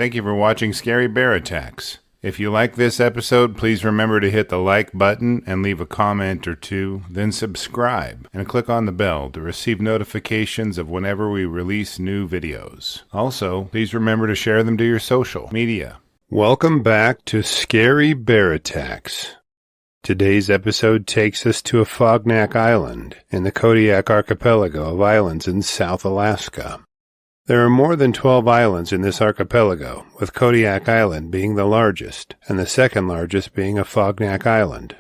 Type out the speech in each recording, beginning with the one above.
Thank you for watching Scary Bear Attacks. If you like this episode, please remember to hit the like button and leave a comment or two, then subscribe and click on the bell to receive notifications of whenever we release new videos. Also, please remember to share them to your social media. Welcome back to Scary Bear Attacks. Today's episode takes us to Afognak Island in the Kodiak archipelago of islands in South Alaska. There are more than 12 islands in this archipelago, with Kodiak Island being the largest, and the second largest being Afognak Island.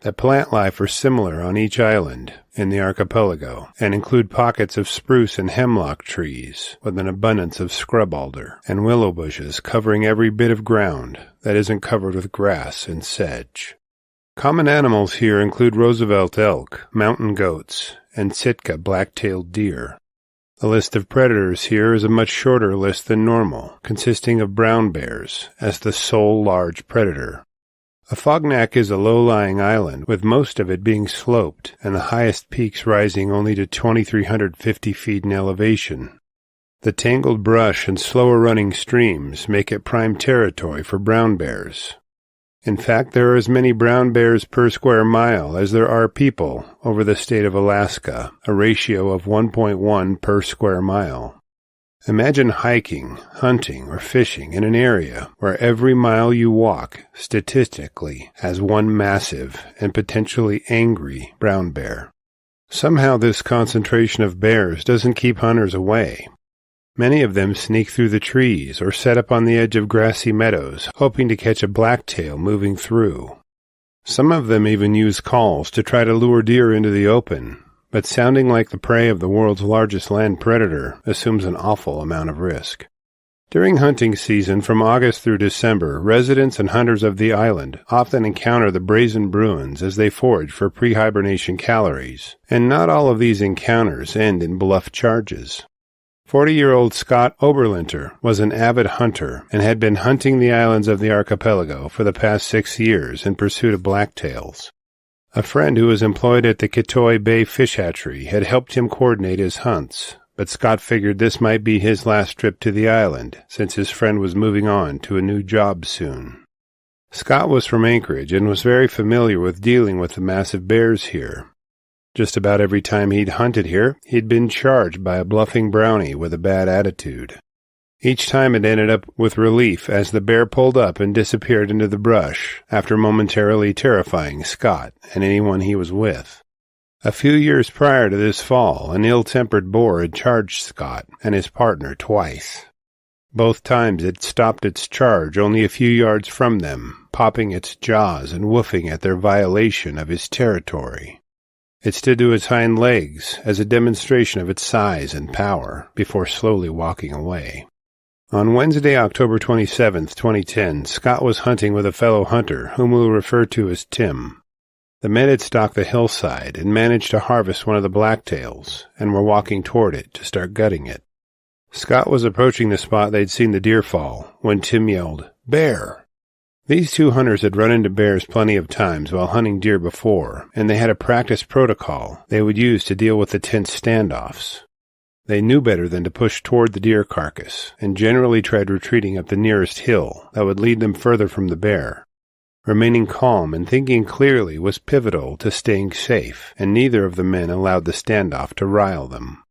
The plant life are similar on each island in the archipelago, and include pockets of spruce and hemlock trees, with an abundance of scrub alder and willow bushes covering every bit of ground that isn't covered with grass and sedge. Common animals here include Roosevelt elk, mountain goats, and Sitka black-tailed deer. The list of predators here is a much shorter list than normal, consisting of brown bears as the sole large predator. Afognak is a low-lying island, with most of it being sloped, and the highest peaks rising only to 2,350 feet in elevation. The tangled brush and slower-running streams make it prime territory for brown bears. In fact, there are as many brown bears per square mile as there are people over the state of Alaska, a ratio of 1.1 per square mile. Imagine hiking, hunting, or fishing in an area where every mile you walk, statistically, has one massive and potentially angry brown bear. Somehow this concentration of bears doesn't keep hunters away. Many of them sneak through the trees or set up on the edge of grassy meadows, hoping to catch a blacktail moving through. Some of them even use calls to try to lure deer into the open, but sounding like the prey of the world's largest land predator assumes an awful amount of risk. During hunting season from August through December, residents and hunters of the island often encounter the brazen Bruins as they forage for pre-hibernation calories, and not all of these encounters end in bluff charges. 40-year-old Scott Oberlinter was an avid hunter and had been hunting the islands of the archipelago for the past 6 years in pursuit of blacktails. A friend who was employed at the Kitoi Bay Fish Hatchery had helped him coordinate his hunts, but Scott figured this might be his last trip to the island, since his friend was moving on to a new job soon. Scott was from Anchorage and was very familiar with dealing with the massive bears here. Just about every time he'd hunted here, he'd been charged by a bluffing brownie with a bad attitude. Each time it ended up with relief as the bear pulled up and disappeared into the brush after momentarily terrifying Scott and anyone he was with. A few years prior to this fall, an ill-tempered boar had charged Scott and his partner twice. Both times it stopped its charge only a few yards from them, popping its jaws and woofing at their violation of his territory. It stood to its hind legs as a demonstration of its size and power before slowly walking away. On Wednesday, October 27, 2010, Scott was hunting with a fellow hunter whom we'll refer to as Tim. The men had stalked the hillside and managed to harvest one of the blacktails and were walking toward it to start gutting it. Scott was approaching the spot they'd seen the deer fall when Tim yelled, "Bear!" These two hunters had run into bears plenty of times while hunting deer before, and they had a practice protocol they would use to deal with the tense standoffs. They knew better than to push toward the deer carcass, and generally tried retreating up the nearest hill that would lead them further from the bear. Remaining calm and thinking clearly was pivotal to staying safe, and neither of the men allowed the standoff to rile them.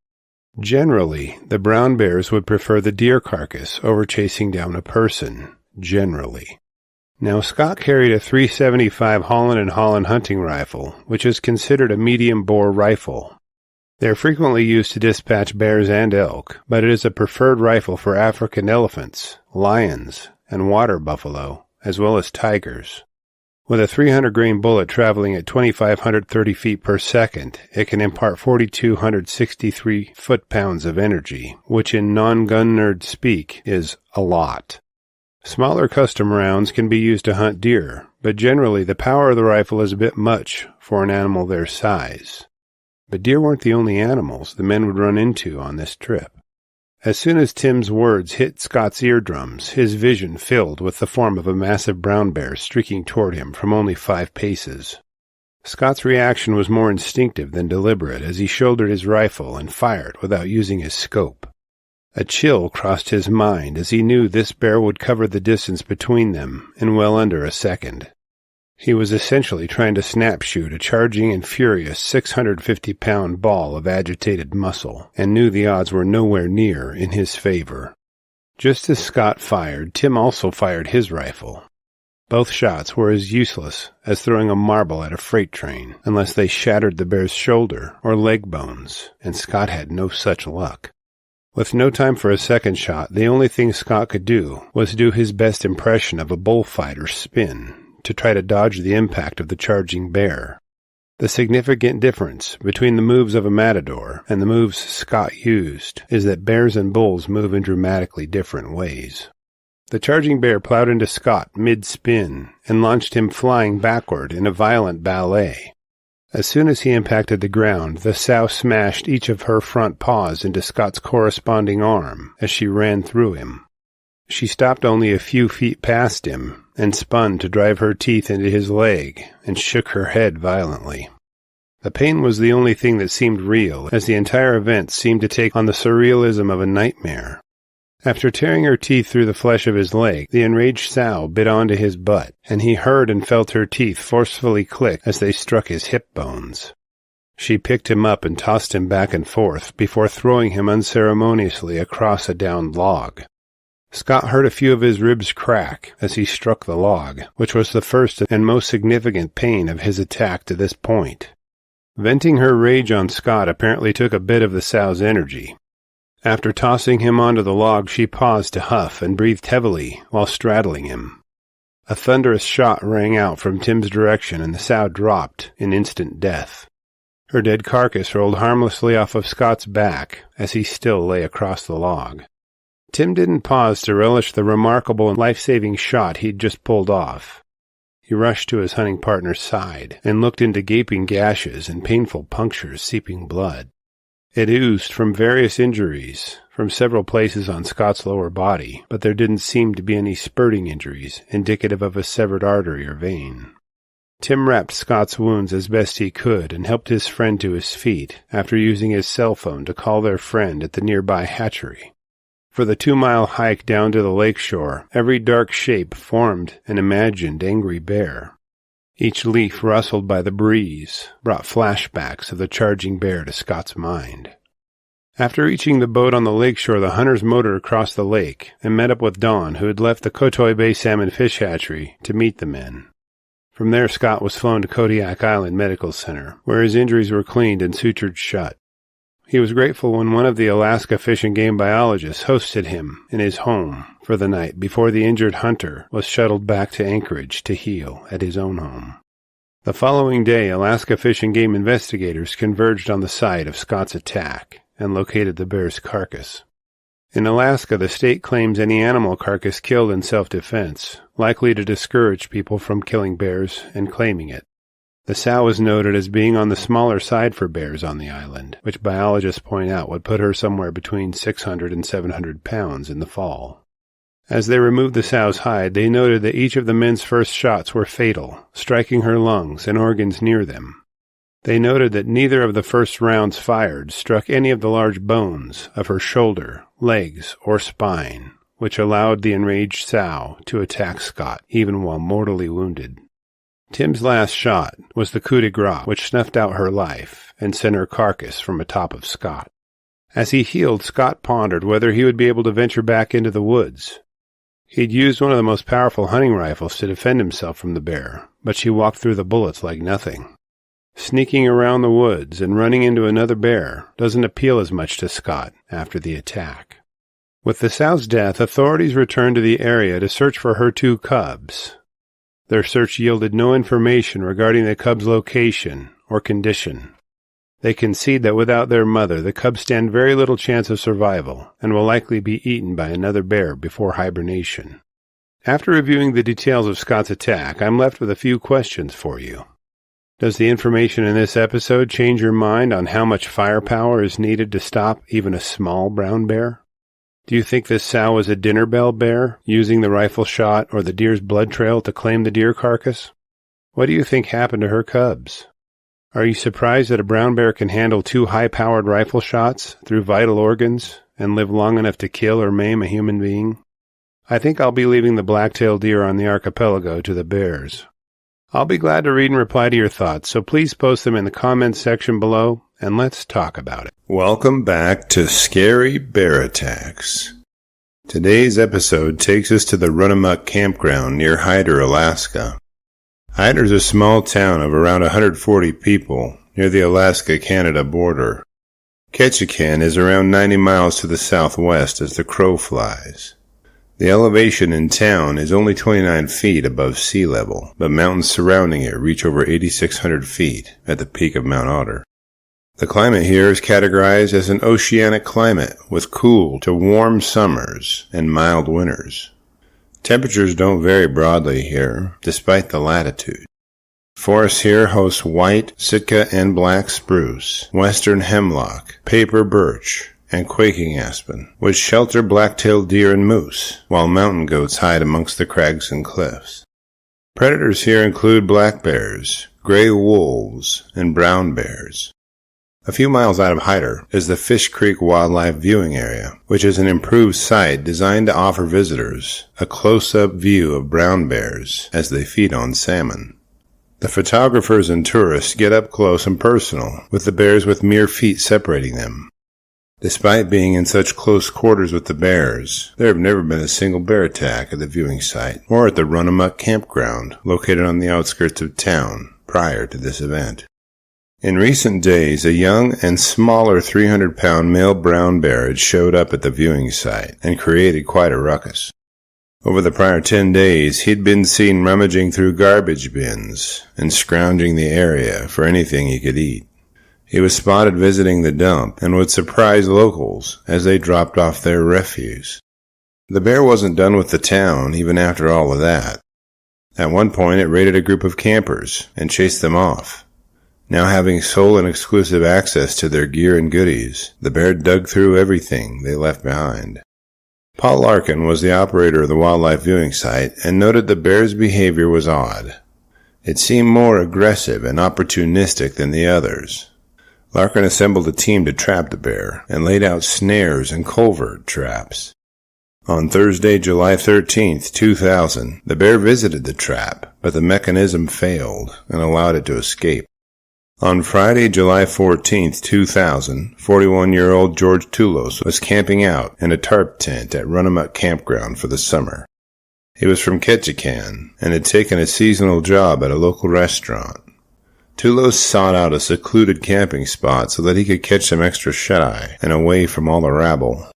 Generally, the brown bears would prefer the deer carcass over chasing down a person, generally. Now, Scott carried a .375 Holland & Holland hunting rifle, which is considered a medium-bore rifle. They are frequently used to dispatch bears and elk, but it is a preferred rifle for African elephants, lions, and water buffalo, as well as tigers. With a 300-grain bullet traveling at 2,530 feet per second, it can impart 4,263 foot-pounds of energy, which in non-gun nerd speak is a lot. Smaller custom rounds can be used to hunt deer, but generally the power of the rifle is a bit much for an animal their size. But deer weren't the only animals the men would run into on this trip. As soon as Tim's words hit Scott's eardrums, his vision filled with the form of a massive brown bear streaking toward him from only 5 paces. Scott's reaction was more instinctive than deliberate as he shouldered his rifle and fired without using his scope. A chill crossed his mind as he knew this bear would cover the distance between them in well under a second. He was essentially trying to snap-shoot a charging and furious 650-pound ball of agitated muscle, and knew the odds were nowhere near in his favor. Just as Scott fired, Tim also fired his rifle. Both shots were as useless as throwing a marble at a freight train, unless they shattered the bear's shoulder or leg bones, and Scott had no such luck. With no time for a second shot, the only thing Scott could do was do his best impression of a bullfighter's spin, to try to dodge the impact of the charging bear. The significant difference between the moves of a matador and the moves Scott used is that bears and bulls move in dramatically different ways. The charging bear plowed into Scott mid-spin and launched him flying backward in a violent ballet. As soon as he impacted the ground, the sow smashed each of her front paws into Scott's corresponding arm as she ran through him. She stopped only a few feet past him and spun to drive her teeth into his leg and shook her head violently. The pain was the only thing that seemed real, as the entire event seemed to take on the surrealism of a nightmare. After tearing her teeth through the flesh of his leg, the enraged sow bit onto his butt, and he heard and felt her teeth forcefully click as they struck his hip bones. She picked him up and tossed him back and forth before throwing him unceremoniously across a downed log. Scott heard a few of his ribs crack as he struck the log, which was the first and most significant pain of his attack to this point. Venting her rage on Scott apparently took a bit of the sow's energy. After tossing him onto the log, she paused to huff and breathed heavily while straddling him. A thunderous shot rang out from Tim's direction, and the sow dropped in instant death. Her dead carcass rolled harmlessly off of Scott's back as he still lay across the log. Tim didn't pause to relish the remarkable and life-saving shot he'd just pulled off. He rushed to his hunting partner's side and looked into gaping gashes and painful punctures seeping blood. It oozed from various injuries from several places on Scott's lower body, but there didn't seem to be any spurting injuries indicative of a severed artery or vein. Tim wrapped Scott's wounds as best he could and helped his friend to his feet after using his cell phone to call their friend at the nearby hatchery. For the 2-mile hike down to the lake shore, every dark shape formed an imagined angry bear. Each leaf rustled by the breeze brought flashbacks of the charging bear to Scott's mind. After reaching the boat on the lakeshore, the hunters motored across the lake and met up with Don, who had left the Kotoi Bay Salmon Fish Hatchery to meet the men. From there, Scott was flown to Kodiak Island Medical Center, where his injuries were cleaned and sutured shut. He was grateful when one of the Alaska Fish and Game biologists hosted him in his home for the night before the injured hunter was shuttled back to Anchorage to heal at his own home. The following day, Alaska Fish and Game investigators converged on the site of Scott's attack and located the bear's carcass. In Alaska, the state claims any animal carcass killed in self-defense, likely to discourage people from killing bears and claiming it. The sow was noted as being on the smaller side for bears on the island, which biologists point out would put her somewhere between 600 and 700 pounds in the fall. As they removed the sow's hide, they noted that each of the men's first shots were fatal, striking her lungs and organs near them. They noted that neither of the first rounds fired struck any of the large bones of her shoulder, legs, or spine, which allowed the enraged sow to attack Scott, even while mortally wounded. Tim's last shot was the coup de grace, which snuffed out her life and sent her carcass from atop of Scott. As he healed, Scott pondered whether he would be able to venture back into the woods. He'd used one of the most powerful hunting rifles to defend himself from the bear, but she walked through the bullets like nothing. Sneaking around the woods and running into another bear doesn't appeal as much to Scott after the attack. With the sow's death, authorities returned to the area to search for her 2 cubs. Their search yielded no information regarding the cubs' location or condition. They concede that without their mother, the cubs stand very little chance of survival and will likely be eaten by another bear before hibernation. After reviewing the details of Scott's attack, I'm left with a few questions for you. Does the information in this episode change your mind on how much firepower is needed to stop even a small brown bear? Do you think this sow was a dinner bell bear, using the rifle shot or the deer's blood trail to claim the deer carcass? What do you think happened to her cubs? Are you surprised that a brown bear can handle 2 high-powered rifle shots through vital organs and live long enough to kill or maim a human being? I think I'll be leaving the black-tailed deer on the archipelago to the bears. I'll be glad to read and reply to your thoughts, so please post them in the comments section below, and let's talk about it. Welcome back to Scary Bear Attacks. Today's episode takes us to the Run-a-Muck campground near Hyder, Alaska. Hyder's a small town of around 140 people near the Alaska-Canada border. Ketchikan is around 90 miles to the southwest as the crow flies. The elevation in town is only 29 feet above sea level, but mountains surrounding it reach over 8,600 feet at the peak of Mount Otter. The climate here is categorized as an oceanic climate with cool to warm summers and mild winters. Temperatures don't vary broadly here, despite the latitude. Forests here host white, Sitka, and black spruce, western hemlock, paper birch, and quaking aspen, which shelter black-tailed deer and moose, while mountain goats hide amongst the crags and cliffs. Predators here include black bears, gray wolves, and brown bears. A few miles out of Hyder is the Fish Creek Wildlife Viewing Area, which is an improved site designed to offer visitors a close-up view of brown bears as they feed on salmon. The photographers and tourists get up close and personal with the bears with mere feet separating them. Despite being in such close quarters with the bears, there have never been a single bear attack at the viewing site or at the Run-a-Muck campground located on the outskirts of town prior to this event. In recent days, a young and smaller 300-pound male brown bear had showed up at the viewing site and created quite a ruckus. Over the prior 10 days, he'd been seen rummaging through garbage bins and scrounging the area for anything he could eat. He was spotted visiting the dump and would surprise locals as they dropped off their refuse. The bear wasn't done with the town even after all of that. At one point, it raided a group of campers and chased them off. Now having sole and exclusive access to their gear and goodies, the bear dug through everything they left behind. Paul Larkin was the operator of the wildlife viewing site and noted the bear's behavior was odd. It seemed more aggressive and opportunistic than the others. Larkin assembled a team to trap the bear and laid out snares and culvert traps. On Thursday, July 13th, 2000, the bear visited the trap, but the mechanism failed and allowed it to escape. On Friday, July 14th, 2000, 41-year-old George Toulos was camping out in a tarp tent at Run-a-Muck campground for the summer. He was from Ketchikan and had taken a seasonal job at a local restaurant. Toulos sought out a secluded camping spot so that he could catch some extra shut-eye and away from all the rabble.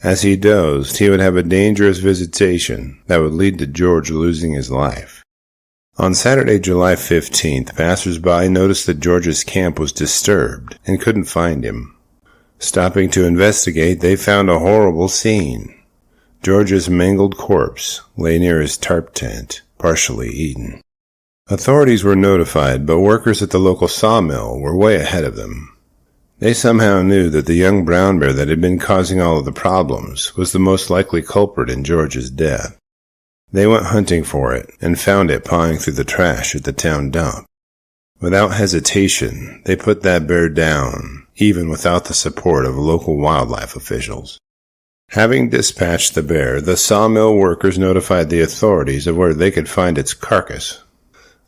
As he dozed, he would have a dangerous visitation that would lead to George losing his life. On Saturday, July 15th, passers-by noticed that George's camp was disturbed and couldn't find him. Stopping to investigate, they found a horrible scene. George's mangled corpse lay near his tarp tent, partially eaten. Authorities were notified, but workers at the local sawmill were way ahead of them. They somehow knew that the young brown bear that had been causing all of the problems was the most likely culprit in George's death. They went hunting for it and found it pawing through the trash at the town dump. Without hesitation, they put that bear down, even without the support of local wildlife officials. Having dispatched the bear, the sawmill workers notified the authorities of where they could find its carcass.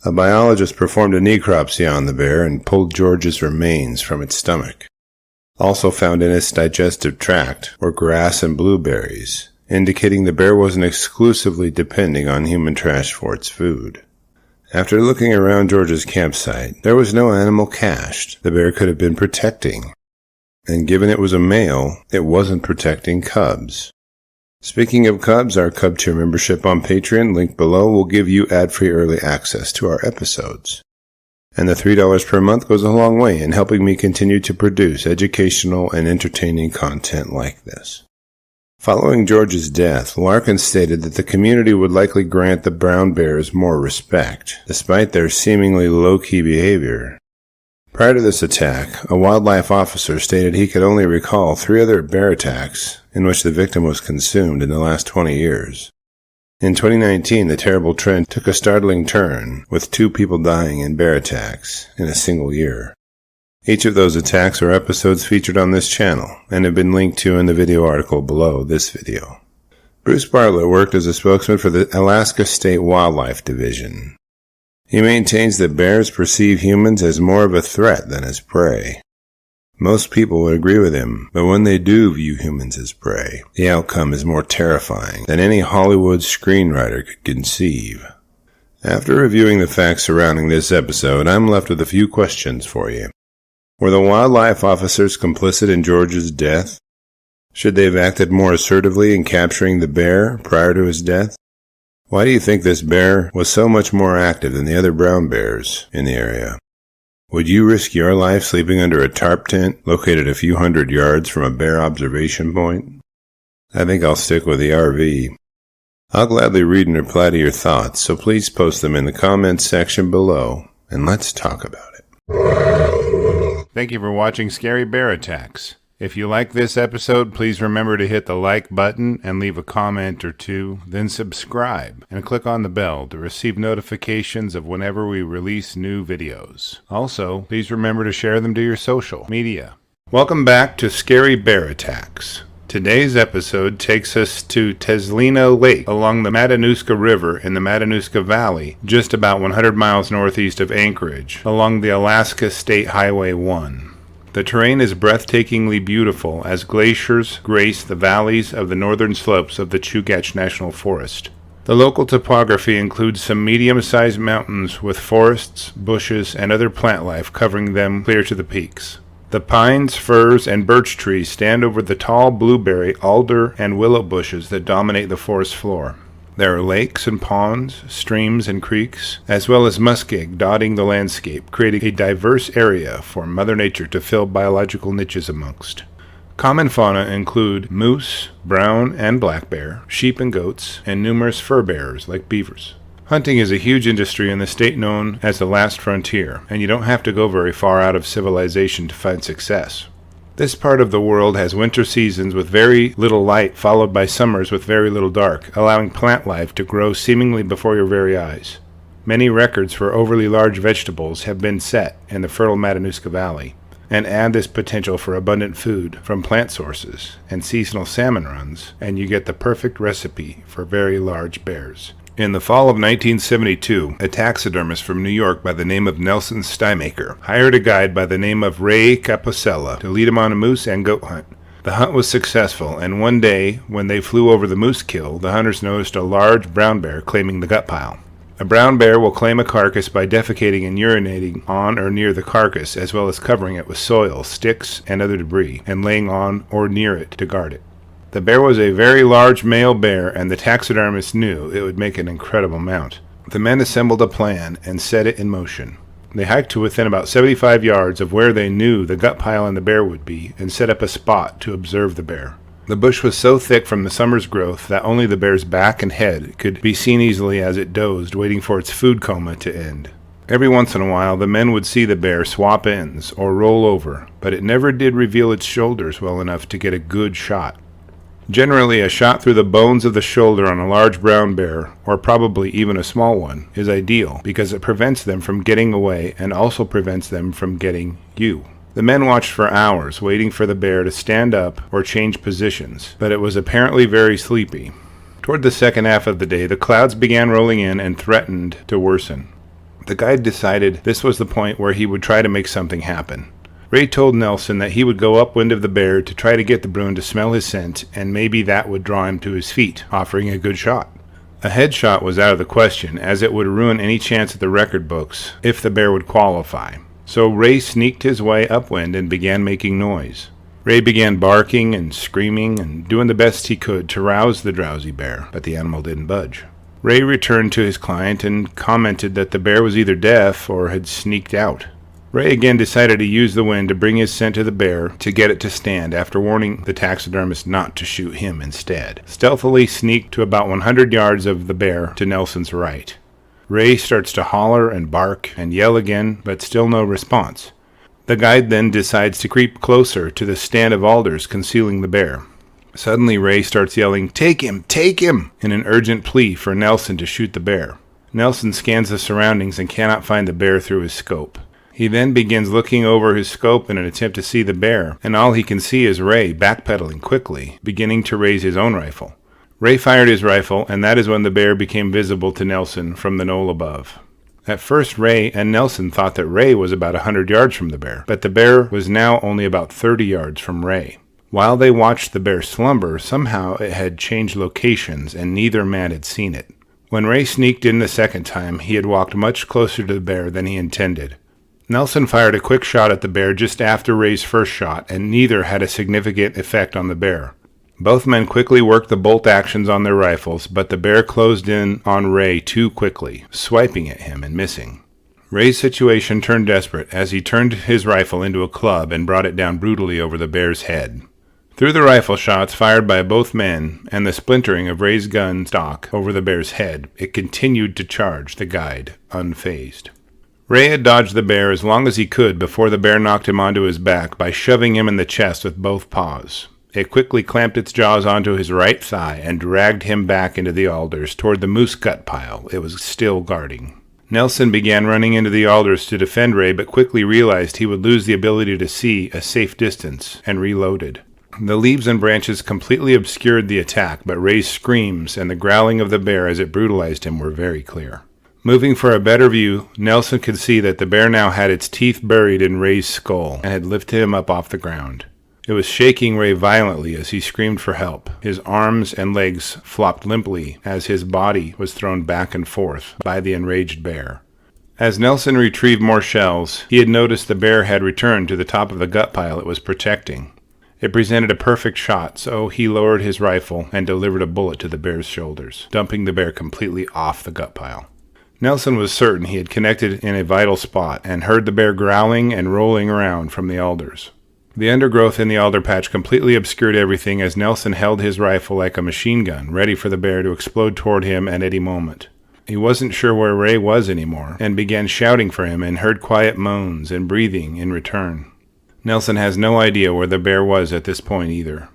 A biologist performed a necropsy on the bear and pulled George's remains from its stomach. Also found in its digestive tract were grass and blueberries, indicating the bear wasn't exclusively depending on human trash for its food. After looking around George's campsite, there was no animal cached the bear could have been protecting. And given it was a male, it wasn't protecting cubs. Speaking of cubs, our Cub Tier membership on Patreon, linked below, will give you ad-free early access to our episodes. And the $3 per month goes a long way in helping me continue to produce educational and entertaining content like this. Following George's death, Larkin stated that the community would likely grant the brown bears more respect, despite their seemingly low-key behavior. Prior to this attack, a wildlife officer stated he could only recall 3 other bear attacks in which the victim was consumed in the last 20 years. In 2019, the terrible trend took a startling turn, with 2 people dying in bear attacks in a single year. Each of those attacks are episodes featured on this channel and have been linked to in the video article below this video. Bruce Bartlett worked as a spokesman for the Alaska State Wildlife Division. He maintains that bears perceive humans as more of a threat than as prey. Most people would agree with him, but when they do view humans as prey, the outcome is more terrifying than any Hollywood screenwriter could conceive. After reviewing the facts surrounding this episode, I'm left with a few questions for you. Were the wildlife officers complicit in George's death? Should they have acted more assertively in capturing the bear prior to his death? Why do you think this bear was so much more active than the other brown bears in the area? Would you risk your life sleeping under a tarp tent located a few hundred yards from a bear observation point? I think I'll stick with the RV. I'll gladly read and reply to your thoughts, so please post them in the comments section below, and let's talk about it. Thank you for watching Scary Bear Attacks. If you like this episode, please remember to hit the like button and leave a comment or two, then subscribe and click on the bell to receive notifications of whenever we release new videos. Also, please remember to share them to your social media. Welcome back to Scary Bear Attacks. Today's episode takes us to Tazlina Lake along the Matanuska River in the Matanuska Valley, just about 100 miles northeast of Anchorage, along the Alaska State Highway 1. The terrain is breathtakingly beautiful as glaciers grace the valleys of the northern slopes of the Chugach National Forest. The local topography includes some medium-sized mountains with forests, bushes, and other plant life covering them clear to the peaks. The pines, firs, and birch trees stand over the tall blueberry, alder, and willow bushes that dominate the forest floor. There are lakes and ponds, streams and creeks, as well as muskeg dotting the landscape, creating a diverse area for Mother Nature to fill biological niches amongst. Common fauna include moose, brown and black bear, sheep and goats, and numerous fur bearers like beavers. Hunting is a huge industry in the state known as the last frontier, and you don't have to go very far out of civilization to find success. This part of the world has winter seasons with very little light followed by summers with very little dark, allowing plant life to grow seemingly before your very eyes. Many records for overly large vegetables have been set in the fertile Matanuska Valley, and add this potential for abundant food from plant sources and seasonal salmon runs, and you get the perfect recipe for very large bears. In the fall of 1972, a taxidermist from New York by the name of Nelson Steimaker hired a guide by the name of Ray Capocella to lead him on a moose and goat hunt. The hunt was successful, and one day, when they flew over the moose kill, the hunters noticed a large brown bear claiming the gut pile. A brown bear will claim a carcass by defecating and urinating on or near the carcass, as well as covering it with soil, sticks, and other debris, and laying on or near it to guard it. The bear was a very large male bear, and the taxidermist knew it would make an incredible mount. The men assembled a plan and set it in motion. They hiked to within about 75 yards of where they knew the gut pile and the bear would be, and set up a spot to observe the bear. The bush was so thick from the summer's growth that only the bear's back and head could be seen easily as it dozed, waiting for its food coma to end. Every once in a while, the men would see the bear swap ends or roll over, but it never did reveal its shoulders well enough to get a good shot. Generally, a shot through the bones of the shoulder on a large brown bear, or probably even a small one, is ideal because it prevents them from getting away and also prevents them from getting you. The men watched for hours, waiting for the bear to stand up or change positions, but it was apparently very sleepy. Toward the second half of the day, the clouds began rolling in and threatened to worsen. The guide decided this was the point where he would try to make something happen. Ray told Nelson that he would go upwind of the bear to try to get the bruin to smell his scent, and maybe that would draw him to his feet, offering a good shot. A headshot was out of the question, as it would ruin any chance at the record books if the bear would qualify. So Ray sneaked his way upwind and began making noise. Ray began barking and screaming and doing the best he could to rouse the drowsy bear, but the animal didn't budge. Ray returned to his client and commented that the bear was either deaf or had sneaked out. Ray again decided to use the wind to bring his scent to the bear to get it to stand after warning the taxidermist not to shoot him instead. Stealthily sneaked to about 100 yards of the bear to Nelson's right. Ray starts to holler and bark and yell again, but still no response. The guide then decides to creep closer to the stand of alders concealing the bear. Suddenly, Ray starts yelling, "Take him! Take him!" in an urgent plea for Nelson to shoot the bear. Nelson scans the surroundings and cannot find the bear through his scope. He then begins looking over his scope in an attempt to see the bear, and all he can see is Ray backpedaling quickly, beginning to raise his own rifle. Ray fired his rifle, and that is when the bear became visible to Nelson from the knoll above. At first, Ray and Nelson thought that Ray was about 100 yards from the bear, but the bear was now only about 30 yards from Ray. While they watched the bear slumber, somehow it had changed locations, and neither man had seen it. When Ray sneaked in the second time, he had walked much closer to the bear than he intended. Nelson fired a quick shot at the bear just after Ray's first shot, and neither had a significant effect on the bear. Both men quickly worked the bolt actions on their rifles, but the bear closed in on Ray too quickly, swiping at him and missing. Ray's situation turned desperate as he turned his rifle into a club and brought it down brutally over the bear's head. Through the rifle shots fired by both men and the splintering of Ray's gun stock over the bear's head, it continued to charge the guide, unfazed. Ray had dodged the bear as long as he could before the bear knocked him onto his back by shoving him in the chest with both paws. It quickly clamped its jaws onto his right thigh and dragged him back into the alders toward the moose gut pile it was still guarding. Nelson began running into the alders to defend Ray, but quickly realized he would lose the ability to see a safe distance and reloaded. The leaves and branches completely obscured the attack, but Ray's screams and the growling of the bear as it brutalized him were very clear. Moving for a better view, Nelson could see that the bear now had its teeth buried in Ray's skull and had lifted him up off the ground. It was shaking Ray violently as he screamed for help. His arms and legs flopped limply as his body was thrown back and forth by the enraged bear. As Nelson retrieved more shells, he had noticed the bear had returned to the top of the gut pile it was protecting. It presented a perfect shot, so he lowered his rifle and delivered a bullet to the bear's shoulders, dumping the bear completely off the gut pile. Nelson was certain he had connected in a vital spot and heard the bear growling and rolling around from the alders. The undergrowth in the alder patch completely obscured everything as Nelson held his rifle like a machine gun, ready for the bear to explode toward him at any moment. He wasn't sure where Ray was anymore, and began shouting for him and heard quiet moans and breathing in return. Nelson has no idea where the bear was at this point either.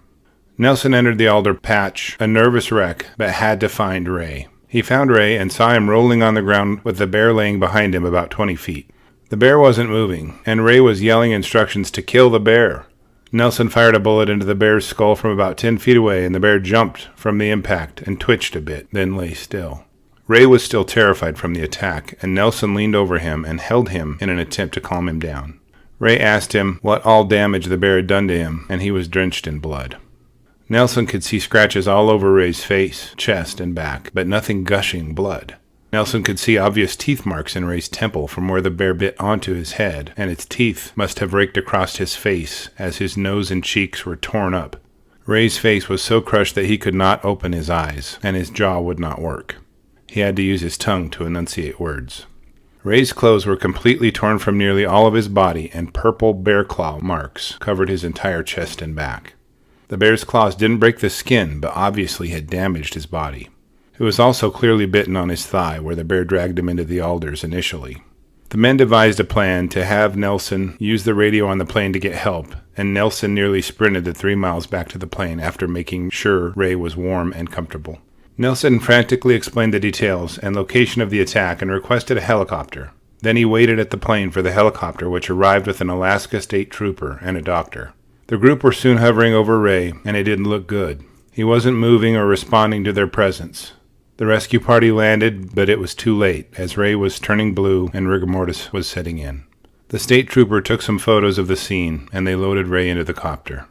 Nelson entered the alder patch, a nervous wreck, but had to find Ray. He found Ray and saw him rolling on the ground with the bear laying behind him about 20 feet. The bear wasn't moving, and Ray was yelling instructions to kill the bear. Nelson fired a bullet into the bear's skull from about 10 feet away, and the bear jumped from the impact and twitched a bit, then lay still. Ray was still terrified from the attack, and Nelson leaned over him and held him in an attempt to calm him down. Ray asked him what all damage the bear had done to him, and he was drenched in blood. Nelson could see scratches all over Ray's face, chest, and back, but nothing gushing blood. Nelson could see obvious teeth marks in Ray's temple from where the bear bit onto his head, and its teeth must have raked across his face as his nose and cheeks were torn up. Ray's face was so crushed that he could not open his eyes, and his jaw would not work. He had to use his tongue to enunciate words. Ray's clothes were completely torn from nearly all of his body, and purple bear claw marks covered his entire chest and back. The bear's claws didn't break the skin, but obviously had damaged his body. It was also clearly bitten on his thigh, where the bear dragged him into the alders initially. The men devised a plan to have Nelson use the radio on the plane to get help, and Nelson nearly sprinted the 3 miles back to the plane after making sure Ray was warm and comfortable. Nelson frantically explained the details and location of the attack and requested a helicopter. Then he waited at the plane for the helicopter, which arrived with an Alaska state trooper and a doctor. The group were soon hovering over Ray, and it didn't look good. He wasn't moving or responding to their presence. The rescue party landed, but it was too late, as Ray was turning blue and rigor mortis was setting in. The state trooper took some photos of the scene, and they loaded Ray into the copter.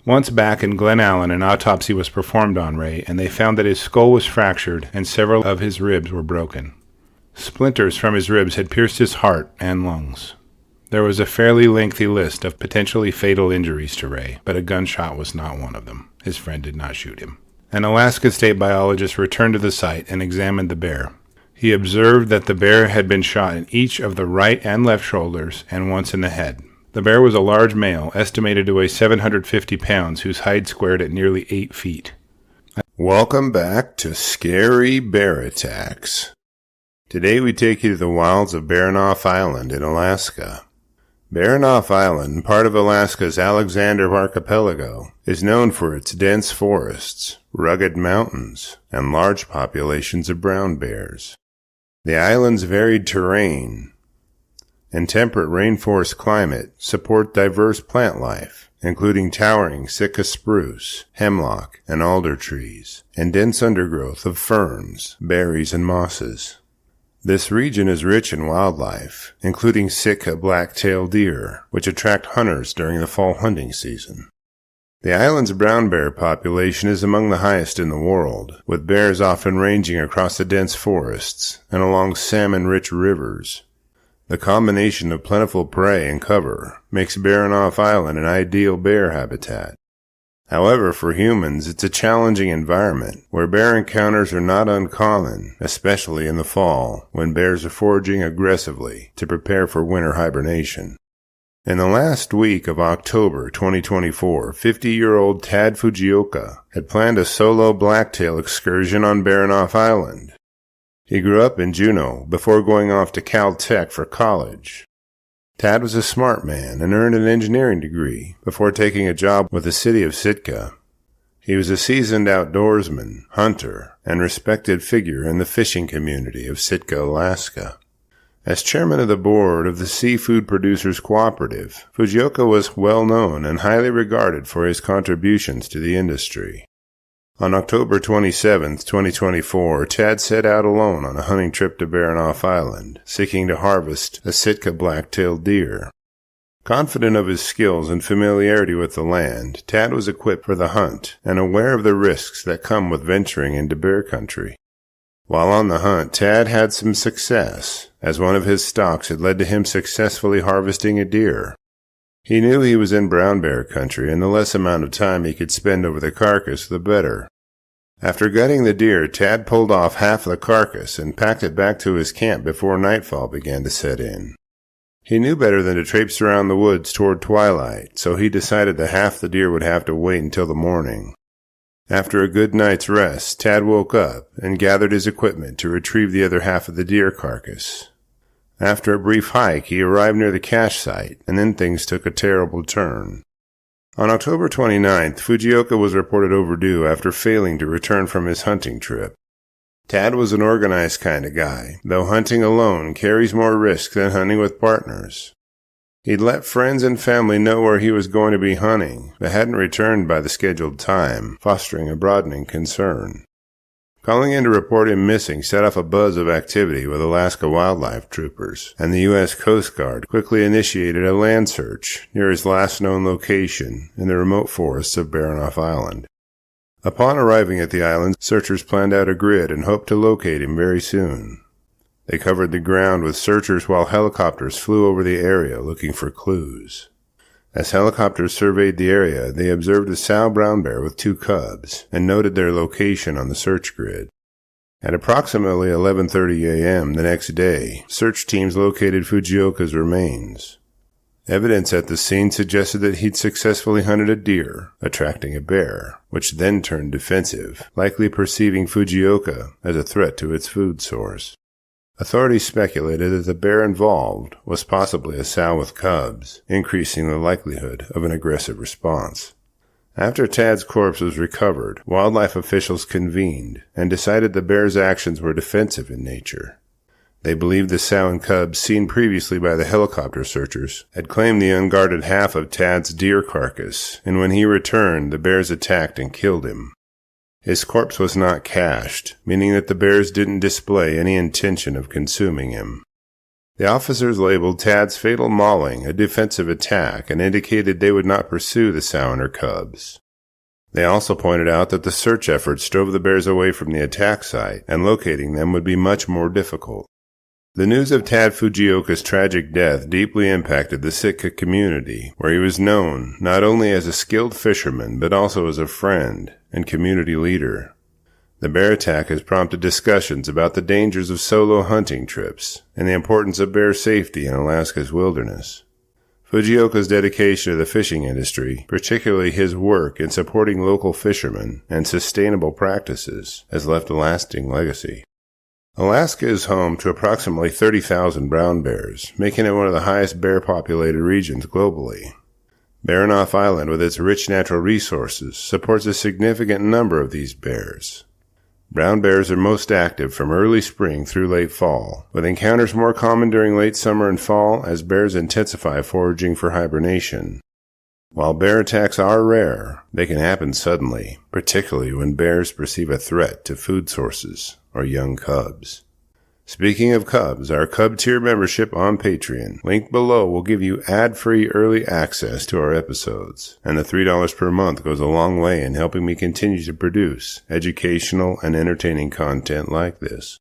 Once back in Glen Allen, an autopsy was performed on Ray, and they found that his skull was fractured and several of his ribs were broken. Splinters from his ribs had pierced his heart and lungs. There was a fairly lengthy list of potentially fatal injuries to Ray, but a gunshot was not one of them. His friend did not shoot him. An Alaska state biologist returned to the site and examined the bear. He observed that the bear had been shot in each of the right and left shoulders and once in the head. The bear was a large male, estimated to weigh 750 pounds, whose hide squared at nearly 8 feet. Welcome back to Scary Bear Attacks. Today we take you to the wilds of Baronoff Island in Alaska. Baronoff Island, part of Alaska's Alexander Archipelago, is known for its dense forests, rugged mountains, and large populations of brown bears. The island's varied terrain and temperate rainforest climate support diverse plant life, including towering Sitka spruce, hemlock, and alder trees, and dense undergrowth of ferns, berries, and mosses. This region is rich in wildlife, including Sitka black-tailed deer, which attract hunters during the fall hunting season. The island's brown bear population is among the highest in the world, with bears often ranging across the dense forests and along salmon-rich rivers. The combination of plentiful prey and cover makes Baronoff Island an ideal bear habitat. However, for humans, it's a challenging environment where bear encounters are not uncommon, especially in the fall, when bears are foraging aggressively to prepare for winter hibernation. In the last week of October 2024, 50-year-old Tad Fujioka had planned a solo blacktail excursion on Baronoff Island. He grew up in Juneau before going off to Caltech for college. Tad was a smart man and earned an engineering degree before taking a job with the city of Sitka. He was a seasoned outdoorsman, hunter, and respected figure in the fishing community of Sitka, Alaska. As chairman of the board of the Seafood Producers Cooperative, Fujioka was well known and highly regarded for his contributions to the industry. On October 27, 2024, Tad set out alone on a hunting trip to Baronoff Island, seeking to harvest a Sitka black-tailed deer. Confident of his skills and familiarity with the land, Tad was equipped for the hunt and aware of the risks that come with venturing into bear country. While on the hunt, Tad had some success, as one of his stalks had led to him successfully harvesting a deer. He knew he was in brown bear country, and the less amount of time he could spend over the carcass, the better. After gutting the deer, Tad pulled off half of the carcass and packed it back to his camp before nightfall began to set in. He knew better than to traipse around the woods toward twilight, so he decided that half the deer would have to wait until the morning. After a good night's rest, Tad woke up and gathered his equipment to retrieve the other half of the deer carcass. After a brief hike, he arrived near the cache site, and then things took a terrible turn. On October 29th, Fujioka was reported overdue after failing to return from his hunting trip. Tad was an organized kind of guy, though hunting alone carries more risk than hunting with partners. He'd let friends and family know where he was going to be hunting, but hadn't returned by the scheduled time, fostering a broadening concern. Calling in to report him missing set off a buzz of activity with Alaska wildlife troopers, and the U.S. Coast Guard quickly initiated a land search near his last known location in the remote forests of Baronoff Island. Upon arriving at the island, searchers planned out a grid and hoped to locate him very soon. They covered the ground with searchers while helicopters flew over the area looking for clues. As helicopters surveyed the area, they observed a sow brown bear with 2 cubs and noted their location on the search grid. At approximately 11:30 a.m. the next day, search teams located Fujioka's remains. Evidence at the scene suggested that he'd successfully hunted a deer, attracting a bear, which then turned defensive, likely perceiving Fujioka as a threat to its food source. Authorities speculated that the bear involved was possibly a sow with cubs, increasing the likelihood of an aggressive response. After Tad's corpse was recovered, wildlife officials convened and decided the bear's actions were defensive in nature. They believed the sow and cubs seen previously by the helicopter searchers had claimed the unguarded half of Tad's deer carcass, and when he returned, the bears attacked and killed him. His corpse was not cached, meaning that the bears didn't display any intention of consuming him. The officers labeled Tad's fatal mauling a defensive attack and indicated they would not pursue the sow and her cubs. They also pointed out that the search efforts drove the bears away from the attack site, and locating them would be much more difficult. The news of Tad Fujioka's tragic death deeply impacted the Sitka community, where he was known not only as a skilled fisherman but also as a friend and community leader. The bear attack has prompted discussions about the dangers of solo hunting trips and the importance of bear safety in Alaska's wilderness. Fujioka's dedication to the fishing industry, particularly his work in supporting local fishermen and sustainable practices, has left a lasting legacy. Alaska is home to approximately 30,000 brown bears, making it one of the highest bear-populated regions globally. Baronoff Island, with its rich natural resources, supports a significant number of these bears. Brown bears are most active from early spring through late fall, with encounters more common during late summer and fall as bears intensify foraging for hibernation. While bear attacks are rare, they can happen suddenly, particularly when bears perceive a threat to food sources or young cubs. Speaking of cubs, our Cub Tier membership on Patreon, linked below, will give you ad-free early access to our episodes, and the $3 per month goes a long way in helping me continue to produce educational and entertaining content like this.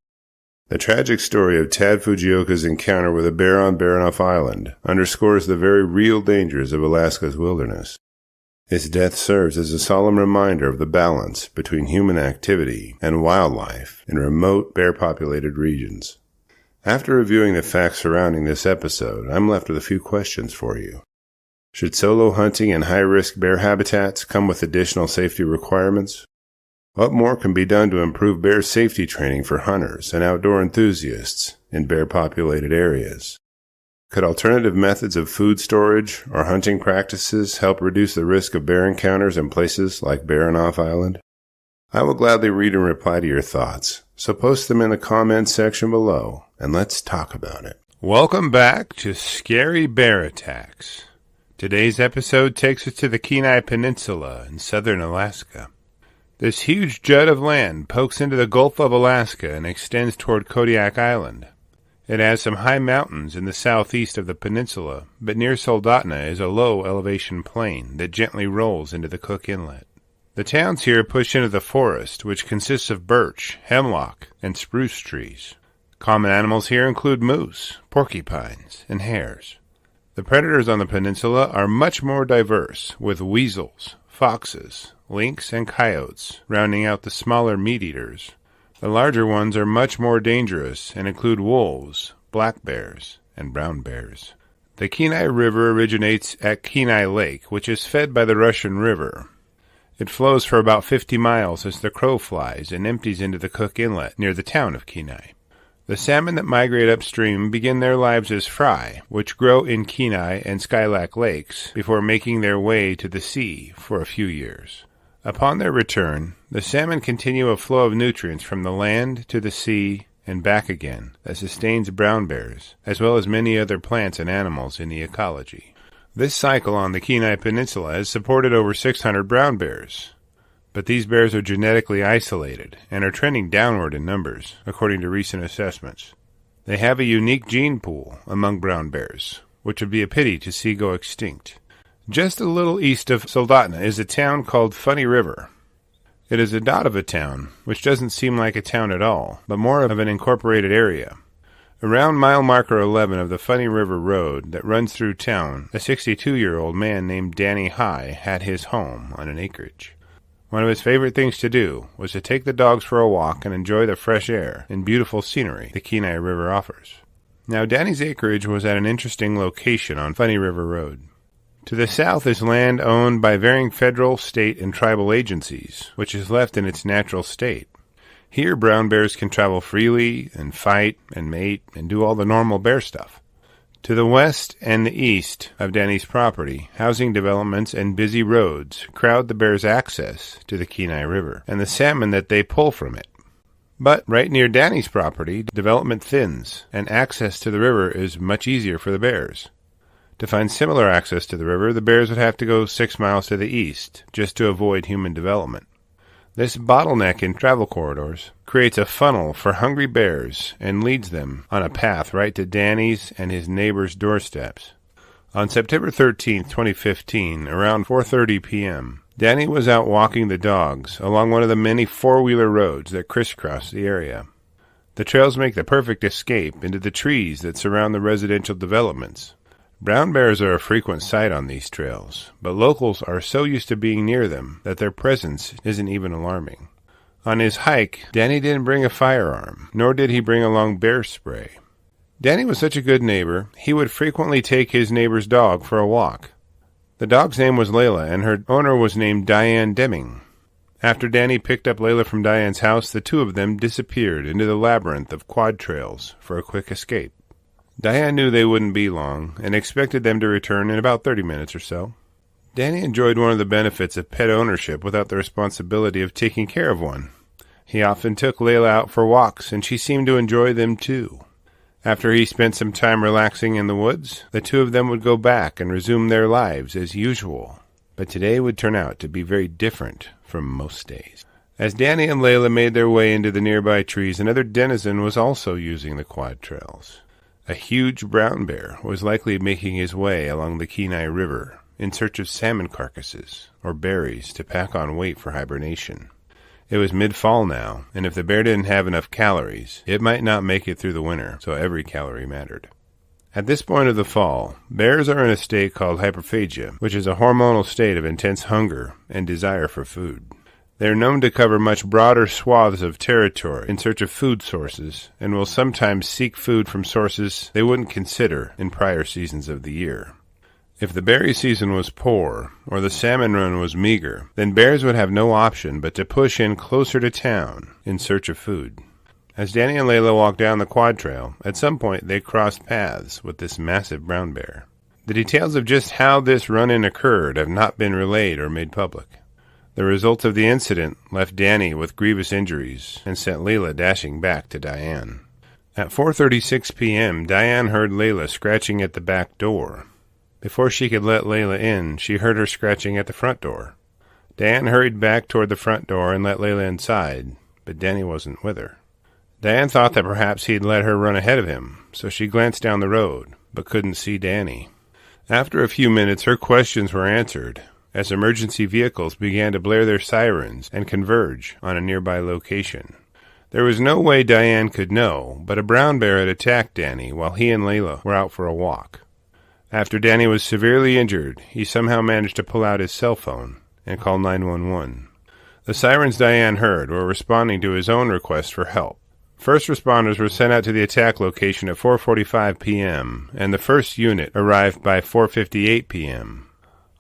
The tragic story of Tad Fujioka's encounter with a bear on Baronoff Island underscores the very real dangers of Alaska's wilderness. His death serves as a solemn reminder of the balance between human activity and wildlife in remote, bear-populated regions. After reviewing the facts surrounding this episode, I'm left with a few questions for you. Should solo hunting in high-risk bear habitats come with additional safety requirements? What more can be done to improve bear safety training for hunters and outdoor enthusiasts in bear-populated areas? Could alternative methods of food storage or hunting practices help reduce the risk of bear encounters in places like Baronoff Island? I will gladly read and reply to your thoughts, so post them in the comments section below, and let's talk about it. Welcome back to Scary Bear Attacks. Today's episode takes us to the Kenai Peninsula in southern Alaska. This huge jut of land pokes into the Gulf of Alaska and extends toward Kodiak Island. It has some high mountains in the southeast of the peninsula, but near Soldotna is a low-elevation plain that gently rolls into the Cook Inlet. The towns here push into the forest, which consists of birch, hemlock, and spruce trees. Common animals here include moose, porcupines, and hares. The predators on the peninsula are much more diverse, with weasels, foxes, lynx, and coyotes rounding out the smaller meat-eaters. The larger ones are much more dangerous and include wolves, black bears, and brown bears. The Kenai River originates at Kenai Lake, which is fed by the Russian River. It flows for about 50 miles as the crow flies and empties into the Cook Inlet near the town of Kenai. The salmon that migrate upstream begin their lives as fry, which grow in Kenai and Skylac lakes before making their way to the sea for a few years. Upon their return, the salmon continue a flow of nutrients from the land to the sea and back again that sustains brown bears, as well as many other plants and animals in the ecology. This cycle on the Kenai Peninsula has supported over 600 brown bears, but these bears are genetically isolated and are trending downward in numbers, according to recent assessments. They have a unique gene pool among brown bears, which would be a pity to see go extinct. Just a little east of Soldotna is a town called Funny River. It is a dot of a town, which doesn't seem like a town at all, but more of an incorporated area. Around mile marker 11 of the Funny River Road that runs through town, a 62-year-old man named Danny High had his home on an acreage. One of his favorite things to do was to take the dogs for a walk and enjoy the fresh air and beautiful scenery the Kenai River offers. Now, Danny's acreage was at an interesting location on Funny River Road. To the south is land owned by varying federal, state, and tribal agencies, which is left in its natural state. Here, brown bears can travel freely and fight and mate and do all the normal bear stuff. To the west and the east of Danny's property, housing developments and busy roads crowd the bears' access to the Kenai River and the salmon that they pull from it. But right near Danny's property, development thins, and access to the river is much easier for the bears. To find similar access to the river, the bears would have to go 6 miles to the east, just to avoid human development. This bottleneck in travel corridors creates a funnel for hungry bears and leads them on a path right to Danny's and his neighbors' doorsteps. On September 13, 2015, around 4:30 p.m., Danny was out walking the dogs along one of the many four-wheeler roads that crisscross the area. The trails make the perfect escape into the trees that surround the residential developments. Brown bears are a frequent sight on these trails, but locals are so used to being near them that their presence isn't even alarming. On his hike, Danny didn't bring a firearm, nor did he bring along bear spray. Danny was such a good neighbor, he would frequently take his neighbor's dog for a walk. The dog's name was Layla, and her owner was named Diane Deming. After Danny picked up Layla from Diane's house, the two of them disappeared into the labyrinth of quad trails for a quick escape. Diane knew they wouldn't be long, and expected them to return in about 30 minutes or so. Danny enjoyed one of the benefits of pet ownership without the responsibility of taking care of one. He often took Layla out for walks, and she seemed to enjoy them too. After he spent some time relaxing in the woods, the two of them would go back and resume their lives as usual. But today would turn out to be very different from most days. As Danny and Layla made their way into the nearby trees, another denizen was also using the quad trails. A huge brown bear was likely making his way along the Kenai River in search of salmon carcasses or berries to pack on weight for hibernation. It was mid-fall now, and if the bear didn't have enough calories, it might not make it through the winter, so every calorie mattered. At this point of the fall, bears are in a state called hyperphagia, which is a hormonal state of intense hunger and desire for food. They are known to cover much broader swaths of territory in search of food sources, and will sometimes seek food from sources they wouldn't consider in prior seasons of the year. If the berry season was poor, or the salmon run was meager, then bears would have no option but to push in closer to town in search of food. As Danny and Layla walked down the quad trail, at some point they crossed paths with this massive brown bear. The details of just how this run-in occurred have not been relayed or made public. The results of the incident left Danny with grievous injuries and sent Layla dashing back to Diane. At 4:36 p.m., Diane heard Layla scratching at the back door. Before she could let Layla in, she heard her scratching at the front door. Diane hurried back toward the front door and let Layla inside, but Danny wasn't with her. Diane thought that perhaps he'd let her run ahead of him, so she glanced down the road, but couldn't see Danny. After a few minutes, her questions were answered, as emergency vehicles began to blare their sirens and converge on a nearby location. There was no way Diane could know, but a brown bear had attacked Danny while he and Layla were out for a walk. After Danny was severely injured, he somehow managed to pull out his cell phone and call 911. The sirens Diane heard were responding to his own request for help. First responders were sent out to the attack location at 4:45 p.m., and the first unit arrived by 4:58 p.m.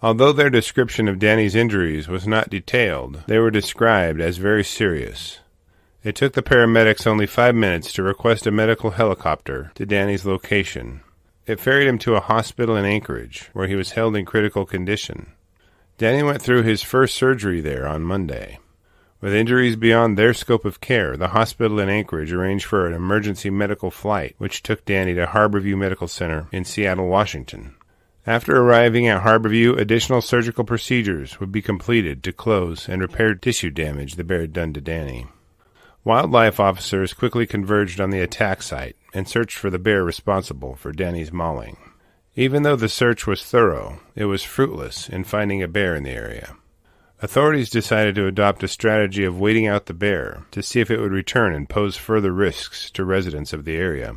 Although their description of Danny's injuries was not detailed, they were described as very serious. It took the paramedics only 5 minutes to request a medical helicopter to Danny's location. It ferried him to a hospital in Anchorage, where he was held in critical condition. Danny went through his first surgery there on Monday. With injuries beyond their scope of care, the hospital in Anchorage arranged for an emergency medical flight, which took Danny to Harborview Medical Center in Seattle, Washington. After arriving at Harborview, additional surgical procedures would be completed to close and repair tissue damage the bear had done to Danny. Wildlife officers quickly converged on the attack site and searched for the bear responsible for Danny's mauling. Even though the search was thorough, it was fruitless in finding a bear in the area. Authorities decided to adopt a strategy of waiting out the bear to see if it would return and pose further risks to residents of the area.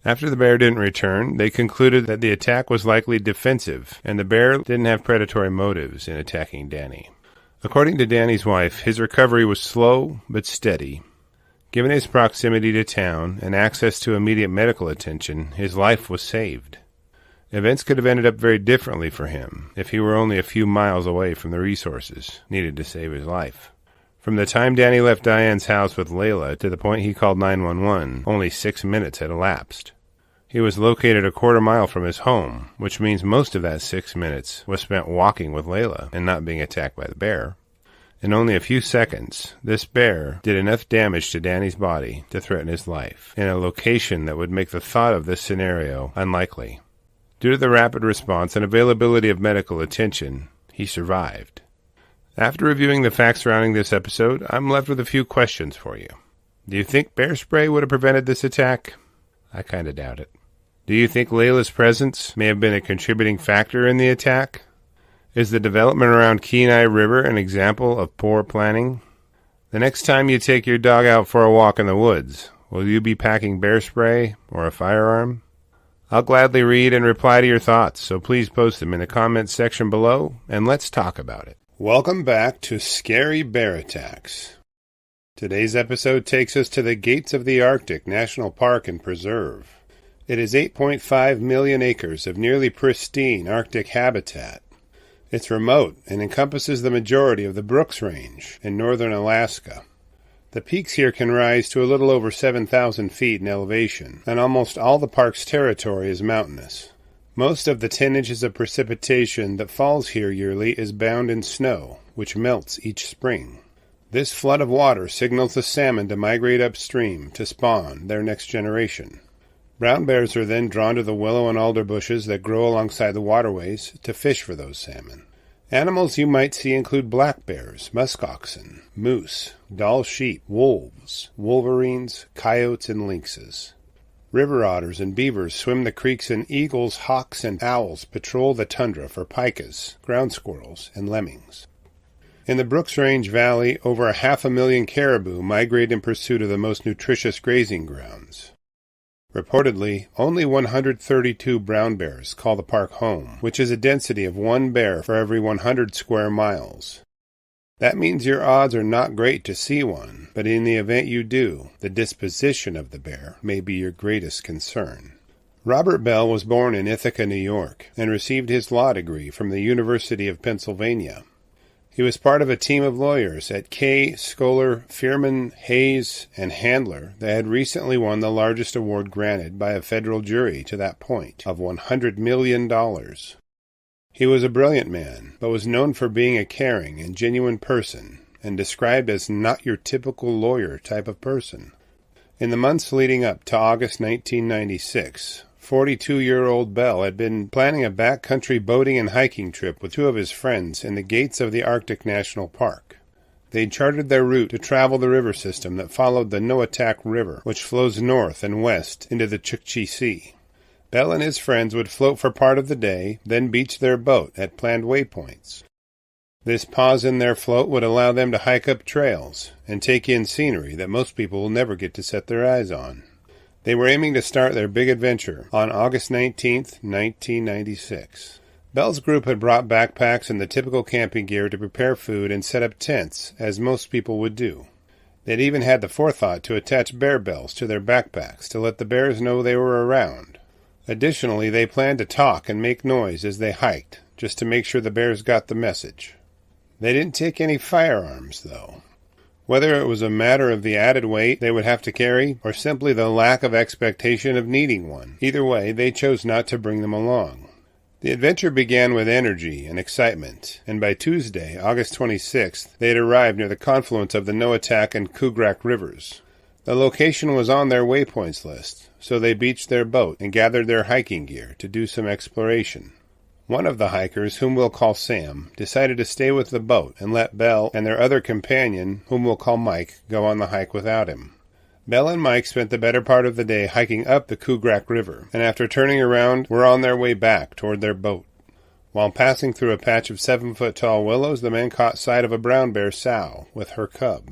After the bear didn't return, they concluded that the attack was likely defensive, and the bear didn't have predatory motives in attacking Danny. According to Danny's wife, his recovery was slow but steady. Given his proximity to town and access to immediate medical attention, his life was saved. Events could have ended up very differently for him if he were only a few miles away from the resources needed to save his life. From the time Danny left Diane's house with Layla to the point he called 911, only 6 minutes had elapsed. He was located a quarter mile from his home, which means most of that 6 minutes was spent walking with Layla and not being attacked by the bear. In only a few seconds, this bear did enough damage to Danny's body to threaten his life, in a location that would make the thought of this scenario unlikely. Due to the rapid response and availability of medical attention, he survived. After reviewing the facts surrounding this episode, I'm left with a few questions for you. Do you think bear spray would have prevented this attack? I kinda doubt it. Do you think Layla's presence may have been a contributing factor in the attack? Is the development around Kenai River an example of poor planning? The next time you take your dog out for a walk in the woods, will you be packing bear spray or a firearm? I'll gladly read and reply to your thoughts, so please post them in the comments section below, and let's talk about it. Welcome back to Scary Bear Attacks. Today's episode takes us to the gates of the Arctic National Park and Preserve. It is 8.5 million acres of nearly pristine Arctic habitat. It's remote and encompasses the majority of the Brooks Range in northern Alaska. The peaks here can rise to a little over 7,000 feet in elevation, and almost all the park's territory is mountainous. Most of the 10 inches of precipitation that falls here yearly is bound in snow, which melts each spring. This flood of water signals the salmon to migrate upstream to spawn their next generation. Brown bears are then drawn to the willow and alder bushes that grow alongside the waterways to fish for those salmon. Animals you might see include black bears, muskoxen, moose, Dall sheep, wolves, wolverines, coyotes, and lynxes. River otters and beavers swim the creeks, and eagles, hawks, and owls patrol the tundra for pikas, ground squirrels, and lemmings. In the Brooks Range Valley, over 500,000 caribou migrate in pursuit of the most nutritious grazing grounds. Reportedly, only 132 brown bears call the park home, which is a density of 1 bear for every 100 square miles. That means your odds are not great to see one, but in the event you do, the disposition of the bear may be your greatest concern. Robert Bell was born in Ithaca, New York, and received his law degree from the University of Pennsylvania. He was part of a team of lawyers at Kay, Scholar, Fearman, Hayes, and Handler that had recently won the largest award granted by a federal jury to that point, of $100 million. He was a brilliant man, but was known for being a caring and genuine person, and described as not your typical lawyer type of person. In the months leading up to August 1996, 42-year-old Bell had been planning a backcountry boating and hiking trip with 2 of his friends in the gates of the Arctic National Park. They'd charted their route to travel the river system that followed the Noatak River, which flows north and west into the Chukchi Sea. Bell and his friends would float for part of the day, then beach their boat at planned waypoints. This pause in their float would allow them to hike up trails and take in scenery that most people will never get to set their eyes on. They were aiming to start their big adventure on August 19, 1996. Bell's group had brought backpacks and the typical camping gear to prepare food and set up tents, as most people would do. They'd even had the forethought to attach bear bells to their backpacks to let the bears know they were around. Additionally, they planned to talk and make noise as they hiked, just to make sure the bears got the message. They didn't take any firearms, though. Whether it was a matter of the added weight they would have to carry, or simply the lack of expectation of needing one, either way, they chose not to bring them along. The adventure began with energy and excitement, and by Tuesday, August 26th, they had arrived near the confluence of the Noatak and Kodiak rivers. The location was on their waypoints list, so they beached their boat and gathered their hiking gear to do some exploration. One of the hikers, whom we'll call Sam, decided to stay with the boat and let Bell and their other companion, whom we'll call Mike, go on the hike without him. Bell and Mike spent the better part of the day hiking up the Kodiak River, and after turning around, were on their way back toward their boat. While passing through a patch of 7-foot-tall willows, the men caught sight of a brown bear sow with her cub.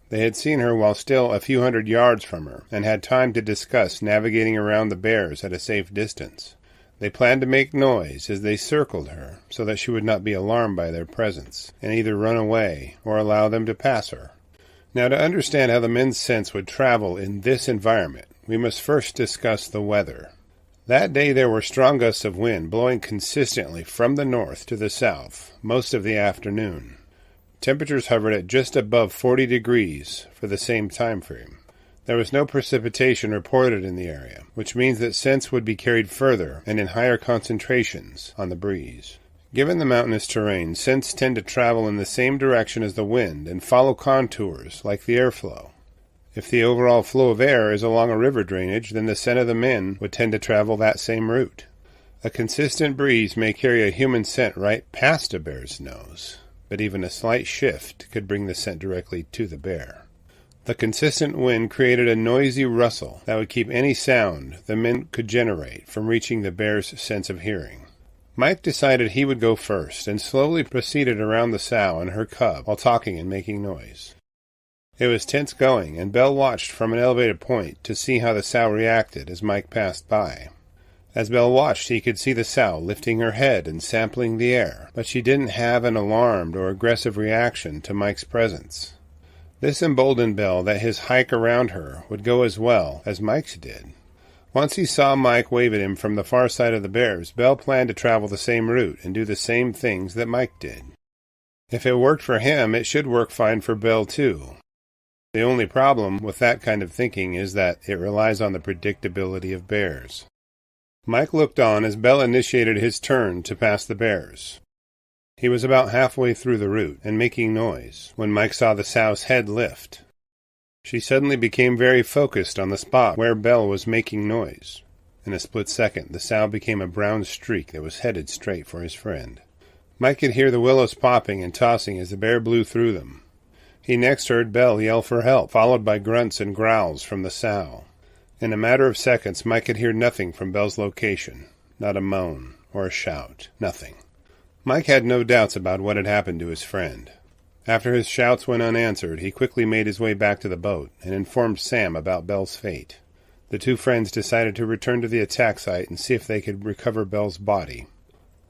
They had seen her while still a few hundred yards from her, and had time to discuss navigating around the bears at a safe distance. They planned to make noise as they circled her, so that she would not be alarmed by their presence, and either run away or allow them to pass her. Now, to understand how the men's scents would travel in this environment, we must first discuss the weather. That day there were strong gusts of wind blowing consistently from the north to the south most of the afternoon. Temperatures hovered at just above 40 degrees for the same time frame. There was no precipitation reported in the area, which means that scents would be carried further and in higher concentrations on the breeze. Given the mountainous terrain, scents tend to travel in the same direction as the wind and follow contours like the airflow. If the overall flow of air is along a river drainage, then the scent of the men would tend to travel that same route. A consistent breeze may carry a human scent right past a bear's nose, but even a slight shift could bring the scent directly to the bear. The consistent wind created a noisy rustle that would keep any sound the men could generate from reaching the bear's sense of hearing. Mike decided he would go first and slowly proceeded around the sow and her cub while talking and making noise. It was tense going, and Bell watched from an elevated point to see how the sow reacted as Mike passed by. As Bell watched, he could see the sow lifting her head and sampling the air, but she didn't have an alarmed or aggressive reaction to Mike's presence. This emboldened Bell that his hike around her would go as well as Mike's did. Once he saw Mike wave at him from the far side of the bears, Bell planned to travel the same route and do the same things that Mike did. If it worked for him, it should work fine for Bell too. The only problem with that kind of thinking is that it relies on the predictability of bears. Mike looked on as Bell initiated his turn to pass the bears. He was about halfway through the route and making noise when Mike saw the sow's head lift. She suddenly became very focused on the spot where Bell was making noise. In a split second, the sow became a brown streak that was headed straight for his friend. Mike could hear the willows popping and tossing as the bear blew through them. He next heard Bell yell for help, followed by grunts and growls from the sow. In a matter of seconds, Mike could hear nothing from Bell's location. Not a moan or a shout. Nothing. Mike had no doubts about what had happened to his friend. After his shouts went unanswered, he quickly made his way back to the boat and informed Sam about Bell's fate. The two friends decided to return to the attack site and see if they could recover Bell's body.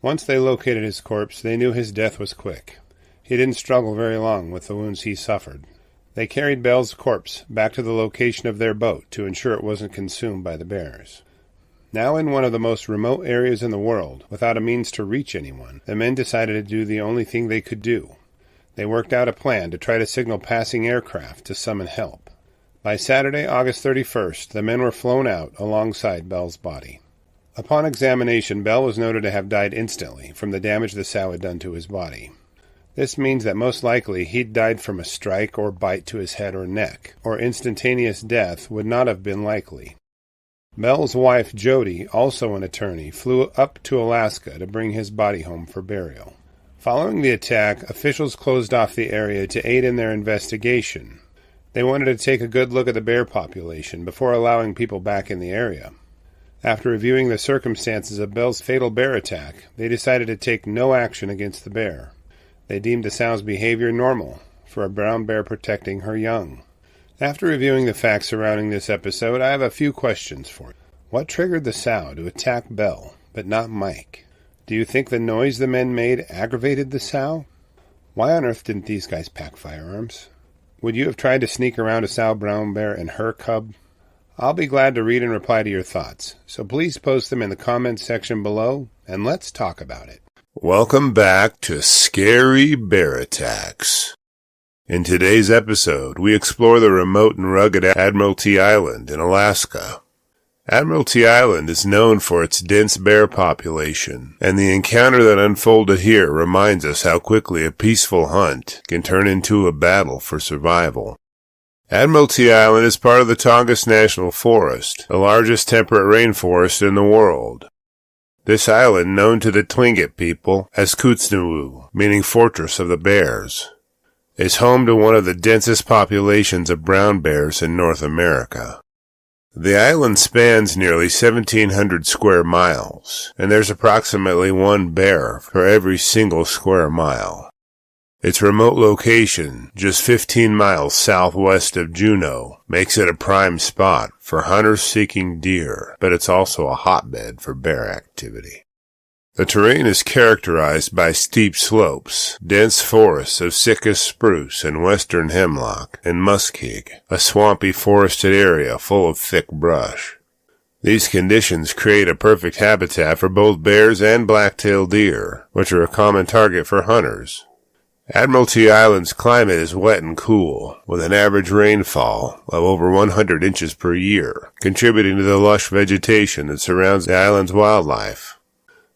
Once they located his corpse, they knew his death was quick. He didn't struggle very long with the wounds he suffered. They carried Bell's corpse back to the location of their boat to ensure it wasn't consumed by the bears. Now in one of the most remote areas in the world, without a means to reach anyone, the men decided to do the only thing they could do. They worked out a plan to try to signal passing aircraft to summon help. By Saturday, August 31st, the men were flown out alongside Bell's body. Upon examination, Bell was noted to have died instantly from the damage the sow had done to his body. This means that most likely he'd died from a strike or bite to his head or neck, or instantaneous death would not have been likely. Bell's wife, Jody, also an attorney, flew up to Alaska to bring his body home for burial. Following the attack, officials closed off the area to aid in their investigation. They wanted to take a good look at the bear population before allowing people back in the area. After reviewing the circumstances of Bell's fatal bear attack, they decided to take no action against the bear. They deemed the sow's behavior normal for a brown bear protecting her young. After reviewing the facts surrounding this episode, I have a few questions for you. What triggered the sow to attack Bell, but not Mike? Do you think the noise the men made aggravated the sow? Why on earth didn't these guys pack firearms? Would you have tried to sneak around a sow brown bear and her cub? I'll be glad to read and reply to your thoughts, so please post them in the comments section below, and let's talk about it. Welcome back to Scary Bear Attacks. In today's episode, we explore the remote and rugged Admiralty Island in Alaska. Admiralty Island is known for its dense bear population, and the encounter that unfolded here reminds us how quickly a peaceful hunt can turn into a battle for survival. Admiralty Island is part of the Tongass National Forest, the largest temperate rainforest in the world. This island, known to the Tlingit people as Kutsnawu, meaning Fortress of the Bears, is home to one of the densest populations of brown bears in North America. The island spans nearly 1,700 square miles, and there's approximately one bear for every single square mile. Its remote location, just 15 miles southwest of Juneau, makes it a prime spot for hunters seeking deer, but it's also a hotbed for bear activity. The terrain is characterized by steep slopes, dense forests of Sitka spruce and western hemlock, and muskeg, a swampy forested area full of thick brush. These conditions create a perfect habitat for both bears and black-tailed deer, which are a common target for hunters. Admiralty Island's climate is wet and cool, with an average rainfall of over 100 inches per year, contributing to the lush vegetation that surrounds the island's wildlife.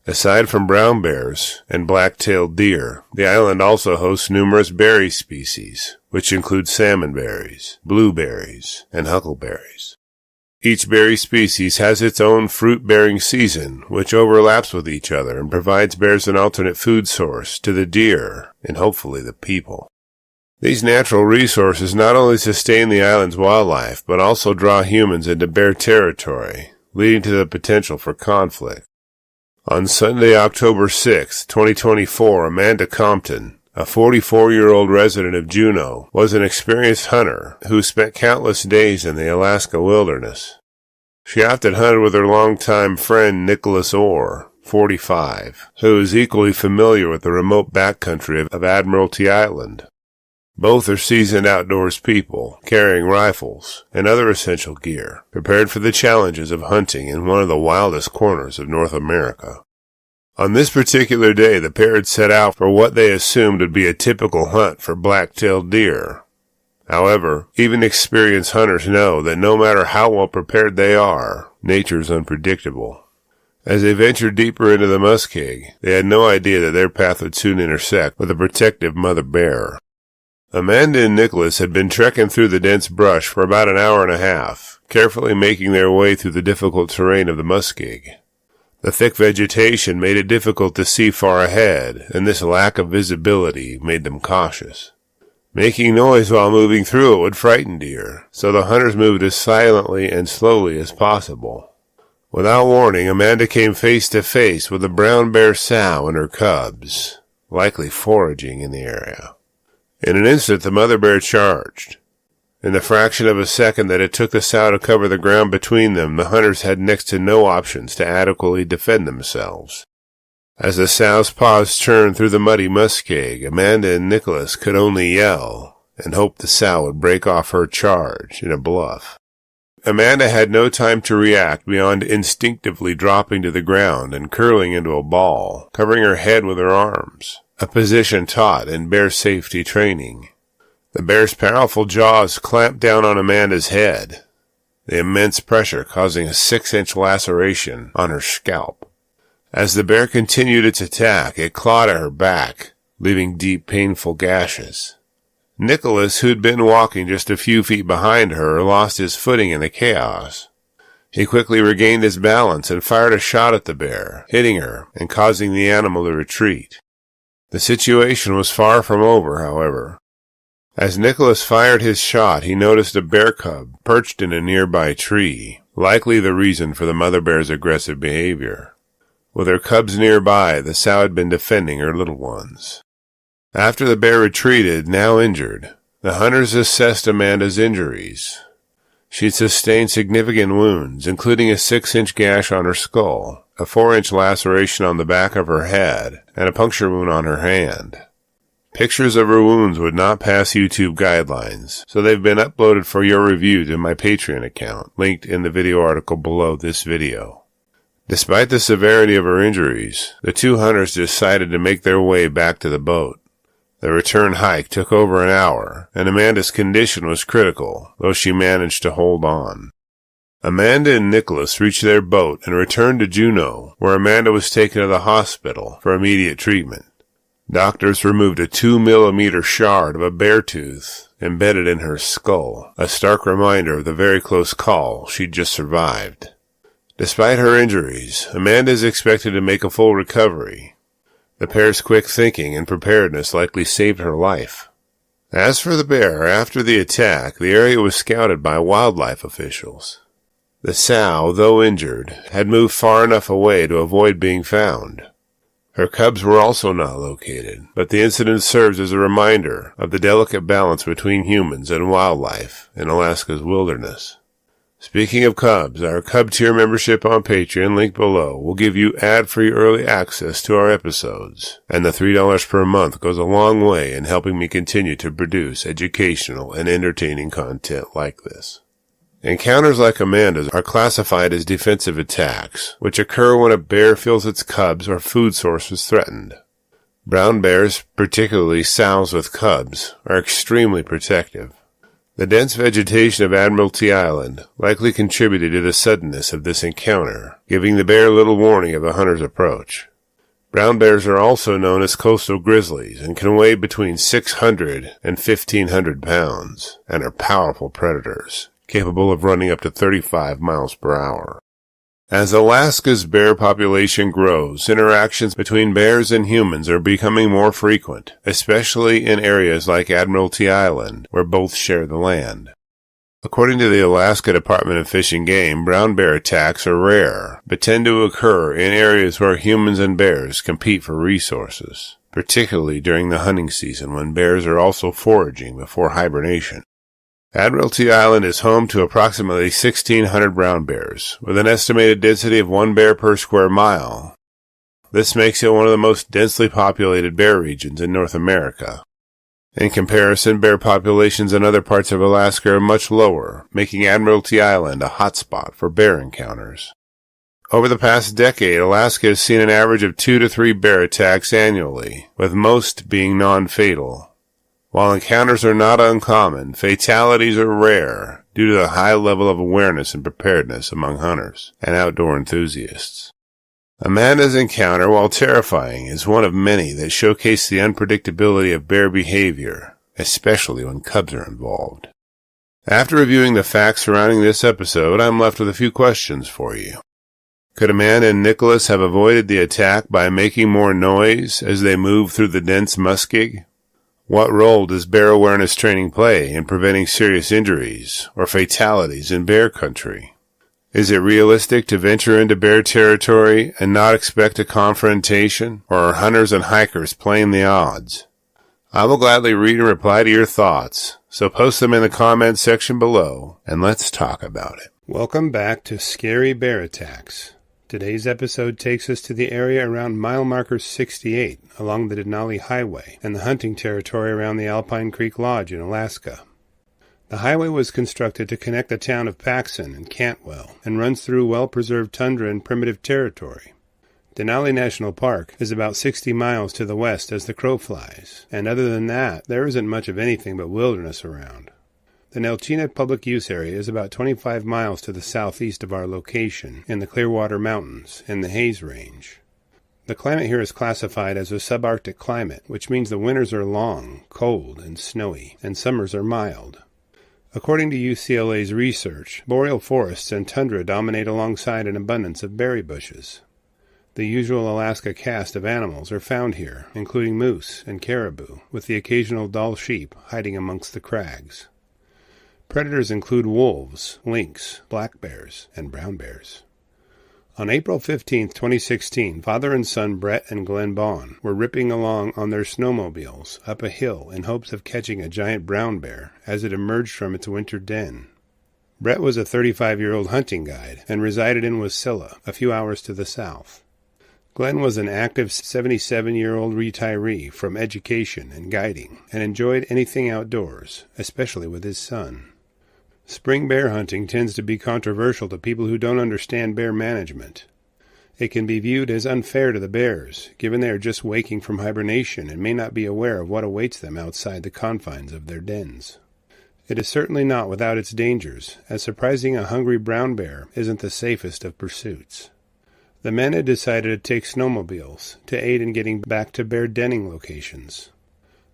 Aside from brown bears and black-tailed deer, the island also hosts numerous berry species, which include salmonberries, blueberries, and huckleberries. Each berry species has its own fruit-bearing season, which overlaps with each other and provides bears an alternate food source to the deer and hopefully the people. These natural resources not only sustain the island's wildlife, but also draw humans into bear territory, leading to the potential for conflict. On Sunday, October 6, 2024, Amanda Compton, a 44-year-old resident of Juneau, was an experienced hunter who spent countless days in the Alaska wilderness. She often hunted with her longtime friend Nicholas Orr, 45, who is equally familiar with the remote backcountry of Admiralty Island. Both are seasoned outdoors people, carrying rifles and other essential gear, prepared for the challenges of hunting in one of the wildest corners of North America. On this particular day, the pair had set out for what they assumed would be a typical hunt for black-tailed deer. However, even experienced hunters know that no matter how well prepared they are, nature is unpredictable. As they ventured deeper into the muskeg, they had no idea that their path would soon intersect with a protective mother bear. Amanda and Nicholas had been trekking through the dense brush for about an hour and a half, carefully making their way through the difficult terrain of the muskeg. The thick vegetation made it difficult to see far ahead, and this lack of visibility made them cautious. Making noise while moving through it would frighten deer, so the hunters moved as silently and slowly as possible. Without warning, Amanda came face to face with a brown bear sow and her cubs, likely foraging in the area. In an instant, the mother bear charged. In the fraction of a second that it took the sow to cover the ground between them, the hunters had next to no options to adequately defend themselves. As the sow's paws turned through the muddy muskeg, Amanda and Nicholas could only yell and hope the sow would break off her charge in a bluff. Amanda had no time to react beyond instinctively dropping to the ground and curling into a ball, covering her head with her arms, a position taught in bear safety training. The bear's powerful jaws clamped down on Amanda's head, the immense pressure causing a 6-inch laceration on her scalp. As the bear continued its attack, it clawed at her back, leaving deep, painful gashes. Nicholas, who'd been walking just a few feet behind her, lost his footing in the chaos. He quickly regained his balance and fired a shot at the bear, hitting her and causing the animal to retreat. The situation was far from over, however. As Nicholas fired his shot, he noticed a bear cub perched in a nearby tree, likely the reason for the mother bear's aggressive behavior. With her cubs nearby, the sow had been defending her little ones. After the bear retreated, now injured, the hunters assessed Amanda's injuries. She'd sustained significant wounds, including a 6-inch gash on her skull, a 4-inch laceration on the back of her head, and a puncture wound on her hand. Pictures of her wounds would not pass YouTube guidelines, so they've been uploaded for your review to my Patreon account, linked in the video article below this video. Despite the severity of her injuries, the two hunters decided to make their way back to the boat. The return hike took over an hour, and Amanda's condition was critical, though she managed to hold on. Amanda and Nicholas reached their boat and returned to Juneau, where Amanda was taken to the hospital for immediate treatment. Doctors removed a 2-millimeter shard of a bear tooth embedded in her skull, a stark reminder of the very close call she'd just survived. Despite her injuries, Amanda is expected to make a full recovery. The pair's quick thinking and preparedness likely saved her life. As for the bear, after the attack, the area was scouted by wildlife officials. The sow, though injured, had moved far enough away to avoid being found. Her cubs were also not located, but the incident serves as a reminder of the delicate balance between humans and wildlife in Alaska's wilderness. Speaking of cubs, our Cub Tier membership on Patreon, linked below, will give you ad-free early access to our episodes, and the $3 per month goes a long way in helping me continue to produce educational and entertaining content like this. Encounters like Amanda's are classified as defensive attacks, which occur when a bear feels its cubs or food source is threatened. Brown bears, particularly sows with cubs, are extremely protective. The dense vegetation of Admiralty Island likely contributed to the suddenness of this encounter, giving the bear little warning of a hunter's approach. Brown bears are also known as coastal grizzlies and can weigh between 600 and 1,500 pounds, and are powerful predators, capable of running up to 35 miles per hour. As Alaska's bear population grows, interactions between bears and humans are becoming more frequent, especially in areas like Admiralty Island, where both share the land. According to the Alaska Department of Fish and Game, brown bear attacks are rare, but tend to occur in areas where humans and bears compete for resources, particularly during the hunting season when bears are also foraging before hibernation. Admiralty Island is home to approximately 1,600 brown bears, with an estimated density of 1 bear per square mile. This makes it one of the most densely populated bear regions in North America. In comparison, bear populations in other parts of Alaska are much lower, making Admiralty Island a hotspot for bear encounters. Over the past decade, Alaska has seen an average of 2 to 3 bear attacks annually, with most being non-fatal. While encounters are not uncommon, fatalities are rare due to the high level of awareness and preparedness among hunters and outdoor enthusiasts. Amanda's encounter, while terrifying, is one of many that showcase the unpredictability of bear behavior, especially when cubs are involved. After reviewing the facts surrounding this episode, I'm left with a few questions for you. Could Amanda and Nicholas have avoided the attack by making more noise as they move through the dense muskeg? What role does bear awareness training play in preventing serious injuries or fatalities in bear country? Is it realistic to venture into bear territory and not expect a confrontation, or are hunters and hikers playing the odds? I will gladly read and reply to your thoughts, so post them in the comments section below, and let's talk about it. Welcome back to Scary Bear Attacks. Today's episode takes us to the area around mile marker 68 along the Denali Highway and the hunting territory around the Alpine Creek Lodge in Alaska. The highway was constructed to connect the town of Paxson and Cantwell and runs through well-preserved tundra and primitive territory. Denali National Park is about 60 miles to the west as the crow flies, and other than that, there isn't much of anything but wilderness around. The Nelchina Public Use Area is about 25 miles to the southeast of our location in the Clearwater Mountains in the Hayes Range. The climate here is classified as a subarctic climate, which means the winters are long, cold, and snowy, and summers are mild. According to UCLA's research, boreal forests and tundra dominate alongside an abundance of berry bushes. The usual Alaska cast of animals are found here, including moose and caribou, with the occasional Dall sheep hiding amongst the crags. Predators include wolves, lynx, black bears, and brown bears. On April 15, 2016, father and son Brett and Glenn Bond were ripping along on their snowmobiles up a hill in hopes of catching a giant brown bear as it emerged from its winter den. Brett was a 35-year-old hunting guide and resided in Wasilla, a few hours to the south. Glenn was an active 77-year-old retiree from education and guiding and enjoyed anything outdoors, especially with his son. Spring bear hunting tends to be controversial to people who don't understand bear management. It can be viewed as unfair to the bears, given they are just waking from hibernation and may not be aware of what awaits them outside the confines of their dens. It is certainly not without its dangers, as surprising a hungry brown bear isn't the safest of pursuits. The men had decided to take snowmobiles to aid in getting back to bear denning locations.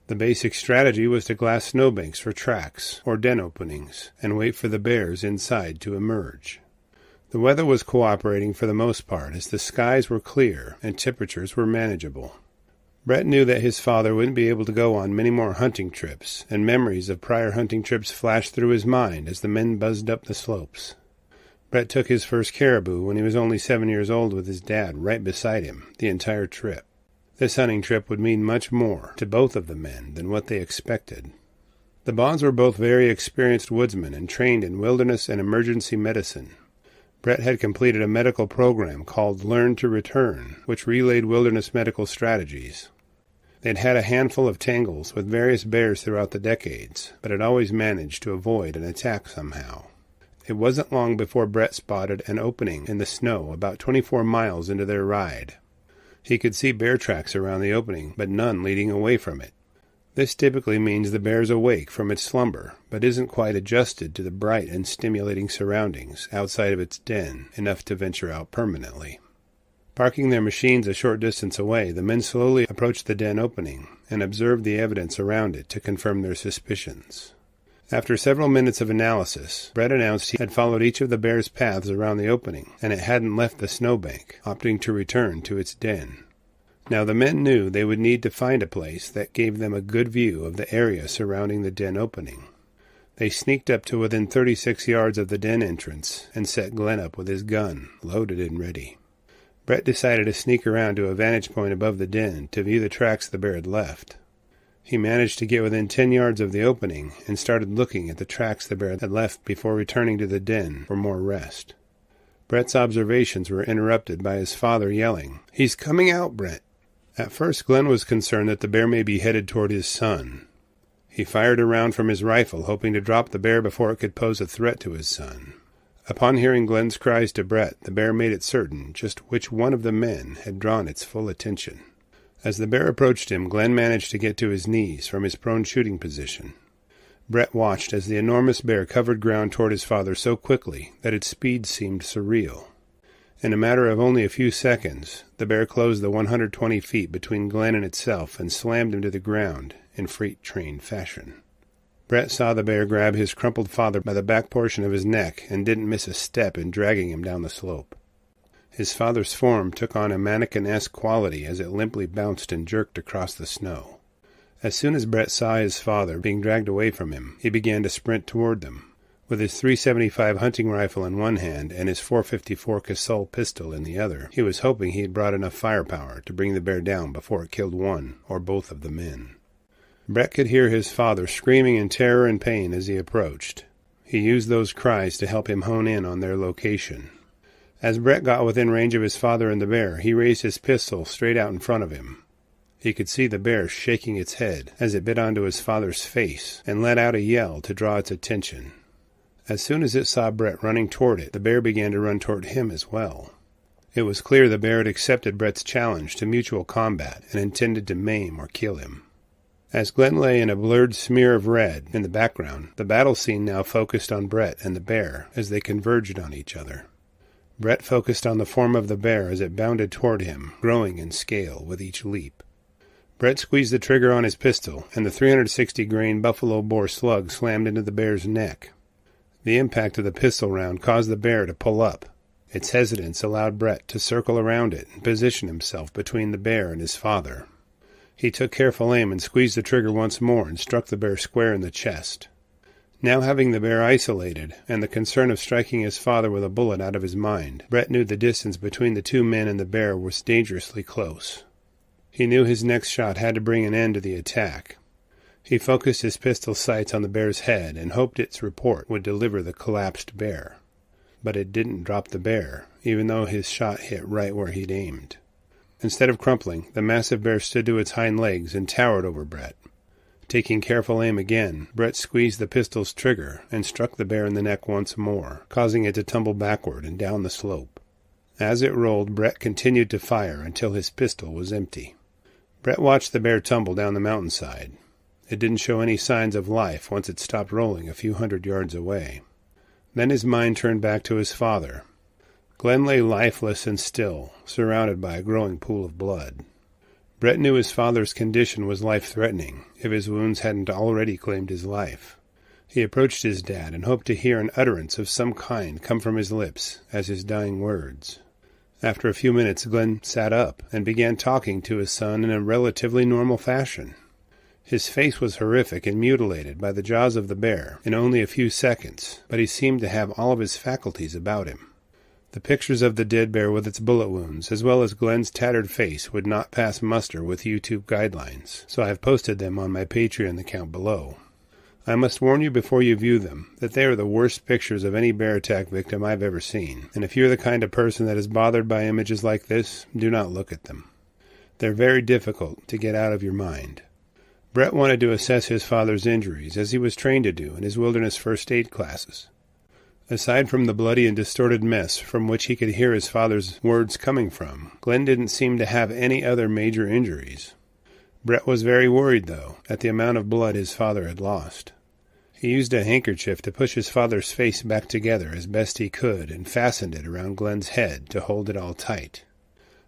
The basic strategy was to glass snowbanks for tracks or den openings and wait for the bears inside to emerge. The weather was cooperating for the most part as the skies were clear and temperatures were manageable. Brett knew that his father wouldn't be able to go on many more hunting trips, and memories of prior hunting trips flashed through his mind as the men buzzed up the slopes. Brett took his first caribou when he was only 7 years old with his dad right beside him the entire trip. This hunting trip would mean much more to both of the men than what they expected. The Bonds were both very experienced woodsmen and trained in wilderness and emergency medicine. Brett had completed a medical program called Learn to Return, which relayed wilderness medical strategies. They'd had a handful of tangles with various bears throughout the decades, but had always managed to avoid an attack somehow. It wasn't long before Brett spotted an opening in the snow about 24 miles into their ride. He could see bear tracks around the opening, but none leading away from it. This typically means the bear's awake from its slumber, but isn't quite adjusted to the bright and stimulating surroundings outside of its den enough to venture out permanently. Parking their machines a short distance away, the men slowly approached the den opening and observed the evidence around it to confirm their suspicions. After several minutes of analysis, Brett announced he had followed each of the bear's paths around the opening, and it hadn't left the snowbank, opting to return to its den. Now the men knew they would need to find a place that gave them a good view of the area surrounding the den opening. They sneaked up to within 36 yards of the den entrance and set Glenn up with his gun, loaded and ready. Brett decided to sneak around to a vantage point above the den to view the tracks the bear had left. He managed to get within 10 yards of the opening and started looking at the tracks the bear had left before returning to the den for more rest. Brett's observations were interrupted by his father yelling, "He's coming out, Brett!" At first Glenn was concerned that the bear may be headed toward his son. He fired a round from his rifle, hoping to drop the bear before it could pose a threat to his son. Upon hearing Glenn's cries to Brett, the bear made it certain just which one of the men had drawn its full attention. As the bear approached him, Glenn managed to get to his knees from his prone shooting position. Brett watched as the enormous bear covered ground toward his father so quickly that its speed seemed surreal. In a matter of only a few seconds, the bear closed the 120 feet between Glenn and itself and slammed him to the ground in freight train fashion. Brett saw the bear grab his crumpled father by the back portion of his neck and didn't miss a step in dragging him down the slope. His father's form took on a mannequin-esque quality as it limply bounced and jerked across the snow. As soon as Brett saw his father being dragged away from him, he began to sprint toward them. With his .375 hunting rifle in one hand and his .454 Casol pistol in the other, he was hoping he had brought enough firepower to bring the bear down before it killed one or both of the men. Brett could hear his father screaming in terror and pain as he approached. He used those cries to help him hone in on their location. As Brett got within range of his father and the bear, he raised his pistol straight out in front of him. He could see the bear shaking its head as it bit onto his father's face and let out a yell to draw its attention. As soon as it saw Brett running toward it, the bear began to run toward him as well. It was clear the bear had accepted Brett's challenge to mutual combat and intended to maim or kill him. As Glenn lay in a blurred smear of red in the background, the battle scene now focused on Brett and the bear as they converged on each other. Brett focused on the form of the bear as it bounded toward him, growing in scale with each leap. Brett squeezed the trigger on his pistol, and the 360-grain buffalo bore slug slammed into the bear's neck. The impact of the pistol round caused the bear to pull up. Its hesitance allowed Brett to circle around it and position himself between the bear and his father. He took careful aim and squeezed the trigger once more and struck the bear square in the chest. Now having the bear isolated, and the concern of striking his father with a bullet out of his mind, Brett knew the distance between the two men and the bear was dangerously close. He knew his next shot had to bring an end to the attack. He focused his pistol sights on the bear's head and hoped its report would deliver the collapsed bear. But it didn't drop the bear, even though his shot hit right where he'd aimed. Instead of crumpling, the massive bear stood to its hind legs and towered over Brett. Taking careful aim again, Brett squeezed the pistol's trigger and struck the bear in the neck once more, causing it to tumble backward and down the slope. As it rolled, Brett continued to fire until his pistol was empty. Brett watched the bear tumble down the mountainside. It didn't show any signs of life once it stopped rolling a few hundred yards away. Then his mind turned back to his father. Glenn lay lifeless and still, surrounded by a growing pool of blood. Brett knew his father's condition was life-threatening, if his wounds hadn't already claimed his life. He approached his dad and hoped to hear an utterance of some kind come from his lips as his dying words. After a few minutes, Glenn sat up and began talking to his son in a relatively normal fashion. His face was horrific and mutilated by the jaws of the bear in only a few seconds, but he seemed to have all of his faculties about him. The pictures of the dead bear with its bullet wounds, as well as Glenn's tattered face, would not pass muster with YouTube guidelines, so I have posted them on my Patreon account below. I must warn you before you view them that they are the worst pictures of any bear attack victim I've ever seen, and if you're the kind of person that is bothered by images like this, do not look at them. They're very difficult to get out of your mind. Brett wanted to assess his father's injuries, as he was trained to do in his wilderness first aid classes. Aside from the bloody and distorted mess from which he could hear his father's words coming from, Glenn didn't seem to have any other major injuries. Brett was very worried, though, at the amount of blood his father had lost. He used a handkerchief to push his father's face back together as best he could and fastened it around Glenn's head to hold it all tight.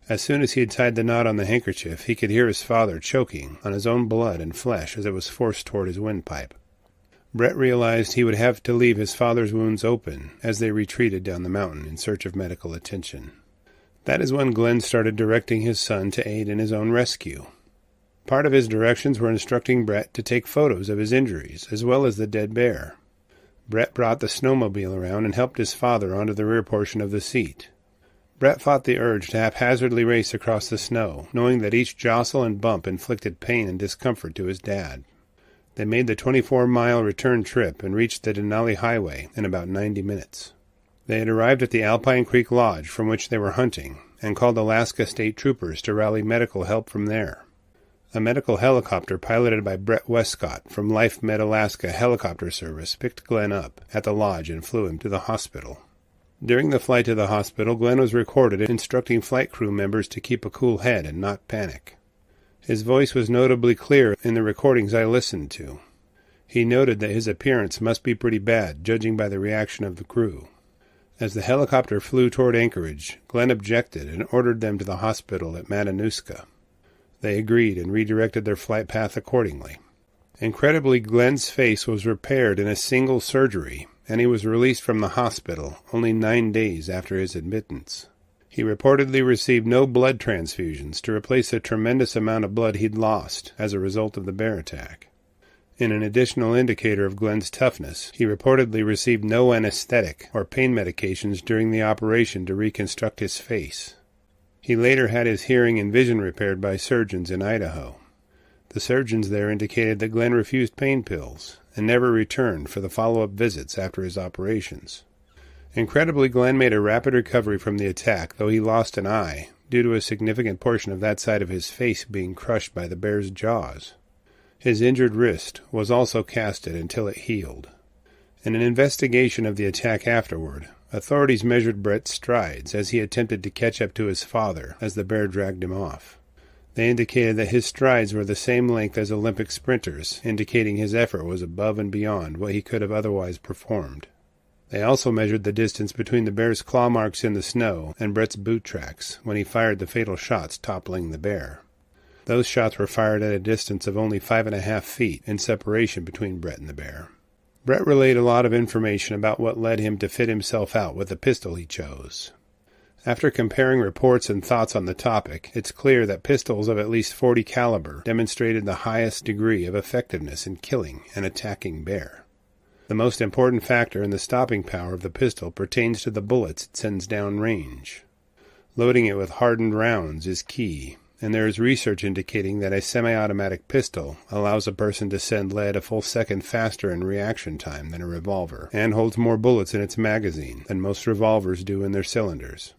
As soon as he had tied the knot on the handkerchief, he could hear his father choking on his own blood and flesh as it was forced toward his windpipe. Brett realized he would have to leave his father's wounds open as they retreated down the mountain in search of medical attention. That is when Glenn started directing his son to aid in his own rescue. Part of his directions were instructing Brett to take photos of his injuries, as well as the dead bear. Brett brought the snowmobile around and helped his father onto the rear portion of the seat. Brett fought the urge to haphazardly race across the snow, knowing that each jostle and bump inflicted pain and discomfort to his dad. They made the 24-mile return trip and reached the Denali Highway in about 90 minutes. They had arrived at the Alpine Creek Lodge from which they were hunting, and called Alaska State Troopers to rally medical help from there. A medical helicopter piloted by Brett Westcott from Life Med Alaska Helicopter Service picked Glenn up at the lodge and flew him to the hospital. During the flight to the hospital, Glenn was recorded instructing flight crew members to keep a cool head and not panic. His voice was notably clear in the recordings I listened to. He noted that his appearance must be pretty bad, judging by the reaction of the crew. As the helicopter flew toward Anchorage, Glenn objected and ordered them to the hospital at Matanuska. They agreed and redirected their flight path accordingly. Incredibly, Glenn's face was repaired in a single surgery, and he was released from the hospital only 9 days after his admittance. He reportedly received no blood transfusions to replace the tremendous amount of blood he'd lost as a result of the bear attack. In an additional indicator of Glenn's toughness, he reportedly received no anesthetic or pain medications during the operation to reconstruct his face. He later had his hearing and vision repaired by surgeons in Idaho. The surgeons there indicated that Glenn refused pain pills and never returned for the follow-up visits after his operations. Incredibly, Glenn made a rapid recovery from the attack, though he lost an eye due to a significant portion of that side of his face being crushed by the bear's jaws. His injured wrist was also casted until it healed. In an investigation of the attack afterward, authorities measured Brett's strides as he attempted to catch up to his father as the bear dragged him off. They indicated that his strides were the same length as Olympic sprinters, indicating his effort was above and beyond what he could have otherwise performed. They also measured the distance between the bear's claw marks in the snow and Brett's boot tracks when he fired the fatal shots toppling the bear. Those shots were fired at a distance of only 5.5 feet in separation between Brett and the bear. Brett relayed a lot of information about what led him to fit himself out with the pistol he chose. After comparing reports and thoughts on the topic, it's clear that pistols of at least .40 caliber demonstrated the highest degree of effectiveness in killing an attacking bear. The most important factor in the stopping power of the pistol pertains to the bullets it sends down range. Loading it with hardened rounds is key, and there is research indicating that a semi-automatic pistol allows a person to send lead a full second faster in reaction time than a revolver, and holds more bullets in its magazine than most revolvers do in their cylinders.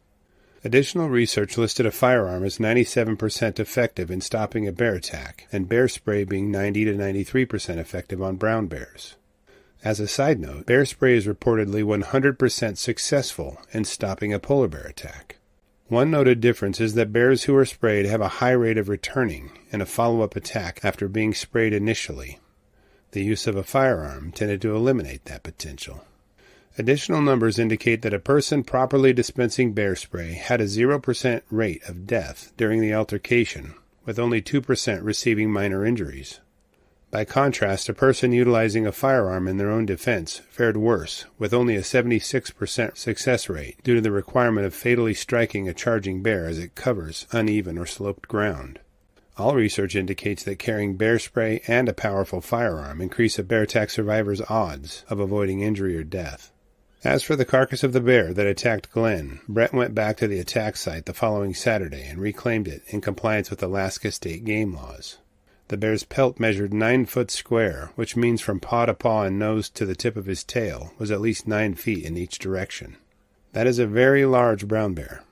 Additional research listed a firearm as 97% effective in stopping a bear attack, and bear spray being 90 to 93% effective on brown bears. As a side note, bear spray is reportedly 100% successful in stopping a polar bear attack. One noted difference is that bears who are sprayed have a high rate of returning in a follow-up attack after being sprayed initially. The use of a firearm tended to eliminate that potential. Additional numbers indicate that a person properly dispensing bear spray had a 0% rate of death during the altercation, with only 2% receiving minor injuries. By contrast, a person utilizing a firearm in their own defense fared worse, with only a 76% success rate due to the requirement of fatally striking a charging bear as it covers uneven or sloped ground. All research indicates that carrying bear spray and a powerful firearm increase a bear attack survivor's odds of avoiding injury or death. As for the carcass of the bear that attacked Glenn, Brett went back to the attack site the following Saturday and reclaimed it in compliance with Alaska state game laws. The bear's pelt measured 9 foot square, which means from paw to paw and nose to the tip of his tail was at least 9 feet in each direction. That is a very large brown bear.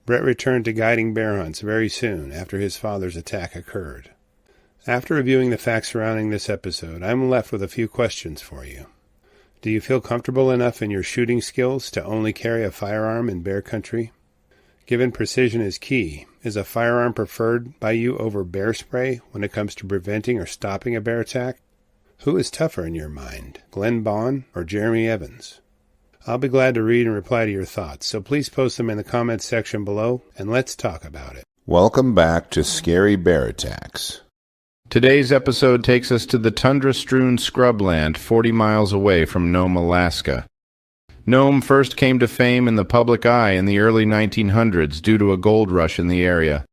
Brett returned to guiding bear hunts very soon after his father's attack occurred. After reviewing the facts surrounding this episode, I'm left with a few questions for you. Do you feel comfortable enough in your shooting skills to only carry a firearm in bear country? Given precision is key, is a firearm preferred by you over bear spray when it comes to preventing or stopping a bear attack? Who is tougher in your mind, Glenn Bond or Jeremy Evans? I'll be glad to read and reply to your thoughts, so please post them in the comments section below, and let's talk about it. Welcome back to Scary Bear Attacks. Today's episode takes us to the tundra-strewn scrubland 40 miles away from Nome, Alaska. Nome first came to fame in the public eye in the early 1900s due to a gold rush in the area.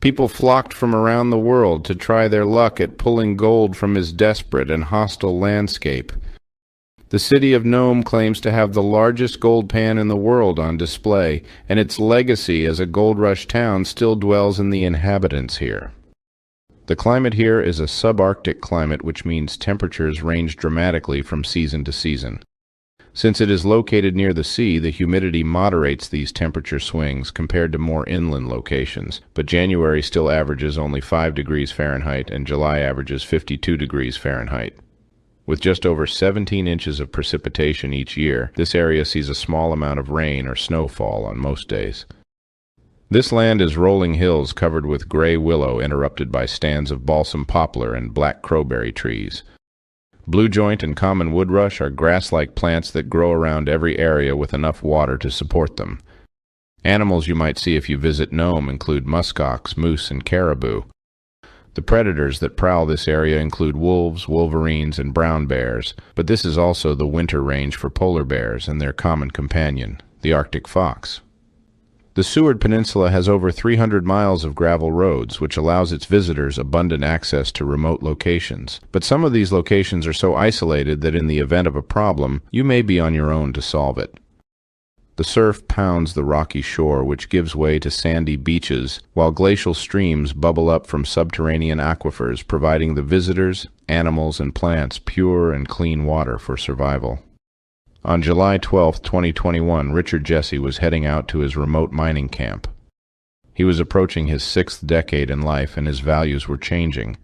People flocked from around the world to try their luck at pulling gold from his desperate and hostile landscape. The city of Nome claims to have the largest gold pan in the world on display, and its legacy as a gold rush town still dwells in the inhabitants here. The climate here is a subarctic climate, which means temperatures range dramatically from season to season. Since it is located near the sea, the humidity moderates these temperature swings compared to more inland locations, but January still averages only 5 degrees Fahrenheit and July averages 52 degrees Fahrenheit. With just over 17 inches of precipitation each year, this area sees a small amount of rain or snowfall on most days. This land is rolling hills covered with gray willow interrupted by stands of balsam poplar and black crowberry trees. Blue joint and common woodrush are grass-like plants that grow around every area with enough water to support them. Animals you might see if you visit Nome include muskox, moose, and caribou. The predators that prowl this area include wolves, wolverines, and brown bears, but this is also the winter range for polar bears and their common companion, the Arctic fox. The Seward Peninsula has over 300 miles of gravel roads, which allows its visitors abundant access to remote locations. But some of these locations are so isolated that in the event of a problem, you may be on your own to solve it. The surf pounds the rocky shore, which gives way to sandy beaches, while glacial streams bubble up from subterranean aquifers, providing the visitors, animals, and plants pure and clean water for survival. On July 12, 2021, Richard Jesse was heading out to his remote mining camp. He was approaching his 6th decade in life, and his values were changing.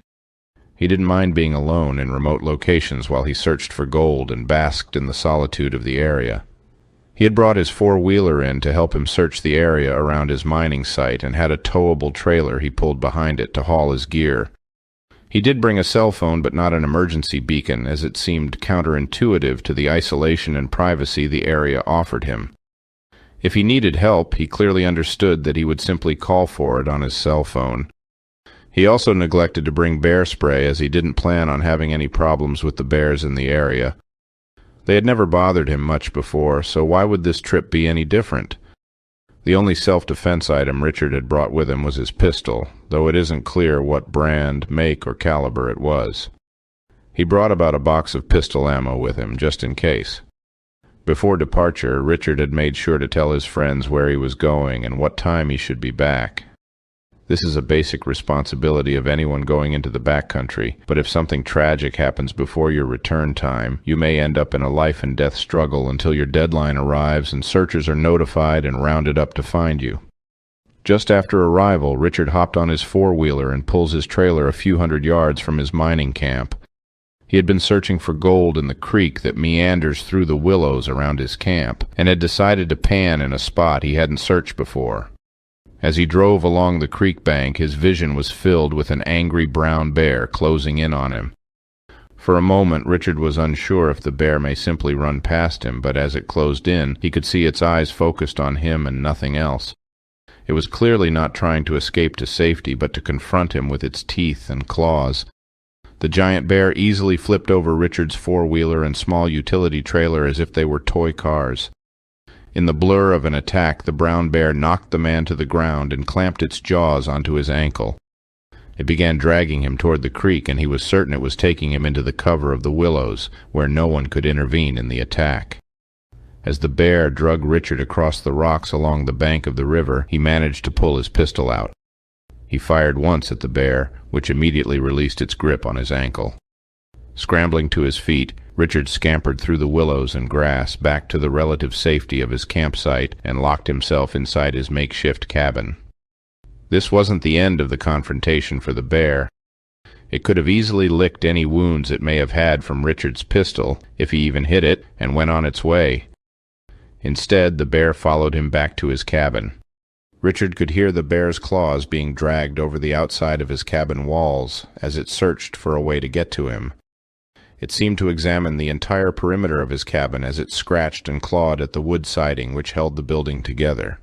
He didn't mind being alone in remote locations while he searched for gold and basked in the solitude of the area. He had brought his four-wheeler in to help him search the area around his mining site and had a towable trailer he pulled behind it to haul his gear. He did bring a cell phone, but not an emergency beacon, as it seemed counterintuitive to the isolation and privacy the area offered him. If he needed help, he clearly understood that he would simply call for it on his cell phone. He also neglected to bring bear spray, as he didn't plan on having any problems with the bears in the area. They had never bothered him much before, so why would this trip be any different? The only self-defense item Richard had brought with him was his pistol, though it isn't clear what brand, make, or caliber it was. He brought about a box of pistol ammo with him, just in case. Before departure, Richard had made sure to tell his friends where he was going and what time he should be back. This is a basic responsibility of anyone going into the backcountry, but if something tragic happens before your return time, you may end up in a life-and-death struggle until your deadline arrives and searchers are notified and rounded up to find you. Just after arrival, Richard hopped on his four-wheeler and pulls his trailer a few hundred yards from his mining camp. He had been searching for gold in the creek that meanders through the willows around his camp, and had decided to pan in a spot he hadn't searched before. As he drove along the creek bank, his vision was filled with an angry brown bear closing in on him. For a moment, Richard was unsure if the bear may simply run past him, but as it closed in, he could see its eyes focused on him and nothing else. It was clearly not trying to escape to safety, but to confront him with its teeth and claws. The giant bear easily flipped over Richard's four-wheeler and small utility trailer as if they were toy cars. In the blur of an attack, the brown bear knocked the man to the ground and clamped its jaws onto his ankle. It began dragging him toward the creek, and he was certain it was taking him into the cover of the willows, where no one could intervene in the attack. As the bear dragged Richard across the rocks along the bank of the river, he managed to pull his pistol out. He fired once at the bear, which immediately released its grip on his ankle. Scrambling to his feet, Richard scampered through the willows and grass back to the relative safety of his campsite and locked himself inside his makeshift cabin. This wasn't the end of the confrontation for the bear. It could have easily licked any wounds it may have had from Richard's pistol, if he even hit it, and went on its way. Instead, the bear followed him back to his cabin. Richard could hear the bear's claws being dragged over the outside of his cabin walls as it searched for a way to get to him. It seemed to examine the entire perimeter of his cabin as it scratched and clawed at the wood siding which held the building together.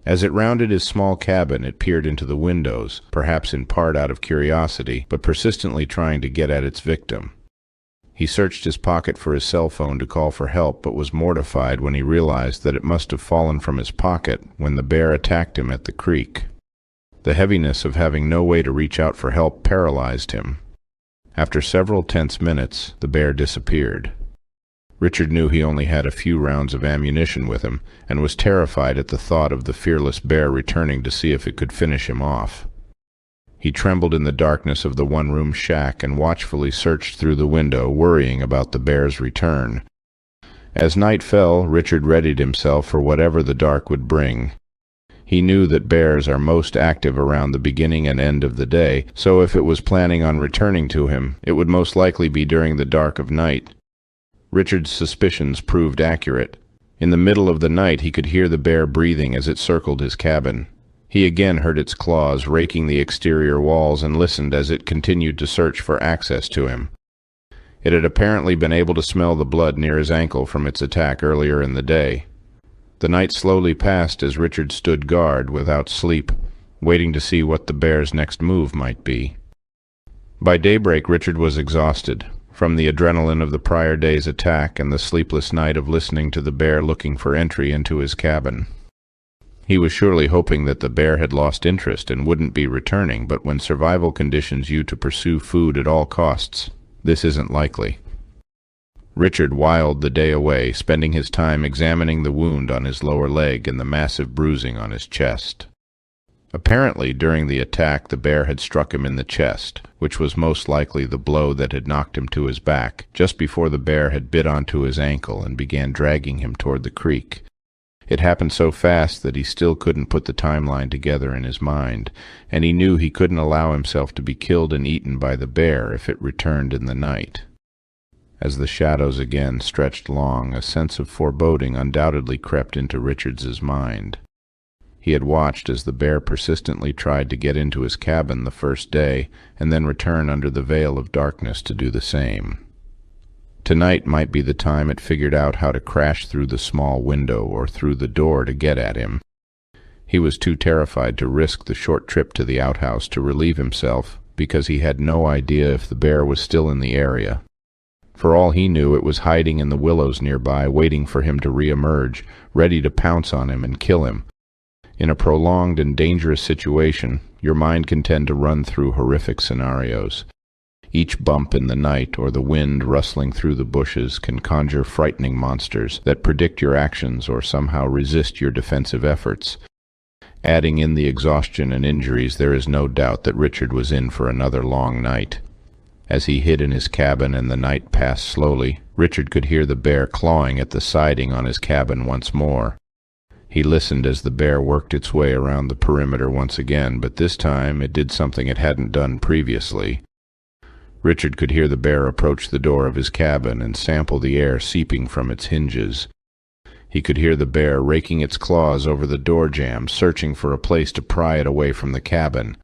As it rounded his small cabin, it peered into the windows, perhaps in part out of curiosity, but persistently trying to get at its victim. He searched his pocket for his cell phone to call for help, but was mortified when he realized that it must have fallen from his pocket when the bear attacked him at the creek. The heaviness of having no way to reach out for help paralyzed him. After several tense minutes, the bear disappeared. Richard knew he only had a few rounds of ammunition with him, and was terrified at the thought of the fearless bear returning to see if it could finish him off. He trembled in the darkness of the one-room shack and watchfully searched through the window, worrying about the bear's return. As night fell, Richard readied himself for whatever the dark would bring. He knew that bears are most active around the beginning and end of the day, so if it was planning on returning to him, it would most likely be during the dark of night. Richard's suspicions proved accurate. In the middle of the night he could hear the bear breathing as it circled his cabin. He again heard its claws raking the exterior walls and listened as it continued to search for access to him. It had apparently been able to smell the blood near his ankle from its attack earlier in the day. The night slowly passed as Richard stood guard without sleep, waiting to see what the bear's next move might be. By daybreak, Richard was exhausted, from the adrenaline of the prior day's attack and the sleepless night of listening to the bear looking for entry into his cabin. He was surely hoping that the bear had lost interest and wouldn't be returning, but when survival conditions you to pursue food at all costs, this isn't likely. Richard whiled the day away, spending his time examining the wound on his lower leg and the massive bruising on his chest. Apparently, during the attack, the bear had struck him in the chest, which was most likely the blow that had knocked him to his back, just before the bear had bit onto his ankle and began dragging him toward the creek. It happened so fast that he still couldn't put the timeline together in his mind, and he knew he couldn't allow himself to be killed and eaten by the bear if it returned in the night. As the shadows again stretched long, a sense of foreboding undoubtedly crept into Richard's mind. He had watched as the bear persistently tried to get into his cabin the first day, and then return under the veil of darkness to do the same. Tonight might be the time it figured out how to crash through the small window or through the door to get at him. He was too terrified to risk the short trip to the outhouse to relieve himself, because he had no idea if the bear was still in the area. For all he knew, it was hiding in the willows nearby, waiting for him to re-emerge, ready to pounce on him and kill him. In a prolonged and dangerous situation, your mind can tend to run through horrific scenarios. Each bump in the night or the wind rustling through the bushes can conjure frightening monsters that predict your actions or somehow resist your defensive efforts. Adding in the exhaustion and injuries, there is no doubt that Richard was in for another long night. As he hid in his cabin and the night passed slowly, Richard could hear the bear clawing at the siding on his cabin once more. He listened as the bear worked its way around the perimeter once again, but this time it did something it hadn't done previously. Richard could hear the bear approach the door of his cabin and sample the air seeping from its hinges. He could hear the bear raking its claws over the door jamb, searching for a place to pry it away from the cabin.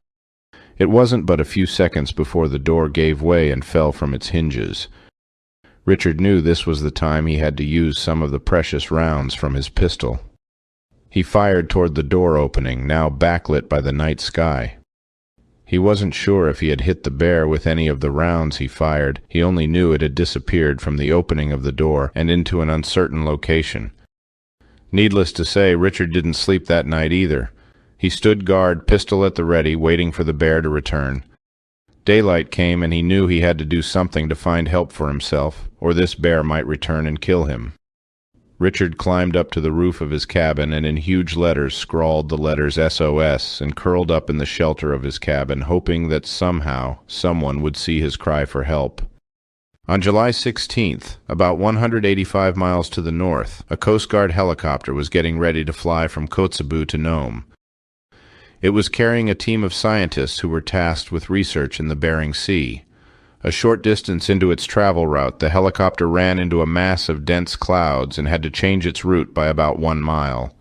It wasn't but a few seconds before the door gave way and fell from its hinges. Richard knew this was the time he had to use some of the precious rounds from his pistol. He fired toward the door opening, now backlit by the night sky. He wasn't sure if he had hit the bear with any of the rounds he fired. He only knew it had disappeared from the opening of the door and into an uncertain location. Needless to say, Richard didn't sleep that night either. He stood guard, pistol at the ready, waiting for the bear to return. Daylight came, and he knew he had to do something to find help for himself, or this bear might return and kill him. Richard climbed up to the roof of his cabin and in huge letters scrawled the letters SOS and curled up in the shelter of his cabin, hoping that somehow someone would see his cry for help. On July 16th, about 185 miles to the north, a Coast Guard helicopter was getting ready to fly from Kotzebue to Nome. It was carrying a team of scientists who were tasked with research in the Bering Sea. A short distance into its travel route, the helicopter ran into a mass of dense clouds and had to change its route by about 1 mile.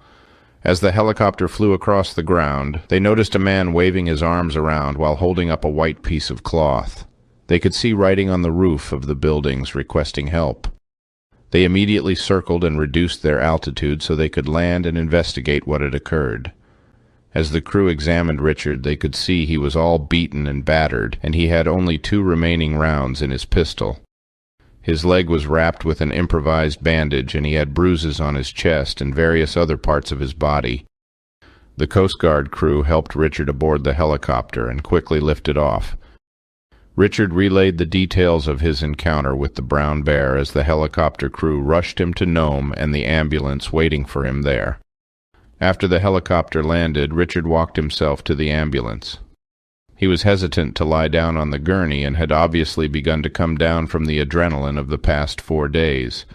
As the helicopter flew across the ground, they noticed a man waving his arms around while holding up a white piece of cloth. They could see writing on the roof of the buildings requesting help. They immediately circled and reduced their altitude so they could land and investigate what had occurred. As the crew examined Richard, they could see he was all beaten and battered, and he had only 2 remaining rounds in his pistol. His leg was wrapped with an improvised bandage, and he had bruises on his chest and various other parts of his body. The Coast Guard crew helped Richard aboard the helicopter and quickly lifted off. Richard relayed the details of his encounter with the brown bear as the helicopter crew rushed him to Nome and the ambulance waiting for him there. After the helicopter landed, Richard walked himself to the ambulance. He was hesitant to lie down on the gurney and had obviously begun to come down from the adrenaline of the past 4 days.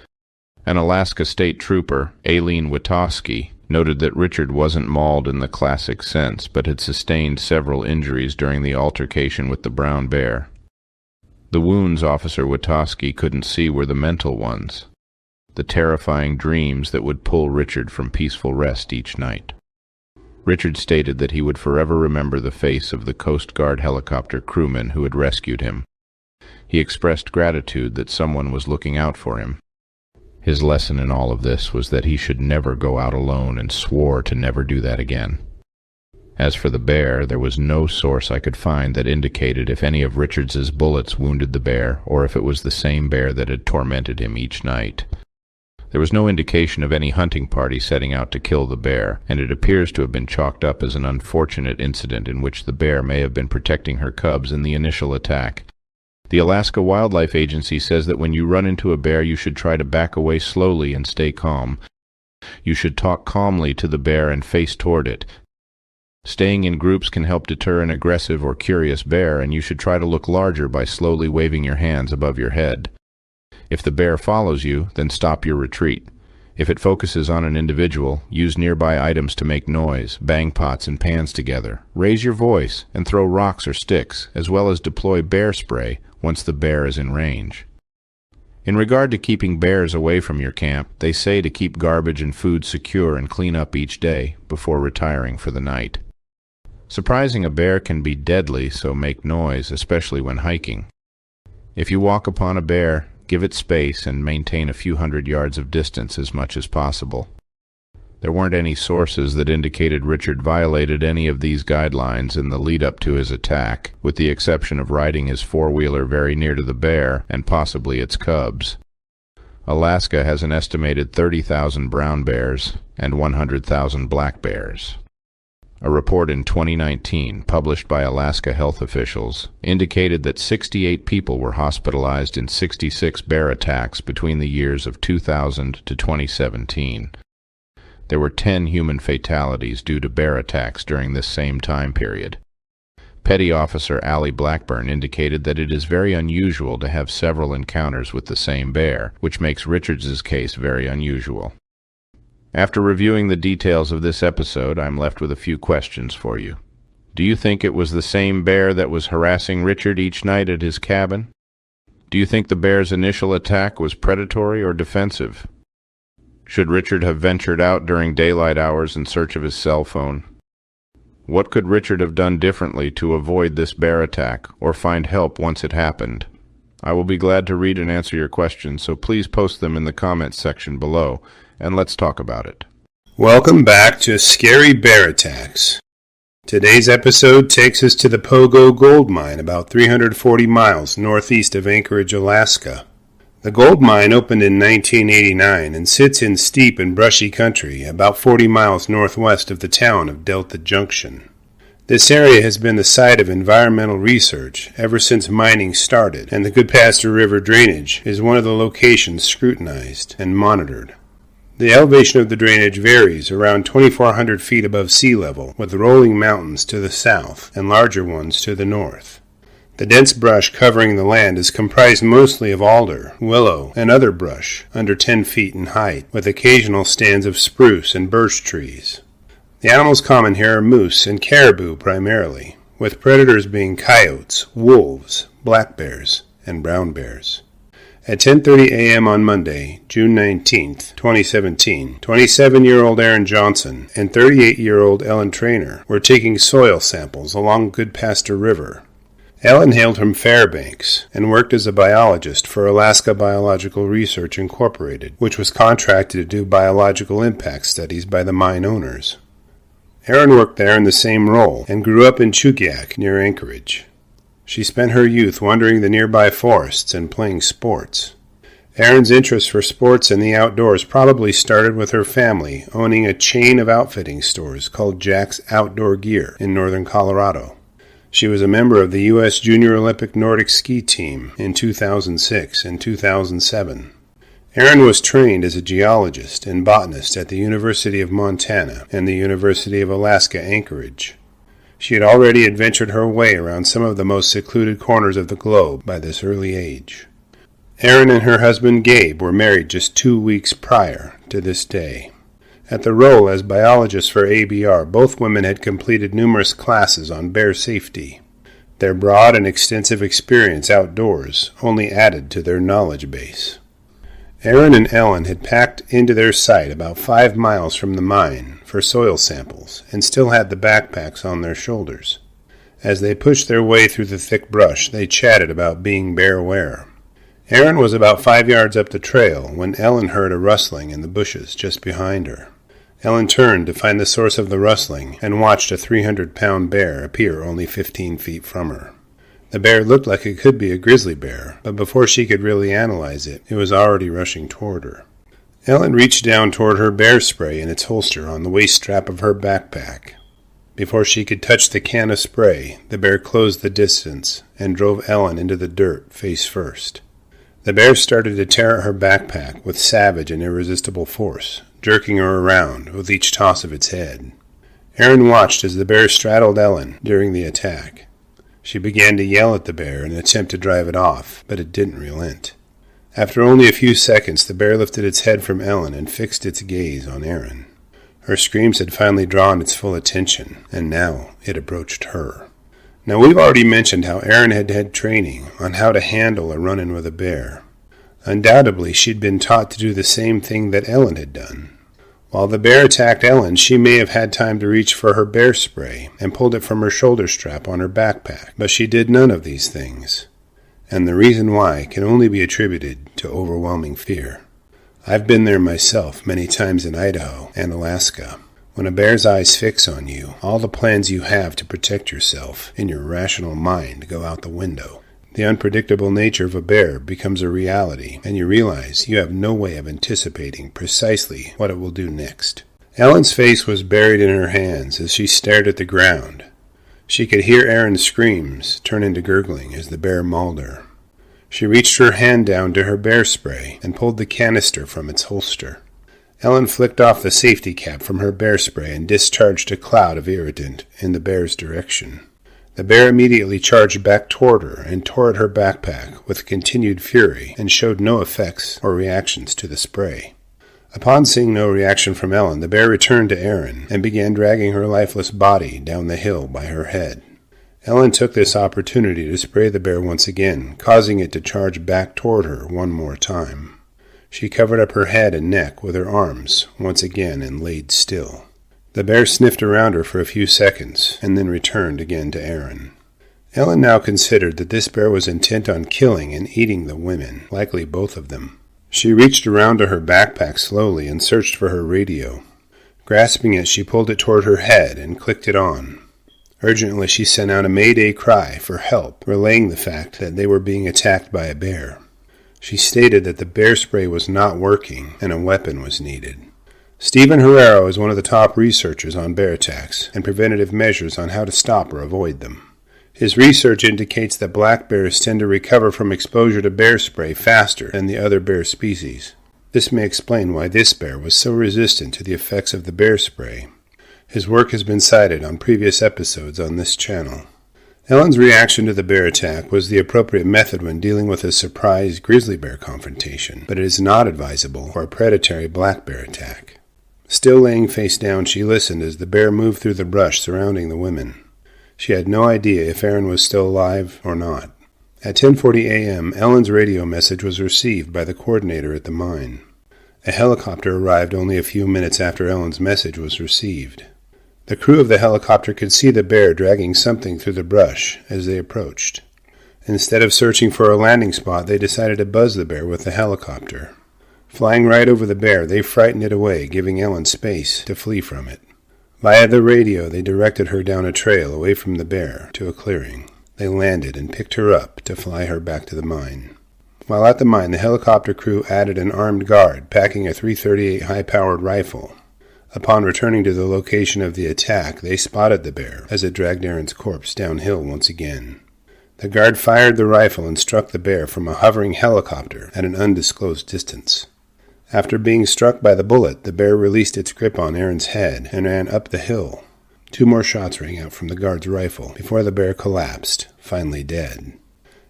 An Alaska State Trooper, Aileen Witowski, noted that Richard wasn't mauled in the classic sense, but had sustained several injuries during the altercation with the brown bear. The wounds Officer Witowski couldn't see were the mental ones, the terrifying dreams that would pull Richard from peaceful rest each night. Richard stated that he would forever remember the face of the Coast Guard helicopter crewman who had rescued him. He expressed gratitude that someone was looking out for him. His lesson in all of this was that he should never go out alone, and swore to never do that again. As for the bear, there was no source I could find that indicated if any of Richards's bullets wounded the bear, or if it was the same bear that had tormented him each night. There was no indication of any hunting party setting out to kill the bear, and it appears to have been chalked up as an unfortunate incident in which the bear may have been protecting her cubs in the initial attack. The Alaska Wildlife Agency says that when you run into a bear, you should try to back away slowly and stay calm. You should talk calmly to the bear and face toward it. Staying in groups can help deter an aggressive or curious bear, and you should try to look larger by slowly waving your hands above your head. If the bear follows you, then stop your retreat. If it focuses on an individual, use nearby items to make noise, bang pots and pans together, raise your voice, and throw rocks or sticks, as well as deploy bear spray once the bear is in range. In regard to keeping bears away from your camp, they say to keep garbage and food secure and clean up each day before retiring for the night. Surprising a bear can be deadly, so make noise, especially when hiking. If you walk upon a bear, give it space and maintain a few hundred yards of distance as much as possible. There weren't any sources that indicated Richard violated any of these guidelines in the lead-up to his attack, with the exception of riding his four-wheeler very near to the bear and possibly its cubs. Alaska has an estimated 30,000 brown bears and 100,000 black bears. A report in 2019, published by Alaska health officials, indicated that 68 people were hospitalized in 66 bear attacks between the years of 2000 to 2017. There were 10 human fatalities due to bear attacks during this same time period. Petty Officer Allie Blackburn indicated that it is very unusual to have several encounters with the same bear, which makes Richards's case very unusual. After reviewing the details of this episode, I'm left with a few questions for you. Do you think it was the same bear that was harassing Richard each night at his cabin? Do you think the bear's initial attack was predatory or defensive? Should Richard have ventured out during daylight hours in search of his cell phone? What could Richard have done differently to avoid this bear attack or find help once it happened? I will be glad to read and answer your questions, so please post them in the comments section below, and let's talk about it. Welcome back to Scary Bear Attacks. Today's episode takes us to the Pogo Gold Mine, about 340 miles northeast of Anchorage, Alaska. The gold mine opened in 1989 and sits in steep and brushy country about 40 miles northwest of the town of Delta Junction. This area has been the site of environmental research ever since mining started, and the Goodpaster River drainage is one of the locations scrutinized and monitored. The elevation of the drainage varies around 2,400 feet above sea level, with rolling mountains to the south and larger ones to the north. The dense brush covering the land is comprised mostly of alder, willow, and other brush under 10 feet in height, with occasional stands of spruce and birch trees. The animals common here are moose and caribou primarily, with predators being coyotes, wolves, black bears, and brown bears. At 10:30 a.m. on Monday, June 19, 2017, 27-year-old Aaron Johnson and 38-year-old Ellen Traynor were taking soil samples along Goodpaster River. Ellen hailed from Fairbanks and worked as a biologist for Alaska Biological Research Incorporated, which was contracted to do biological impact studies by the mine owners. Aaron worked there in the same role and grew up in Kodiak near Anchorage. She spent her youth wandering the nearby forests and playing sports. Aaron's interest for sports and the outdoors probably started with her family owning a chain of outfitting stores called Jack's Outdoor Gear in northern Colorado. She was a member of the U.S. Junior Olympic Nordic Ski Team in 2006 and 2007. Aaron was trained as a geologist and botanist at the University of Montana and the University of Alaska Anchorage. She had already adventured her way around some of the most secluded corners of the globe by this early age. Erin and her husband Gabe were married just 2 weeks prior to this day. At the role as biologists for ABR, both women had completed numerous classes on bear safety. Their broad and extensive experience outdoors only added to their knowledge base. Erin and Ellen had packed into their site about 5 miles from the mine for soil samples and still had the backpacks on their shoulders. As they pushed their way through the thick brush, they chatted about being bear-aware. Erin was about 5 yards up the trail when Ellen heard a rustling in the bushes just behind her. Ellen turned to find the source of the rustling and watched a 300-pound bear appear only 15 feet from her. The bear looked like it could be a grizzly bear, but before she could really analyze it, it was already rushing toward her. Ellen reached down toward her bear spray in its holster on the waist strap of her backpack. Before she could touch the can of spray, the bear closed the distance and drove Ellen into the dirt face first. The bear started to tear at her backpack with savage and irresistible force, jerking her around with each toss of its head. Erin watched as the bear straddled Ellen during the attack. She began to yell at the bear in an attempt to drive it off, but it didn't relent. After only a few seconds, the bear lifted its head from Ellen and fixed its gaze on Erin. Her screams had finally drawn its full attention, and now it approached her. Now, we've already mentioned how Erin had had training on how to handle a run-in with a bear. Undoubtedly, she'd been taught to do the same thing that Ellen had done. While the bear attacked Ellen, she may have had time to reach for her bear spray and pulled it from her shoulder strap on her backpack, but she did none of these things. And the reason why can only be attributed to overwhelming fear. I've been there myself many times in Idaho and Alaska. When a bear's eyes fix on you, all the plans you have to protect yourself in your rational mind go out the window. The unpredictable nature of a bear becomes a reality, and you realize you have no way of anticipating precisely what it will do next. Ellen's face was buried in her hands as she stared at the ground. She could hear Erin's screams turn into gurgling as the bear mauled her. She reached her hand down to her bear spray and pulled the canister from its holster. Ellen flicked off the safety cap from her bear spray and discharged a cloud of irritant in the bear's direction. The bear immediately charged back toward her and tore at her backpack with continued fury and showed no effects or reactions to the spray. Upon seeing no reaction from Ellen, the bear returned to Erin and began dragging her lifeless body down the hill by her head. Ellen took this opportunity to spray the bear once again, causing it to charge back toward her one more time. She covered up her head and neck with her arms once again and laid still. The bear sniffed around her for a few seconds and then returned again to Erin. Ellen now considered that this bear was intent on killing and eating the women, likely both of them. She reached around to her backpack slowly and searched for her radio. Grasping it, she pulled it toward her head and clicked it on. Urgently, she sent out a mayday cry for help, relaying the fact that they were being attacked by a bear. She stated that the bear spray was not working and a weapon was needed. Stephen Herrero is one of the top researchers on bear attacks and preventative measures on how to stop or avoid them. His research indicates that black bears tend to recover from exposure to bear spray faster than the other bear species. This may explain why this bear was so resistant to the effects of the bear spray. His work has been cited on previous episodes on this channel. Ellen's reaction to the bear attack was the appropriate method when dealing with a surprise grizzly bear confrontation, but it is not advisable for a predatory black bear attack. Still laying face down, she listened as the bear moved through the brush surrounding the women. She had no idea if Erin was still alive or not. At 10:40 a.m., Ellen's radio message was received by the coordinator at the mine. A helicopter arrived only a few minutes after Ellen's message was received. The crew of the helicopter could see the bear dragging something through the brush as they approached. Instead of searching for a landing spot, they decided to buzz the bear with the helicopter. Flying right over the bear, they frightened it away, giving Ellen space to flee from it. Via the radio, they directed her down a trail away from the bear to a clearing. They landed and picked her up to fly her back to the mine. While at the mine, the helicopter crew added an armed guard packing a .338 high-powered rifle. Upon returning to the location of the attack, they spotted the bear as it dragged Erin's corpse downhill once again. The guard fired the rifle and struck the bear from a hovering helicopter at an undisclosed distance. After being struck by the bullet, the bear released its grip on Erin's head and ran up the hill. 2 more shots rang out from the guard's rifle before the bear collapsed, finally dead.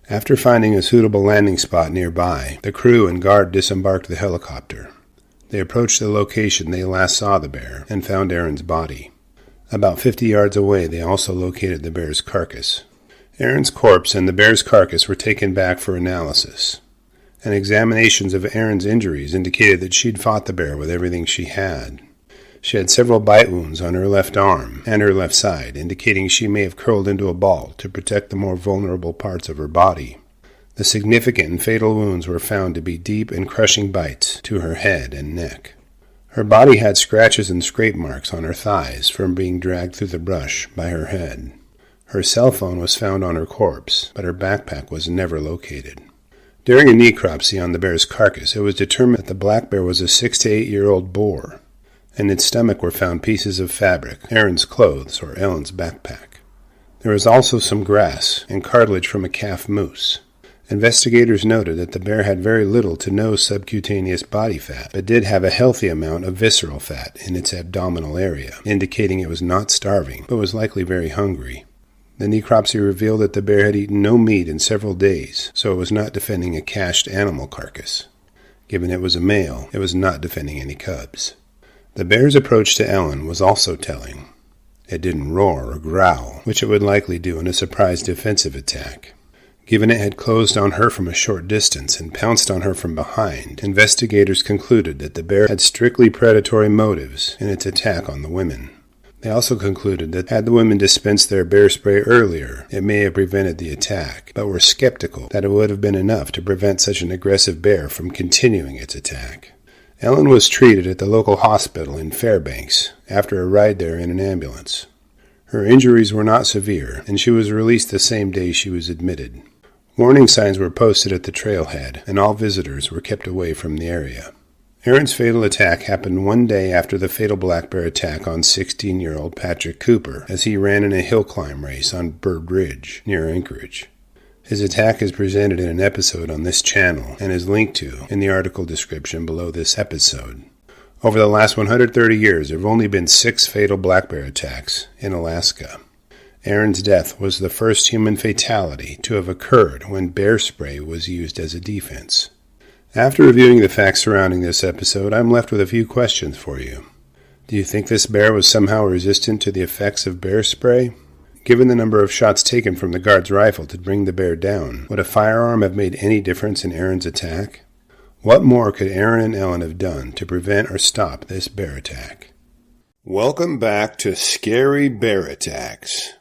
After finding a suitable landing spot nearby, the crew and guard disembarked the helicopter. They approached the location they last saw the bear and found Aaron's body. About 50 yards away, they also located the bear's carcass. Aaron's corpse and the bear's carcass were taken back for analysis, and examinations of Aaron's injuries indicated that she'd fought the bear with everything she had. She had several bite wounds on her left arm and her left side, indicating she may have curled into a ball to protect the more vulnerable parts of her body. The significant and fatal wounds were found to be deep and crushing bites to her head and neck. Her body had scratches and scrape marks on her thighs from being dragged through the brush by her head. Her cell phone was found on her corpse, but her backpack was never located. During a necropsy on the bear's carcass, it was determined that the black bear was a 6 to 8 year old boar. In its stomach were found pieces of fabric, Aaron's clothes, or Ellen's backpack. There was also some grass and cartilage from a calf moose. Investigators noted that the bear had very little to no subcutaneous body fat, but did have a healthy amount of visceral fat in its abdominal area, indicating it was not starving, but was likely very hungry. The necropsy revealed that the bear had eaten no meat in several days, so it was not defending a cached animal carcass. Given it was a male, it was not defending any cubs. The bear's approach to Ellen was also telling. It didn't roar or growl, which it would likely do in a surprise defensive attack. Given it had closed on her from a short distance and pounced on her from behind, investigators concluded that the bear had strictly predatory motives in its attack on the women. They also concluded that had the women dispensed their bear spray earlier, it may have prevented the attack, but were skeptical that it would have been enough to prevent such an aggressive bear from continuing its attack. Ellen was treated at the local hospital in Fairbanks after a ride there in an ambulance. Her injuries were not severe, and she was released the same day she was admitted. Warning signs were posted at the trailhead, and all visitors were kept away from the area. Aaron's fatal attack happened one day after the fatal black bear attack on 16-year-old Patrick Cooper as he ran in a hill climb race on Bird Ridge near Anchorage. His attack is presented in an episode on this channel and is linked to in the article description below this episode. Over the last 130 years, there have only been 6 fatal black bear attacks in Alaska. Aaron's death was the first human fatality to have occurred when bear spray was used as a defense. After reviewing the facts surrounding this episode, I'm left with a few questions for you. Do you think this bear was somehow resistant to the effects of bear spray? Given the number of shots taken from the guard's rifle to bring the bear down, would a firearm have made any difference in Aaron's attack? What more could Aaron and Ellen have done to prevent or stop this bear attack? Welcome back to Scary Bear Attacks.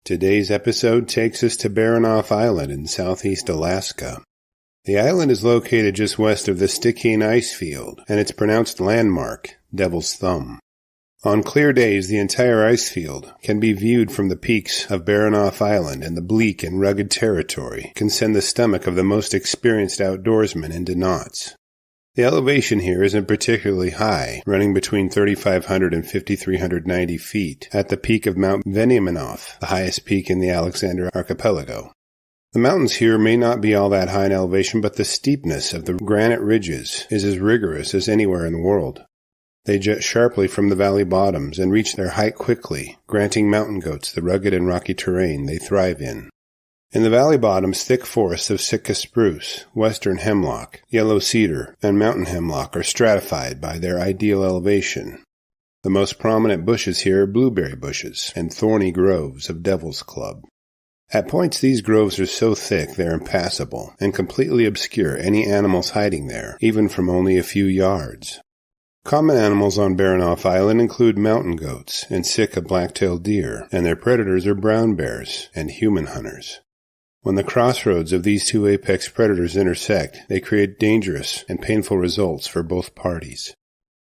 Today's episode takes us to Baronoff Island in southeast Alaska. The island is located just west of the Stickeen ice field, and its pronounced landmark, Devil's Thumb. On clear days, the entire ice field can be viewed from the peaks of Baronoff Island, and the bleak and rugged territory can send the stomach of the most experienced outdoorsman into knots. The elevation here isn't particularly high, running between 3,500 and 5,390 feet at the peak of Mount Baronoff, the highest peak in the Alexander Archipelago. The mountains here may not be all that high in elevation, but the steepness of the granite ridges is as rigorous as anywhere in the world. They jut sharply from the valley bottoms and reach their height quickly, granting mountain goats the rugged and rocky terrain they thrive in. In the valley bottoms, thick forests of Sitka spruce, western hemlock, yellow cedar, and mountain hemlock are stratified by their ideal elevation. The most prominent bushes here are blueberry bushes and thorny groves of devil's club. At points, these groves are so thick they're impassable and completely obscure any animals hiding there, even from only a few yards. Common animals on Baronoff Island include mountain goats and Sitka black-tailed deer, and their predators are brown bears and human hunters. When the crossroads of these two apex predators intersect, they create dangerous and painful results for both parties.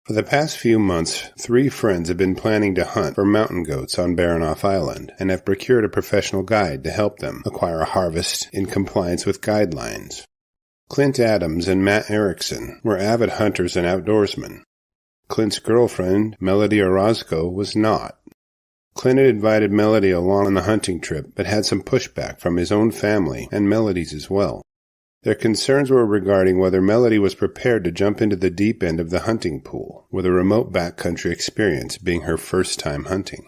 For the past few months, 3 friends have been planning to hunt for mountain goats on Baronoff Island and have procured a professional guide to help them acquire a harvest in compliance with guidelines. Clint Adams and Matt Erickson were avid hunters and outdoorsmen. Clint's girlfriend, Melody Orozco, was not. Clint had invited Melody along on the hunting trip, but had some pushback from his own family and Melody's as well. Their concerns were regarding whether Melody was prepared to jump into the deep end of the hunting pool, with a remote backcountry experience being her first time hunting.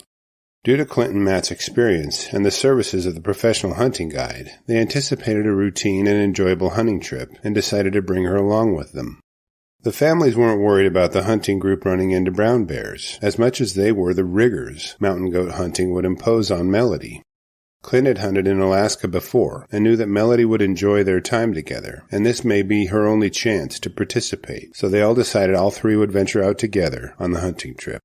Due to Clint and Matt's experience and the services of the professional hunting guide, they anticipated a routine and enjoyable hunting trip and decided to bring her along with them. The families weren't worried about the hunting group running into brown bears, as much as they were the rigors mountain goat hunting would impose on Melody. Clint had hunted in Alaska before and knew that Melody would enjoy their time together, and this may be her only chance to participate, so they all decided all three would venture out together on the hunting trip.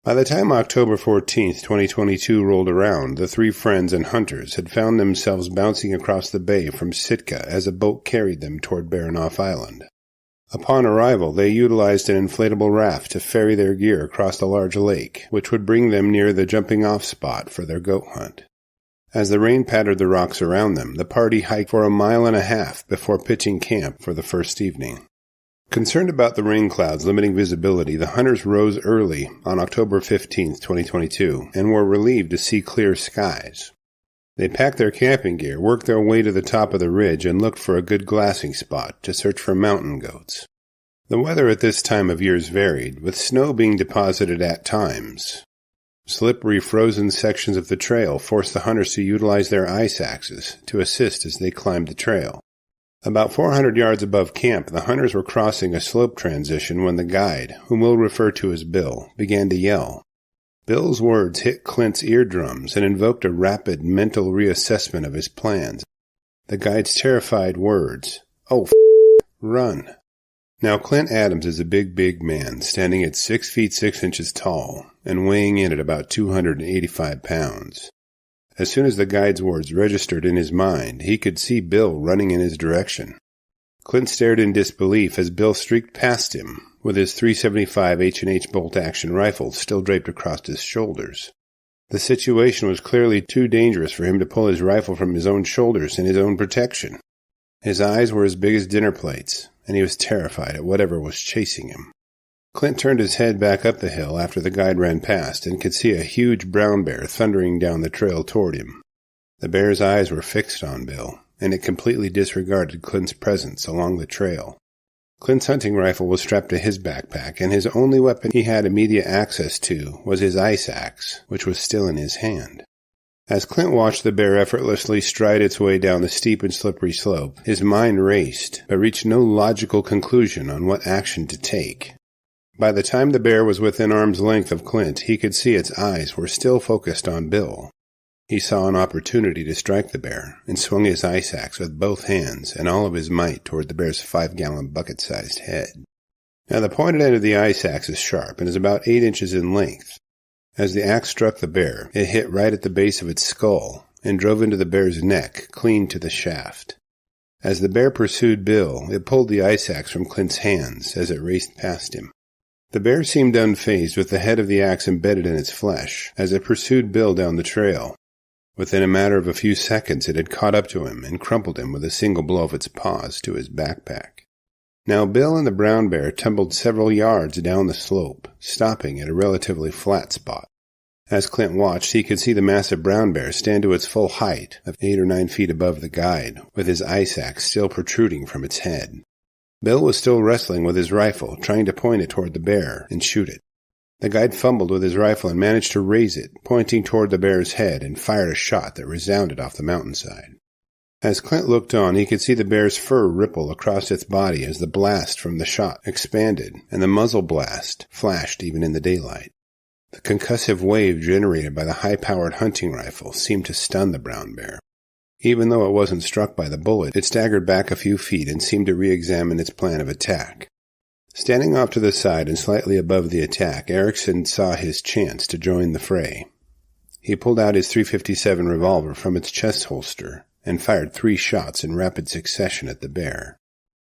By the time October 14th, 2022 rolled around, the three friends and hunters had found themselves bouncing across the bay from Sitka as a boat carried them toward Baronoff Island. Upon arrival, they utilized an inflatable raft to ferry their gear across the large lake, which would bring them near the jumping-off spot for their goat hunt. As the rain pattered the rocks around them, the party hiked for 1.5 miles before pitching camp for the first evening. Concerned about the rain clouds limiting visibility, the hunters rose early on October 15, 2022, and were relieved to see clear skies. They packed their camping gear, worked their way to the top of the ridge, and looked for a good glassing spot to search for mountain goats. The weather at this time of year varied, with snow being deposited at times. Slippery, frozen sections of the trail forced the hunters to utilize their ice axes to assist as they climbed the trail. About 400 yards above camp, the hunters were crossing a slope transition when the guide, whom we'll refer to as Bill, began to yell. Bill's words hit Clint's eardrums and invoked a rapid mental reassessment of his plans. The guide's terrified words, "Oh, run." Now Clint Adams is a big man, standing at 6 feet 6 inches tall and weighing in at about 285 pounds. As soon as the guide's words registered in his mind, he could see Bill running in his direction. Clint stared in disbelief as Bill streaked past him, with his .375 H&H bolt-action rifle still draped across his shoulders. The situation was clearly too dangerous for him to pull his rifle from his own shoulders in his own protection. His eyes were as big as dinner plates, and he was terrified at whatever was chasing him. Clint turned his head back up the hill after the guide ran past and could see a huge brown bear thundering down the trail toward him. The bear's eyes were fixed on Bill, and it completely disregarded Clint's presence along the trail. Clint's hunting rifle was strapped to his backpack, and his only weapon he had immediate access to was his ice axe, which was still in his hand. As Clint watched the bear effortlessly stride its way down the steep and slippery slope, his mind raced, but reached no logical conclusion on what action to take. By the time the bear was within arm's length of Clint, he could see its eyes were still focused on Bill. He saw an opportunity to strike the bear, and swung his ice axe with both hands and all of his might toward the bear's 5-gallon bucket-sized head. Now the pointed end of the ice axe is sharp and is about 8 inches in length. As the axe struck the bear, it hit right at the base of its skull and drove into the bear's neck, clean to the shaft. As the bear pursued Bill, it pulled the ice axe from Clint's hands as it raced past him. The bear seemed unfazed with the head of the axe embedded in its flesh as it pursued Bill down the trail. Within a matter of a few seconds it had caught up to him and crumpled him with a single blow of its paws to his backpack. Now Bill and the brown bear tumbled several yards down the slope, stopping at a relatively flat spot. As Clint watched, he could see the massive brown bear stand to its full height of 8 or 9 feet above the guide, with his ice axe still protruding from its head. Bill was still wrestling with his rifle, trying to point it toward the bear and shoot it. The guide fumbled with his rifle and managed to raise it, pointing toward the bear's head, and fired a shot that resounded off the mountainside. As Clint looked on, he could see the bear's fur ripple across its body as the blast from the shot expanded, and the muzzle blast flashed even in the daylight. The concussive wave generated by the high-powered hunting rifle seemed to stun the brown bear. Even though it wasn't struck by the bullet, it staggered back a few feet and seemed to re-examine its plan of attack. Standing off to the side and slightly above the attack, Erickson saw his chance to join the fray. He pulled out his .357 revolver from its chest holster and fired 3 shots in rapid succession at the bear.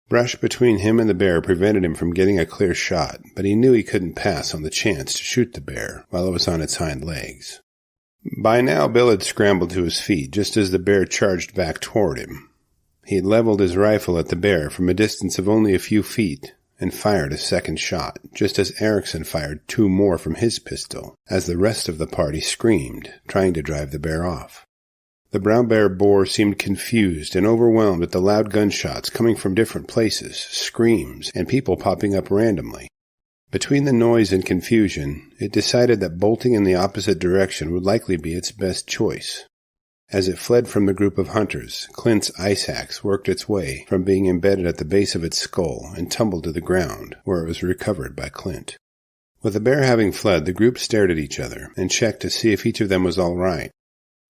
Brush between him and the bear prevented him from getting a clear shot, but he knew he couldn't pass on the chance to shoot the bear while it was on its hind legs. By now Bill had scrambled to his feet just as the bear charged back toward him. He had leveled his rifle at the bear from a distance of only a few feet and fired a second shot, just as Erickson fired 2 more from his pistol, as the rest of the party screamed, trying to drive the bear off. The brown bear boar seemed confused and overwhelmed at the loud gunshots coming from different places, screams, and people popping up randomly. Between the noise and confusion, it decided that bolting in the opposite direction would likely be its best choice. As it fled from the group of hunters, Clint's ice axe worked its way from being embedded at the base of its skull and tumbled to the ground, where it was recovered by Clint. With the bear having fled, the group stared at each other and checked to see if each of them was all right.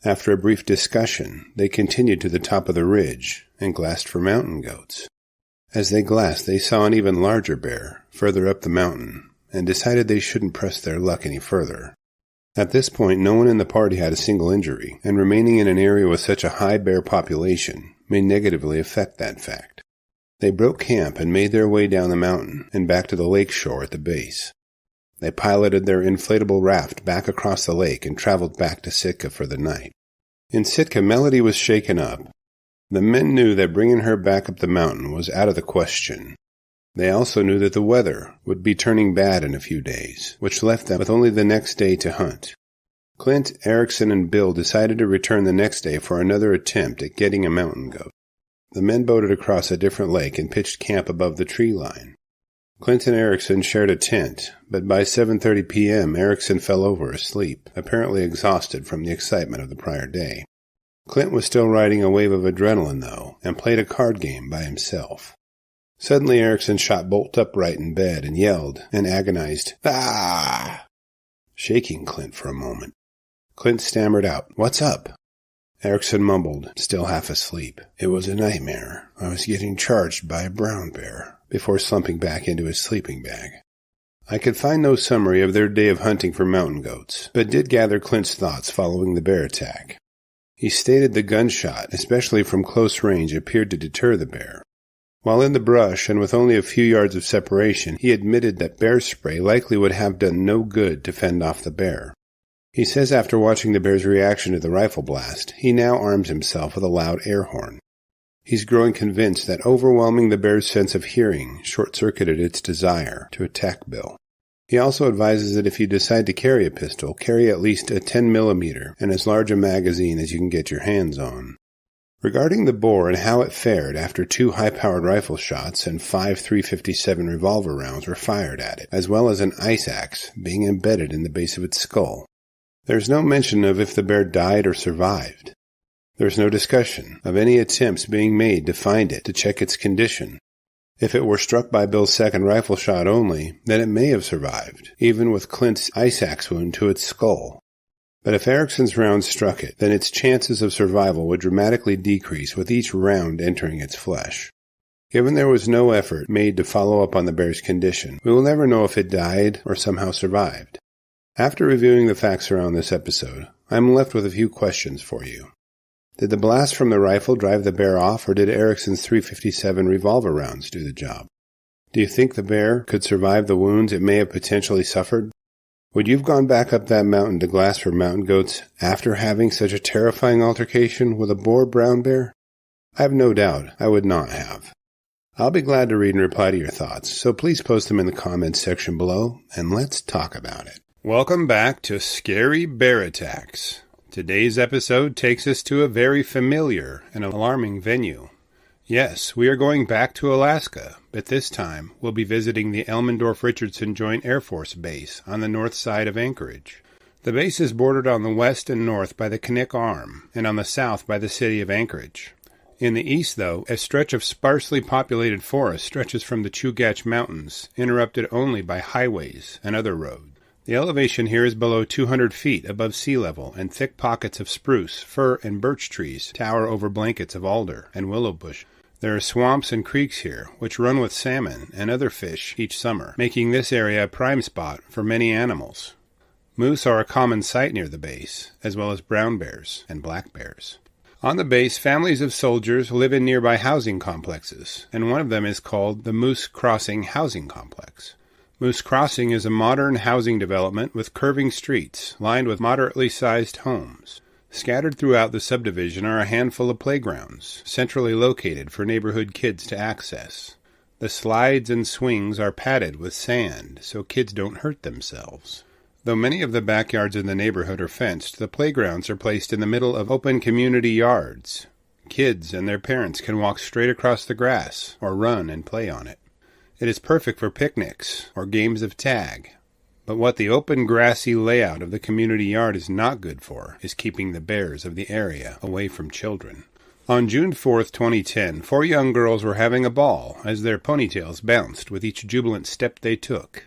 After a brief discussion, they continued to the top of the ridge and glassed for mountain goats. As they glassed, they saw an even larger bear further up the mountain and decided they shouldn't press their luck any further. At this point, no one in the party had a single injury, and remaining in an area with such a high bear population may negatively affect that fact. They broke camp and made their way down the mountain and back to the lake shore at the base. They piloted their inflatable raft back across the lake and traveled back to Sitka for the night. In Sitka, Melody was shaken up. The men knew that bringing her back up the mountain was out of the question. They also knew that the weather would be turning bad in a few days, which left them with only the next day to hunt. Clint, Erickson, and Bill decided to return the next day for another attempt at getting a mountain goat. The men boated across a different lake and pitched camp above the tree line. Clint and Erickson shared a tent, but by 7:30 p.m. Erickson fell over asleep, apparently exhausted from the excitement of the prior day. Clint was still riding a wave of adrenaline, though, and played a card game by himself. Suddenly Erickson shot bolt upright in bed and yelled an agonized, "Ah!" shaking Clint for a moment. Clint stammered out, "What's up?" Erickson mumbled, still half asleep, "It was a nightmare. I was getting charged by a brown bear," before slumping back into his sleeping bag. I could find no summary of their day of hunting for mountain goats, but did gather Clint's thoughts following the bear attack. He stated the gunshot, especially from close range, appeared to deter the bear. While in the brush and with only a few yards of separation, he admitted that bear spray likely would have done no good to fend off the bear. He says after watching the bear's reaction to the rifle blast, he now arms himself with a loud air horn. He's growing convinced that overwhelming the bear's sense of hearing short-circuited its desire to attack Bill. He also advises that if you decide to carry a pistol, carry at least a 10mm and as large a magazine as you can get your hands on. Regarding the bore and how it fared after 2 high-powered rifle shots and 5 .357 revolver rounds were fired at it, as well as an ice axe being embedded in the base of its skull. There's no mention of if the bear died or survived. There's no discussion of any attempts being made to find it to check its condition. If it were struck by Bill's second rifle shot only, then it may have survived, even with Clint's ice axe wound to its skull. But if Erickson's round struck it, then its chances of survival would dramatically decrease with each round entering its flesh. Given there was no effort made to follow up on the bear's condition, we will never know if it died or somehow survived. After reviewing the facts around this episode, I am left with a few questions for you. Did the blast from the rifle drive the bear off, or did Erickson's .357 revolver rounds do the job? Do you think the bear could survive the wounds it may have potentially suffered? Would you have gone back up that mountain to glass for mountain goats after having such a terrifying altercation with a boar brown bear? I have no doubt I would not have. I'll be glad to read and reply to your thoughts, so please post them in the comments section below, and let's talk about it. Welcome back to Scary Bear Attacks. Today's episode takes us to a very familiar and alarming venue. Yes, we are going back to Alaska, but this time we'll be visiting the Elmendorf-Richardson Joint Air Force Base on the north side of Anchorage. The base is bordered on the west and north by the Kodiak Arm, and on the south by the city of Anchorage. In the east, though, a stretch of sparsely populated forest stretches from the Chugach Mountains, interrupted only by highways and other roads. The elevation here is below 200 feet above sea level, and thick pockets of spruce, fir, and birch trees tower over blankets of alder and willow bush. There are swamps and creeks here, which run with salmon and other fish each summer, making this area a prime spot for many animals. Moose are a common sight near the base, as well as brown bears and black bears. On the base, families of soldiers live in nearby housing complexes, and one of them is called the Moose Crossing Housing Complex. Moose Crossing is a modern housing development with curving streets lined with moderately sized homes. Scattered throughout the subdivision are a handful of playgrounds, centrally located for neighborhood kids to access. The slides and swings are padded with sand so kids don't hurt themselves. Though many of the backyards in the neighborhood are fenced, the playgrounds are placed in the middle of open community yards. Kids and their parents can walk straight across the grass or run and play on it. It is perfect for picnics or games of tag. But what the open grassy layout of the community yard is not good for is keeping the bears of the area away from children. On June 4th, 2010, 4 young girls were having a ball as their ponytails bounced with each jubilant step they took.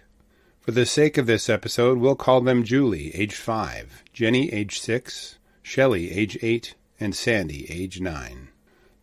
For the sake of this episode, we'll call them Julie, age 5, Jenny, age 6, Shelley, age 8, and Sandy, age 9.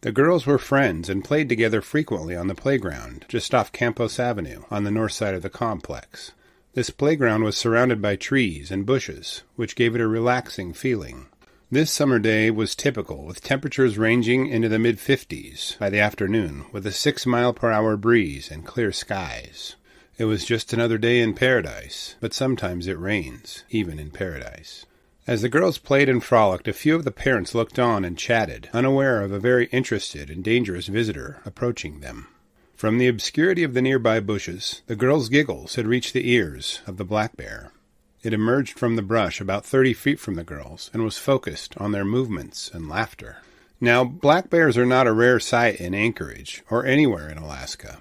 The girls were friends and played together frequently on the playground just off Campos Avenue on the north side of the complex. This playground was surrounded by trees and bushes, which gave it a relaxing feeling. This summer day was typical, with temperatures ranging into the mid-50s by the afternoon, with a 6-mile-per-hour breeze and clear skies. It was just another day in paradise, but sometimes it rains, even in paradise. As the girls played and frolicked, a few of the parents looked on and chatted, unaware of a very interested and dangerous visitor approaching them. From the obscurity of the nearby bushes, the girls' giggles had reached the ears of the black bear. It emerged from the brush about 30 feet from the girls and was focused on their movements and laughter. Now, black bears are not a rare sight in Anchorage or anywhere in Alaska.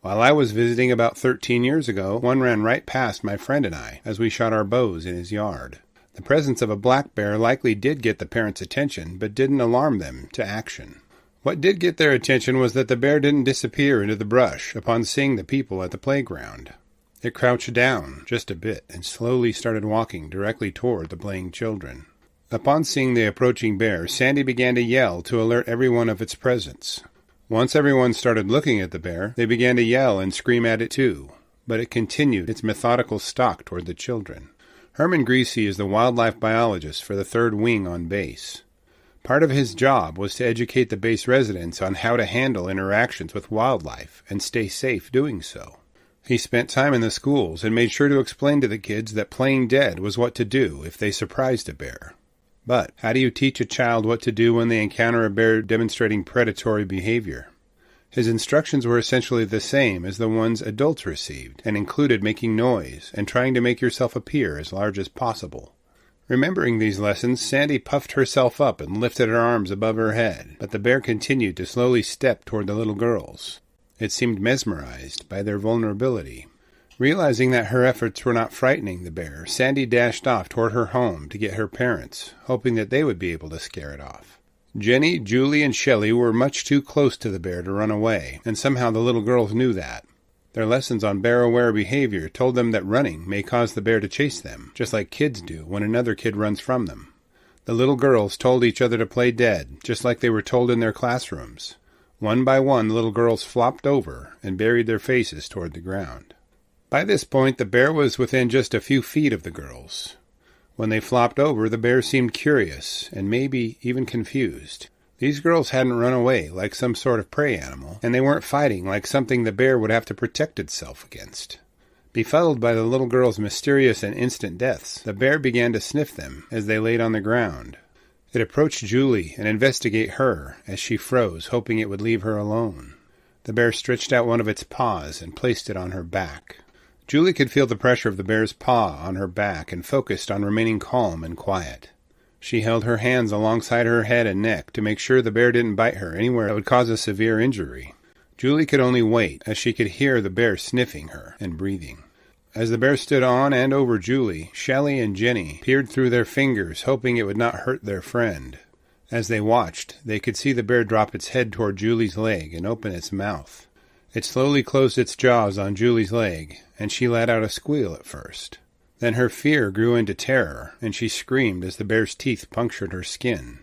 While I was visiting about 13 years ago, one ran right past my friend and I as we shot our bows in his yard. The presence of a black bear likely did get the parents' attention, but didn't alarm them to action. What did get their attention was that the bear didn't disappear into the brush upon seeing the people at the playground. It crouched down just a bit and slowly started walking directly toward the playing children. Upon seeing the approaching bear, Sandy began to yell to alert everyone of its presence. Once everyone started looking at the bear, they began to yell and scream at it too, but it continued its methodical stalk toward the children. Herman Grizzly is the wildlife biologist for the 3rd Wing on base. Part of his job was to educate the base residents on how to handle interactions with wildlife and stay safe doing so. He spent time in the schools and made sure to explain to the kids that playing dead was what to do if they surprised a bear. But how do you teach a child what to do when they encounter a bear demonstrating predatory behavior? His instructions were essentially the same as the ones adults received, and included making noise and trying to make yourself appear as large as possible. Remembering these lessons, Sandy puffed herself up and lifted her arms above her head, but the bear continued to slowly step toward the little girls. It seemed mesmerized by their vulnerability. Realizing that her efforts were not frightening the bear, Sandy dashed off toward her home to get her parents, hoping that they would be able to scare it off. Jenny, Julie, and Shelley were much too close to the bear to run away, and somehow the little girls knew that. Their lessons on bear-aware behavior told them that running may cause the bear to chase them, just like kids do when another kid runs from them. The little girls told each other to play dead, just like they were told in their classrooms. One by one, the little girls flopped over and buried their faces toward the ground. By this point, the bear was within just a few feet of the girls. When they flopped over, the bear seemed curious and maybe even confused. These girls hadn't run away like some sort of prey animal, and they weren't fighting like something the bear would have to protect itself against. Befuddled by the little girls' mysterious and instant deaths, the bear began to sniff them as they laid on the ground. It approached Julie and investigated her as she froze, hoping it would leave her alone. The bear stretched out one of its paws and placed it on her back. Julie could feel the pressure of the bear's paw on her back and focused on remaining calm and quiet. She held her hands alongside her head and neck to make sure the bear didn't bite her anywhere that would cause a severe injury. Julie could only wait, as she could hear the bear sniffing her and breathing. As the bear stood on and over Julie, Shelley and Jenny peered through their fingers, hoping it would not hurt their friend. As they watched, they could see the bear drop its head toward Julie's leg and open its mouth. It slowly closed its jaws on Julie's leg, and she let out a squeal at first. Then her fear grew into terror, and she screamed as the bear's teeth punctured her skin.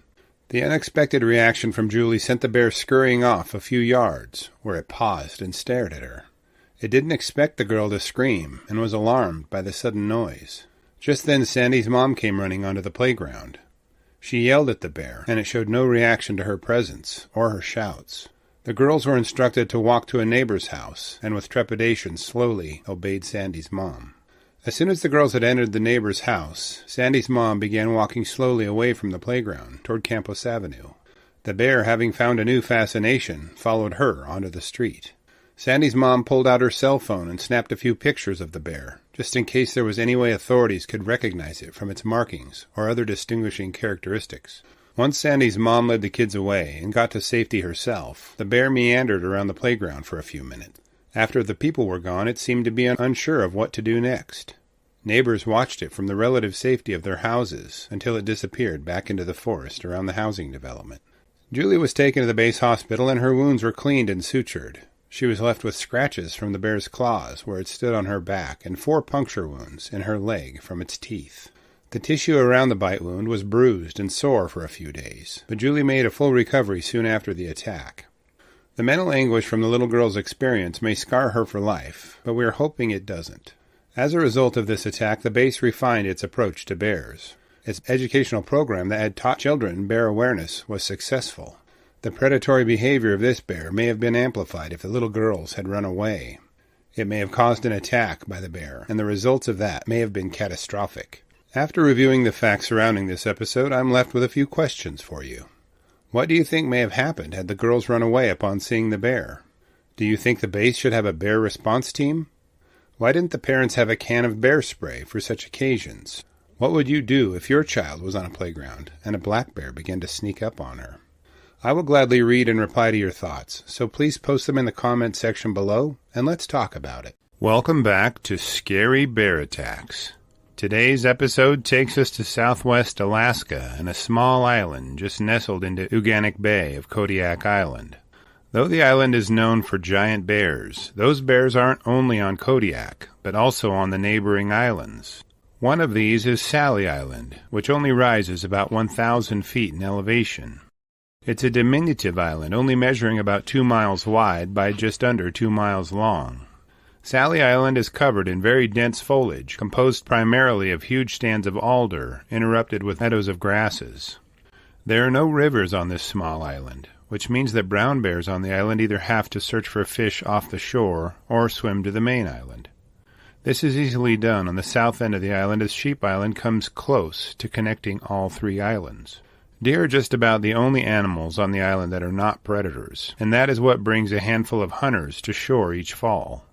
The unexpected reaction from Julie sent the bear scurrying off a few yards, where it paused and stared at her. It didn't expect the girl to scream, and was alarmed by the sudden noise. Just then Sandy's mom came running onto the playground. She yelled at the bear, and it showed no reaction to her presence or her shouts. The girls were instructed to walk to a neighbor's house, and with trepidation slowly obeyed Sandy's mom. As soon as the girls had entered the neighbor's house, Sandy's mom began walking slowly away from the playground toward Campos Avenue. The bear, having found a new fascination, followed her onto the street. Sandy's mom pulled out her cell phone and snapped a few pictures of the bear, just in case there was any way authorities could recognize it from its markings or other distinguishing characteristics. Once Sandy's mom led the kids away and got to safety herself, the bear meandered around the playground for a few minutes. After the people were gone, it seemed to be unsure of what to do next. Neighbors watched it from the relative safety of their houses until it disappeared back into the forest around the housing development. Julie was taken to the base hospital and her wounds were cleaned and sutured. She was left with scratches from the bear's claws where it stood on her back and 4 puncture wounds in her leg from its teeth. The tissue around the bite wound was bruised and sore for a few days, but Julie made a full recovery soon after the attack. The mental anguish from the little girl's experience may scar her for life, but we are hoping it doesn't. As a result of this attack, the base refined its approach to bears. Its educational program that had taught children bear awareness was successful. The predatory behavior of this bear may have been amplified if the little girls had run away. It may have caused an attack by the bear, and the results of that may have been catastrophic. After reviewing the facts surrounding this episode, I'm left with a few questions for you. What do you think may have happened had the girls run away upon seeing the bear? Do you think the base should have a bear response team? Why didn't the parents have a can of bear spray for such occasions? What would you do if your child was on a playground and a black bear began to sneak up on her? I will gladly read and reply to your thoughts, so please post them in the comment section below, and let's talk about it. Welcome back to Scary Bear Attacks. Today's episode takes us to southwest Alaska and a small island just nestled into Uganik Bay of Kodiak Island. Though the island is known for giant bears, those bears aren't only on Kodiak, but also on the neighboring islands. One of these is Sally Island, which only rises about 1,000 feet in elevation. It's a diminutive island, only measuring about 2 miles wide by just under 2 miles long. Sally Island is covered in very dense foliage, composed primarily of huge stands of alder, interrupted with meadows of grasses. There are no rivers on this small island, which means that brown bears on the island either have to search for fish off the shore or swim to the main island. This is easily done on the south end of the island as Sheep Island comes close to connecting all 3 islands. Deer are just about the only animals on the island that are not predators, and that is what brings a handful of hunters to shore each fall.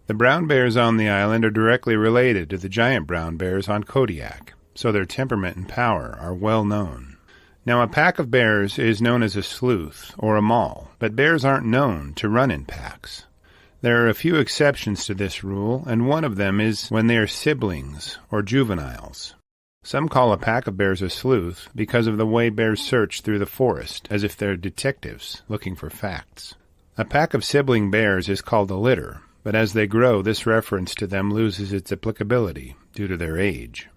The brown bears on the island are directly related to the giant brown bears on Kodiak, so their temperament and power are well known. Now, a pack of bears is known as a sleuth or a maul, but bears aren't known to run in packs. There are a few exceptions to this rule, and one of them is when they are siblings or juveniles. Some call a pack of bears a sleuth because of the way bears search through the forest, as if they're detectives looking for facts. A pack of sibling bears is called a litter, but as they grow, this reference to them loses its applicability due to their age.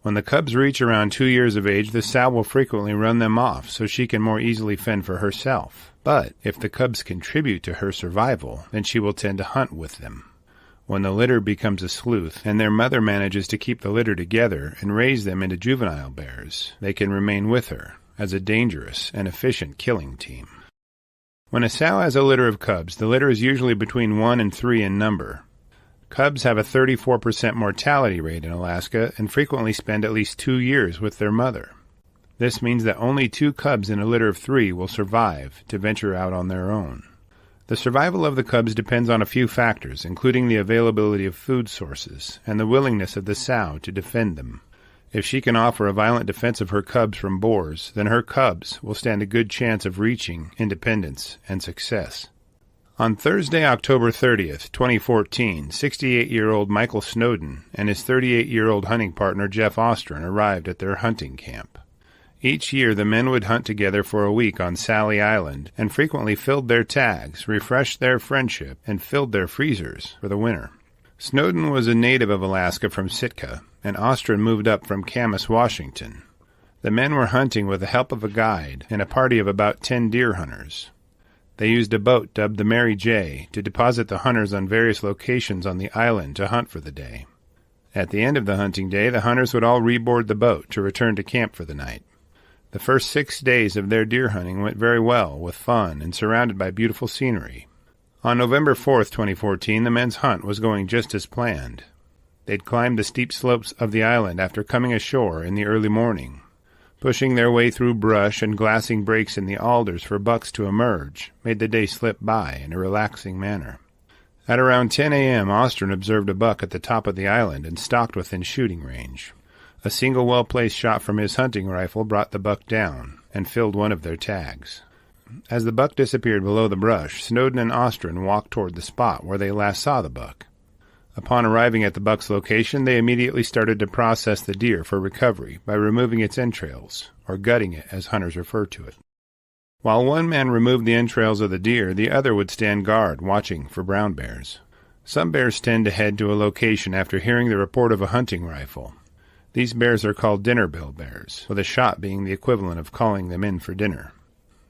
When the cubs reach around 2 years of age, the sow will frequently run them off so she can more easily fend for herself. But if the cubs contribute to her survival, then she will tend to hunt with them. When the litter becomes a sleuth, and their mother manages to keep the litter together and raise them into juvenile bears, they can remain with her as a dangerous and efficient killing team. When a sow has a litter of cubs, the litter is usually between 1 and 3 in number. Cubs have a 34% mortality rate in Alaska and frequently spend at least 2 years with their mother. This means that only 2 cubs in a litter of 3 will survive to venture out on their own. The survival of the cubs depends on a few factors, including the availability of food sources and the willingness of the sow to defend them. If she can offer a violent defense of her cubs from boars, then her cubs will stand a good chance of reaching independence and success. On Thursday, October 30th, 2014, 68-year-old Michael Snowden and his 38-year-old hunting partner Jeff Ostrin arrived at their hunting camp. Each year, the men would hunt together for a week on Sally Island and frequently filled their tags, refreshed their friendship, and filled their freezers for the winter. Snowden was a native of Alaska from Sitka, and Ostrin moved up from Camas, Washington. The men were hunting with the help of a guide and a party of about 10 deer hunters. They used a boat dubbed the Mary J. to deposit the hunters on various locations on the island to hunt for the day. At the end of the hunting day, the hunters would all reboard the boat to return to camp for the night. The first 6 days of their deer hunting went very well, with fun and surrounded by beautiful scenery. On November 4th, 2014, the men's hunt was going just as planned. They'd climbed the steep slopes of the island after coming ashore in the early morning. Pushing their way through brush and glassing breaks in the alders for bucks to emerge made the day slip by in a relaxing manner. At around 10 a.m., Ostrin observed a buck at the top of the island and stalked within shooting range. A single well-placed shot from his hunting rifle brought the buck down and filled one of their tags. As the buck disappeared below the brush, Snowden and Ostrin walked toward the spot where they last saw the buck. Upon arriving at the buck's location, they immediately started to process the deer for recovery by removing its entrails, or gutting it as hunters refer to it. While one man removed the entrails of the deer, the other would stand guard, watching for brown bears. Some bears tend to head to a location after hearing the report of a hunting rifle. These bears are called dinner bill bears, with a shot being the equivalent of calling them in for dinner.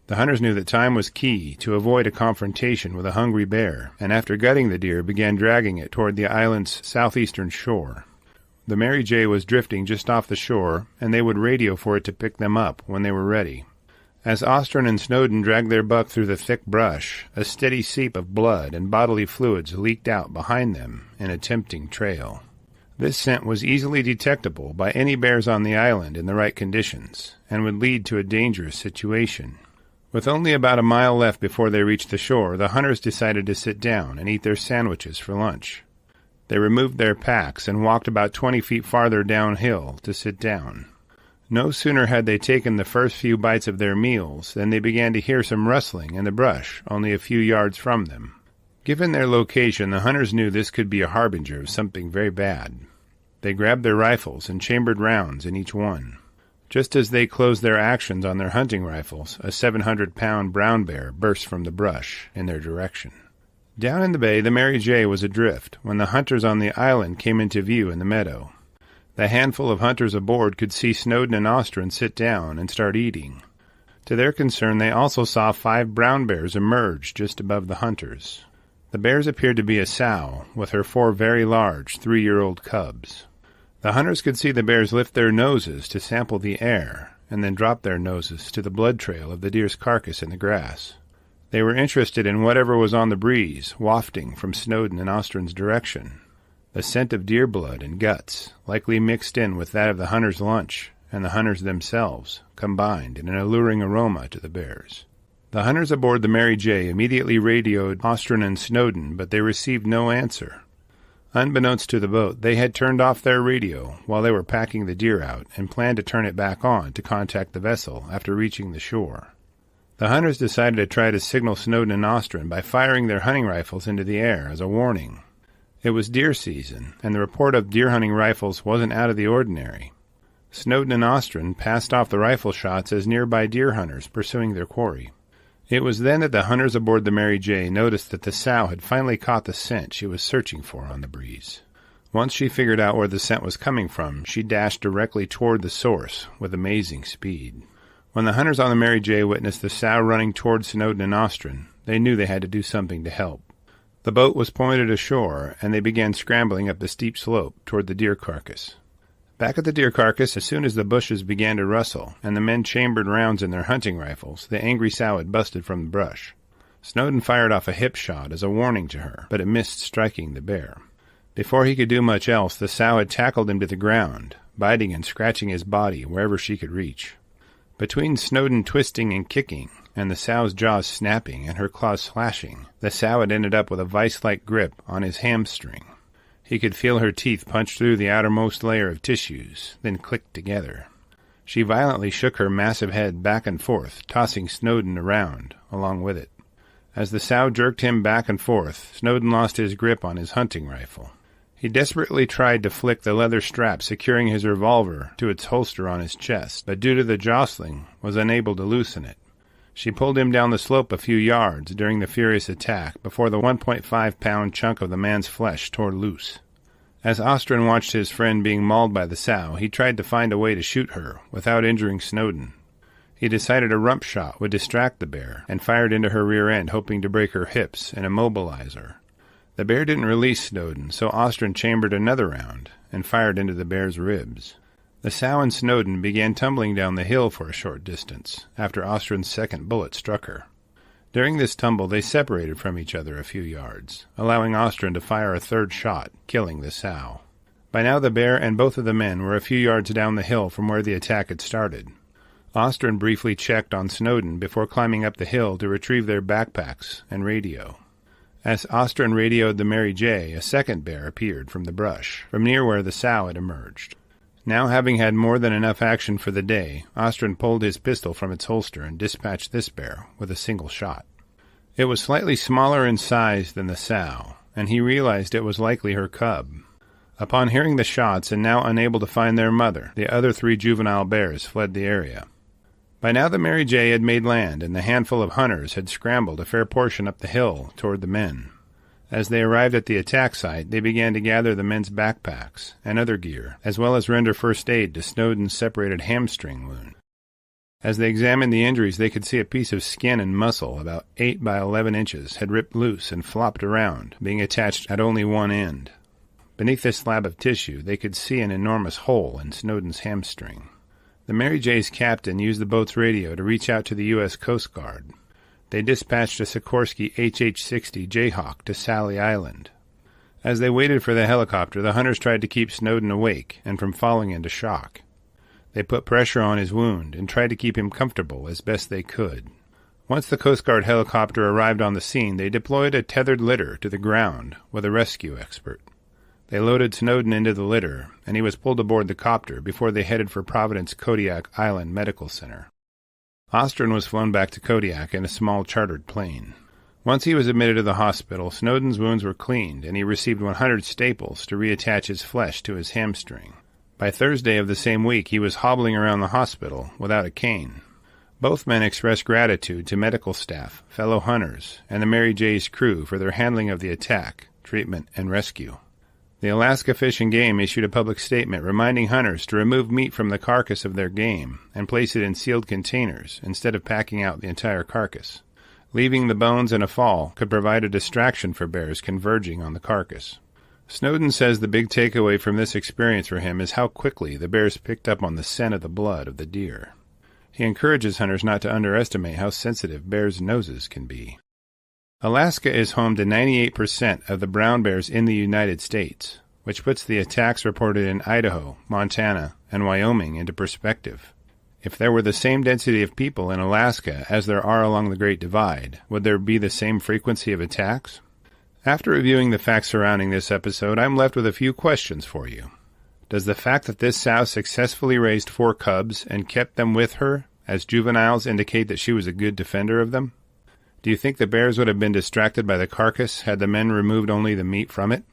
The hunters knew that time was key to avoid a confrontation with a hungry bear, and after gutting the deer began dragging it toward the island's southeastern shore. The Mary J. was drifting just off the shore, and they would radio for it to pick them up when they were ready. As Ostrin and Snowden dragged their buck through the thick brush, a steady seep of blood and bodily fluids leaked out behind them in a tempting trail. This scent was easily detectable by any bears on the island in the right conditions, and would lead to a dangerous situation. With only about a mile left before they reached the shore, the hunters decided to sit down and eat their sandwiches for lunch. They removed their packs and walked about 20 feet farther downhill to sit down. No sooner had they taken the first few bites of their meals than they began to hear some rustling in the brush only a few yards from them. Given their location, the hunters knew this could be a harbinger of something very bad. They grabbed their rifles and chambered rounds in each one. Just as they closed their actions on their hunting rifles, a 700-pound brown bear burst from the brush in their direction. Down in the bay, the Mary J. was adrift when the hunters on the island came into view in the meadow. The handful of hunters aboard could see Snowden and Ostrin sit down and start eating. To their concern, they also saw 5 brown bears emerge just above the hunters. The bears appeared to be a sow, with her 4 very large 3-year-old cubs. The hunters could see the bears lift their noses to sample the air, and then drop their noses to the blood trail of the deer's carcass in the grass. They were interested in whatever was on the breeze, wafting from Snowden and Ostrin's direction. The scent of deer blood and guts, likely mixed in with that of the hunters' lunch, and the hunters themselves, combined in an alluring aroma to the bears. The hunters aboard the Mary J. immediately radioed Ostrin and Snowden, but they received no answer. Unbeknownst to the boat, they had turned off their radio while they were packing the deer out and planned to turn it back on to contact the vessel after reaching the shore. The hunters decided to try to signal Snowden and Ostrin by firing their hunting rifles into the air as a warning. It was deer season, and the report of deer hunting rifles wasn't out of the ordinary. Snowden and Ostrin passed off the rifle shots as nearby deer hunters pursuing their quarry. It was then that the hunters aboard the Mary J. noticed that the sow had finally caught the scent she was searching for on the breeze. Once she figured out where the scent was coming from, she dashed directly toward the source with amazing speed. When the hunters on the Mary J. witnessed the sow running toward Snowden and Ostrin, they knew they had to do something to help. The boat was pointed ashore, and they began scrambling up the steep slope toward the deer carcass. Back at the deer carcass, as soon as the bushes began to rustle, and the men chambered rounds in their hunting rifles, the angry sow had busted from the brush. Snowden fired off a hip shot as a warning to her, but it missed striking the bear. Before he could do much else, the sow had tackled him to the ground, biting and scratching his body wherever she could reach. Between Snowden twisting and kicking, and the sow's jaws snapping and her claws slashing, the sow had ended up with a vice-like grip on his hamstring. He could feel her teeth punch through the outermost layer of tissues, then click together. She violently shook her massive head back and forth, tossing Snowden around along with it. As the sow jerked him back and forth, Snowden lost his grip on his hunting rifle. He desperately tried to flick the leather strap securing his revolver to its holster on his chest, but due to the jostling, was unable to loosen it. She pulled him down the slope a few yards during the furious attack before the 1.5-pound chunk of the man's flesh tore loose. As Ostrin watched his friend being mauled by the sow, he tried to find a way to shoot her without injuring Snowden. He decided a rump shot would distract the bear and fired into her rear end, hoping to break her hips and immobilize her. The bear didn't release Snowden, so Ostrin chambered another round and fired into the bear's ribs. The sow and Snowden began tumbling down the hill for a short distance after Ostrin's second bullet struck her. During this tumble, they separated from each other a few yards, allowing Ostrin to fire a third shot, killing the sow. By now the bear and both of the men were a few yards down the hill from where the attack had started. Ostrin briefly checked on Snowden before climbing up the hill to retrieve their backpacks and radio. As Ostrin radioed the Mary J., a second bear appeared from the brush, from near where the sow had emerged. Now, having had more than enough action for the day, Ostrin pulled his pistol from its holster and dispatched this bear with a single shot. It was slightly smaller in size than the sow, and he realized it was likely her cub. Upon hearing the shots and now unable to find their mother, the other 3 juvenile bears fled the area. By now the Mary J. had made land, and the handful of hunters had scrambled a fair portion up the hill toward the men. As they arrived at the attack site, they began to gather the men's backpacks and other gear, as well as render first aid to Snowden's separated hamstring wound. As they examined the injuries, they could see a piece of skin and muscle about 8 by 11 inches had ripped loose and flopped around, being attached at only one end. Beneath this slab of tissue, they could see an enormous hole in Snowden's hamstring. The Mary J.'s captain used the boat's radio to reach out to the U.S. Coast Guard. They dispatched a Sikorsky HH-60 Jayhawk to Sally Island. As they waited for the helicopter, the hunters tried to keep Snowden awake and from falling into shock. They put pressure on his wound and tried to keep him comfortable as best they could. Once the Coast Guard helicopter arrived on the scene, they deployed a tethered litter to the ground with a rescue expert. They loaded Snowden into the litter, and he was pulled aboard the copter before they headed for Providence Kodiak Island Medical Center. Ostrin was flown back to Kodiak in a small chartered plane. Once he was admitted to the hospital, Snowden's wounds were cleaned, and he received 100 staples to reattach his flesh to his hamstring. By Thursday of the same week, he was hobbling around the hospital without a cane. Both men expressed gratitude to medical staff, fellow hunters, and the Mary J.'s crew for their handling of the attack, treatment, and rescue. The Alaska Fish and Game issued a public statement reminding hunters to remove meat from the carcass of their game and place it in sealed containers instead of packing out the entire carcass. Leaving the bones in a fall could provide a distraction for bears converging on the carcass. Snowden says the big takeaway from this experience for him is how quickly the bears picked up on the scent of the blood of the deer. He encourages hunters not to underestimate how sensitive bears' noses can be. Alaska is home to 98% of the brown bears in the United States, which puts the attacks reported in Idaho, Montana, and Wyoming into perspective. If there were the same density of people in Alaska as there are along the Great Divide, would there be the same frequency of attacks? After reviewing the facts surrounding this episode, I'm left with a few questions for you. Does the fact that this sow successfully raised 4 cubs and kept them with her as juveniles indicate that she was a good defender of them? Do you think the bears would have been distracted by the carcass had the men removed only the meat from it?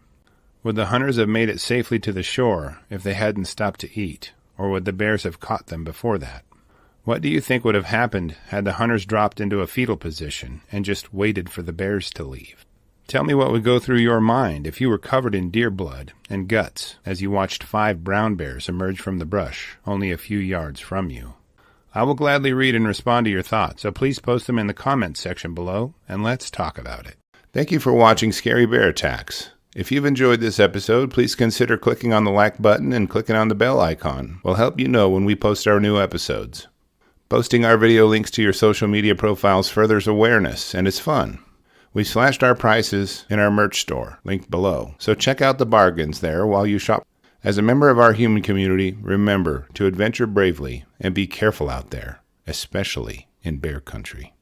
Would the hunters have made it safely to the shore if they hadn't stopped to eat, or would the bears have caught them before that? What do you think would have happened had the hunters dropped into a fetal position and just waited for the bears to leave? Tell me what would go through your mind if you were covered in deer blood and guts as you watched 5 brown bears emerge from the brush only a few yards from you. I will gladly read and respond to your thoughts, so please post them in the comments section below, and let's talk about it. Thank you for watching Scary Bear Attacks. If you've enjoyed this episode, please consider clicking on the like button and clicking on the bell icon. We'll help you know when we post our new episodes. Posting our video links to your social media profiles furthers awareness, and it's fun. We've slashed our prices in our merch store, linked below, so check out the bargains there while you shop. As a member of our human community, remember to adventure bravely and be careful out there, especially in bear country.